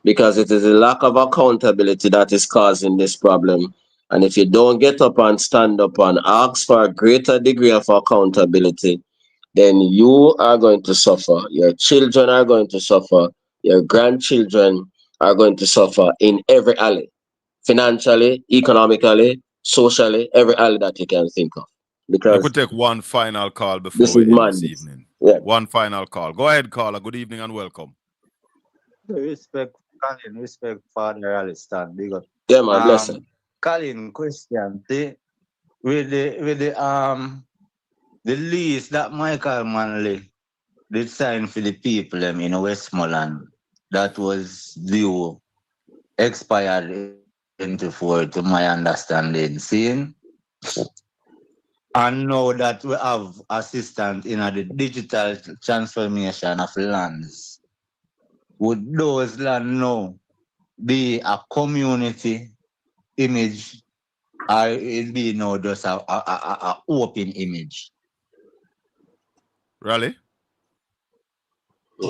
Speaker 21: because it is the lack of accountability that is causing this problem. And if you don't get up and stand up and ask for a greater degree of accountability, then you are going to suffer. Your children are going to suffer. Your grandchildren are going to suffer in every alley. Financially, economically, socially, every alley that you can think of.
Speaker 3: I
Speaker 21: Because
Speaker 3: could take one final call before
Speaker 21: this
Speaker 3: we
Speaker 21: is
Speaker 3: end
Speaker 21: madness.
Speaker 3: this evening.
Speaker 21: Yeah.
Speaker 3: One final call. Go ahead, caller. Good evening and welcome.
Speaker 6: Respect, Colin, respect Father Alistair. Big up.
Speaker 21: Yeah, man, bless him.
Speaker 6: Colin, question. See, with the lease that Michael Manley did sign for the people them in Westmoreland, that was due expired 24 to my understanding. Seeing And know that we have assistance in the digital transformation of lands. Would those land now be a community image or it be now just a open image?
Speaker 3: Really?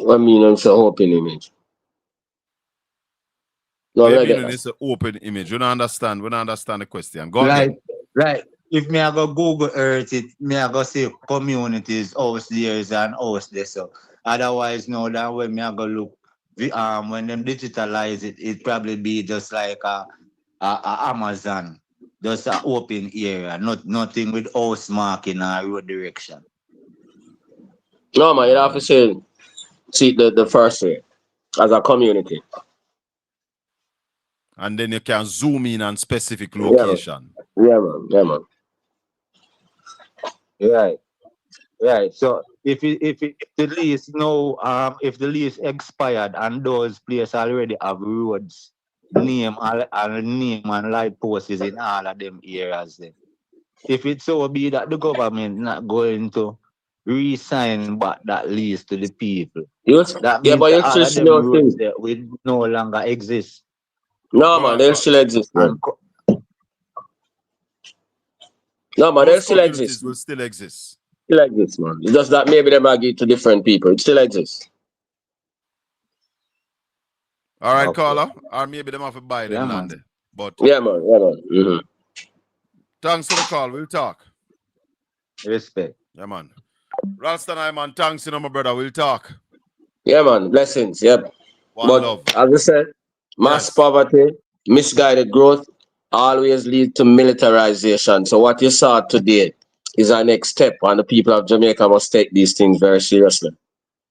Speaker 21: I mean, it's an open image. No,
Speaker 3: What
Speaker 21: I
Speaker 3: do you
Speaker 21: get
Speaker 3: mean when
Speaker 21: that.
Speaker 3: it's an open image? We don't understand. We don't understand the question. Go again.
Speaker 6: Right. If me I go Google Earth it, me I go see communities, house there is and house there. So otherwise no that way me I go look when them digitalize it, it probably be just like a Amazon. Just an open area, nothing with house marking or road direction.
Speaker 21: No, man, you have to see the first way as a community.
Speaker 3: And then you can zoom in on specific
Speaker 21: Yeah, man.
Speaker 3: location.
Speaker 21: Yeah, man. Yeah, man.
Speaker 6: Right. So if the lease if the lease expired and those places already have roads, name and light posts in all of them areas then. If it so be that the government not going to re-sign back that lease to the people, that
Speaker 21: Yeah,
Speaker 6: means
Speaker 21: but
Speaker 6: that
Speaker 21: you
Speaker 6: all
Speaker 21: still
Speaker 6: of
Speaker 21: see
Speaker 6: them
Speaker 21: those
Speaker 6: roads
Speaker 21: things.
Speaker 6: there will no longer exist.
Speaker 21: No, man, they still exist, man. No, man, they
Speaker 3: Those
Speaker 21: still
Speaker 3: communities
Speaker 21: exist.
Speaker 3: will still exist.
Speaker 21: Still exists, man. It's just that maybe they might give to different people. It still exists.
Speaker 3: All right,
Speaker 21: Okay.
Speaker 3: caller. Or maybe them have to buy them land there. But
Speaker 21: Yeah, man. Yeah, man. Mm-hmm.
Speaker 3: thanks for the call. We'll talk.
Speaker 6: Respect.
Speaker 3: Yeah, man. Ralston, I man, thanks, my brother. We'll talk.
Speaker 21: Yeah, man. Blessings. Yep.
Speaker 3: One
Speaker 21: But
Speaker 3: love.
Speaker 21: as I said, mass poverty, misguided growth always lead to militarization. So what you saw today is our next step, and the people of Jamaica must take these things very seriously.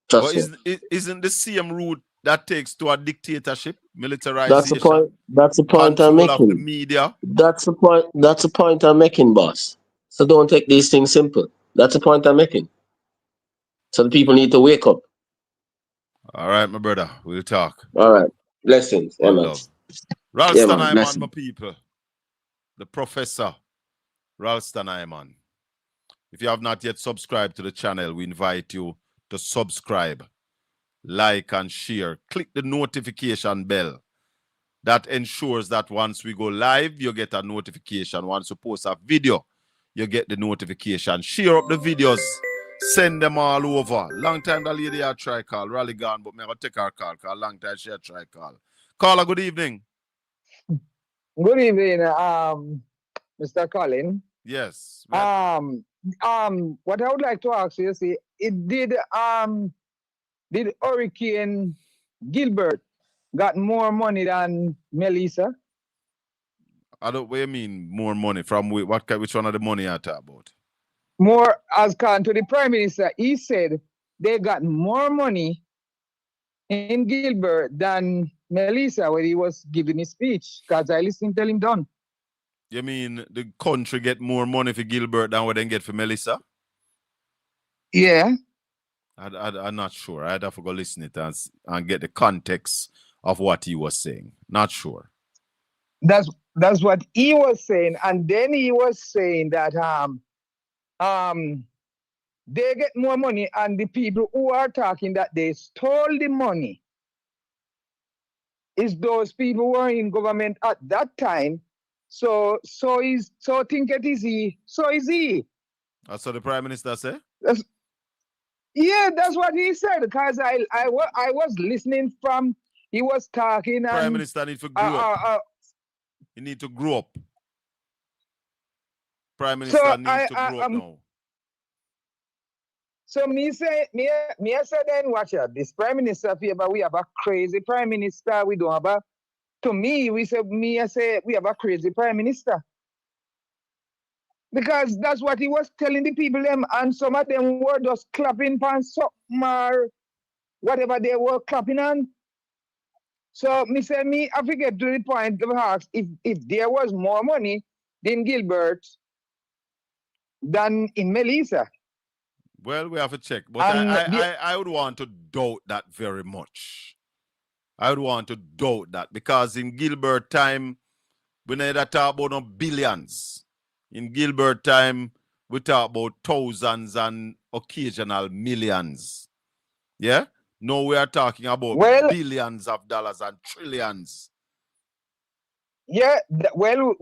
Speaker 21: Trust
Speaker 3: But
Speaker 21: me.
Speaker 3: isn't the same route that takes to a dictatorship,
Speaker 21: That's the point.
Speaker 3: militarization,
Speaker 21: That's the point I'm
Speaker 3: control of the
Speaker 21: making.
Speaker 3: media?
Speaker 21: That's the point. That's the point I'm making, boss. So don't take these things simple. That's the point I'm making. So the people need to wake up.
Speaker 3: All right, my brother. We'll talk.
Speaker 21: All right. Blessings.
Speaker 3: One
Speaker 21: Amen.
Speaker 3: love.
Speaker 21: Yeah,
Speaker 3: Ralston,
Speaker 21: man.
Speaker 3: I man,
Speaker 21: Blessings.
Speaker 3: my people. The professor, Ralston Iman. If you have not yet subscribed to the channel, we invite you to subscribe, like, and share. Click the notification bell. That ensures that once we go live, you get a notification. Once you post a video, you get the notification. Share up the videos. Send them all over. Long time the lady I try call. Rally gone, but me going to take her call. Because long time she try call. Caller, good evening.
Speaker 7: Good evening, Mr. Colin.
Speaker 3: Yes.
Speaker 7: What I would like to ask you, see, did Hurricane Gilbert got more money than Melissa?
Speaker 3: I don't. What do you mean more money from which one of the money I talk about?
Speaker 7: More, as according to the Prime Minister, he said they got more money in Gilbert than Melissa when he was giving his speech. Because I listened till him done.
Speaker 3: You mean the country get more money for Gilbert than what they get for Melissa?
Speaker 7: Yeah.
Speaker 3: I'm not sure. I'd have to go listen it and get the context of what he was saying. Not sure.
Speaker 7: That's what he was saying, and then he was saying that they get more money, and the people who are talking that they stole the money is those people who were in government at that time. So think it is he. So is he.
Speaker 3: That's what the Prime Minister said?
Speaker 7: That's what he said, because I was listening from, he was talking.
Speaker 3: Prime Minister need to grow up. He need to grow up. Prime Minister needs to grow up now.
Speaker 7: So me say then watch out. This Prime Minister favor, we have a crazy Prime Minister. We don't have a, to me, I say we have a crazy Prime Minister. Because that's what he was telling the people them, and some of them were just clapping for something or whatever they were clapping on. So I forget to the point of ask if there was more money in Gilbert than in Melissa.
Speaker 3: Well, we have to check. But I would want to doubt that very much. I would want to doubt that, because in Gilbert time, we never talk about no billions. In Gilbert time, we talk about thousands and occasional millions. Yeah? No, we are talking about billions of dollars and trillions.
Speaker 7: Yeah, well,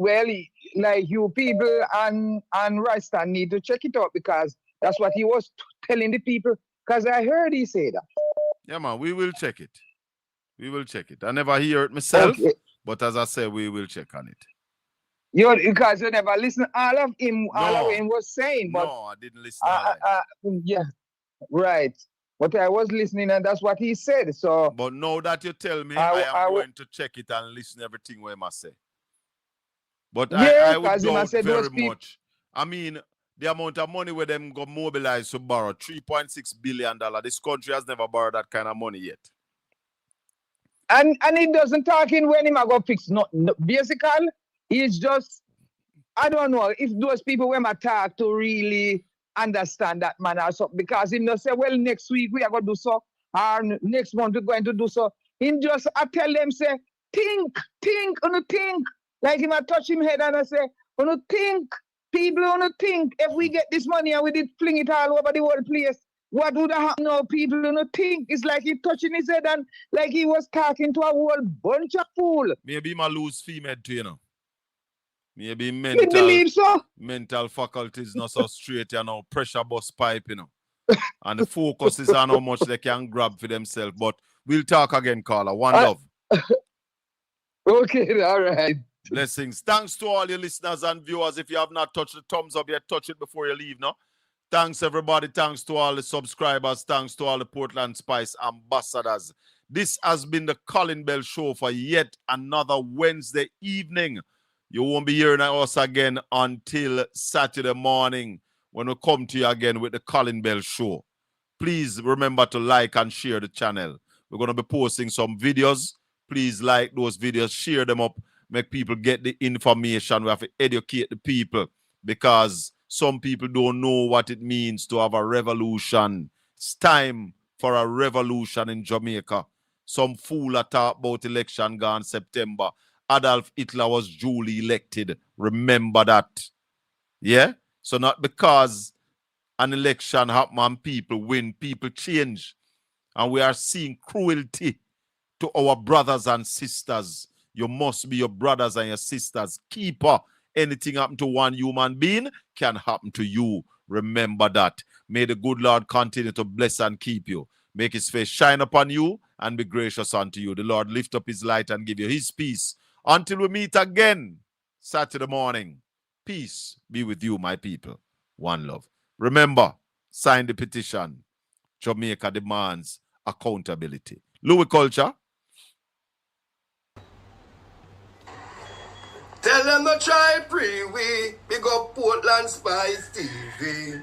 Speaker 7: like you people and Rasta need to check it out because that's what he was telling the people. Because I heard he say that.
Speaker 3: Yeah, man, we will check it. We will check it. I never hear it myself, but as I say, we will check on it.
Speaker 7: Because you never listen all of him was saying. But,
Speaker 3: no, I didn't listen all
Speaker 7: yeah, right. But I was listening and that's what he said. So,
Speaker 3: but now that you tell me, I am going to check it and listen everything what he must say. But I would doubt very much. I mean, the amount of money where them go mobilize to borrow, $3.6 billion. This country has never borrowed that kind of money yet.
Speaker 7: And he doesn't talk in when him go fix no basically, he's just, I don't know if those people when I talk to really understand that man or something, because him just say, well, next week we are going to do so, or next month we're going to do so. Him just, I tell them, say, think, like him I touch him head and I say, think, people think, if we get this money and we did fling it all over the whole place, what would happen now? People think. It's like he touching his head and like he was talking to a whole bunch of fool.
Speaker 3: Maybe my lose female too, you know. Maybe
Speaker 7: You believe so?
Speaker 3: mental faculties not so straight, you know, pressure bust pipe, you know. And the focus is on how much they can grab for themselves. But we'll talk again, caller. One love.
Speaker 7: Okay, all right.
Speaker 3: Blessings. Thanks to all your listeners and viewers. If you have not touched the thumbs up yet, touch it before you leave, no? Thanks, everybody. Thanks to all the subscribers. Thanks to all the Portland Spice ambassadors. This has been the Colin Bell Show for yet another Wednesday evening. You won't be hearing us again until Saturday morning when we come to you again with the Colin Bell Show. Please remember to like and share the channel. We're going to be posting some videos. Please like those videos, share them up, make people get the information. We have to educate the people because some people don't know what it means to have a revolution. It's time for a revolution in Jamaica. Some fool that talk about election gone September. Adolf Hitler was duly elected. Remember that. Yeah? So not because an election happen and people win, people change. And we are seeing cruelty to our brothers and sisters. You must be your brothers and your sisters' keeper. Anything happen to one human being can happen to you. Remember that. May the good Lord continue to bless and keep you. Make his face shine upon you and be gracious unto you. The Lord lift up his light and give you his peace. Until we meet again Saturday morning. Peace be with you, my people. One love. Remember, sign the petition. Jamaica demands accountability. Louis Culture.
Speaker 5: Tell them to try pre-we, big up Portland Spice TV.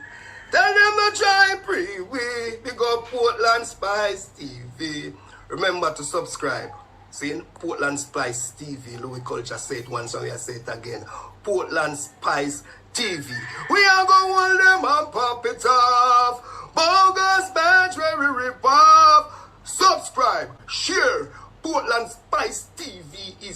Speaker 5: Tell them to try pre-we, big up Portland Spice TV. Remember to subscribe. See, Portland Spice TV, Louis Culture say it once, so I say it again. Portland Spice TV. We are going to hold them and pop it off. Bogus match where we rip off. Subscribe, share. Portland Spice TV is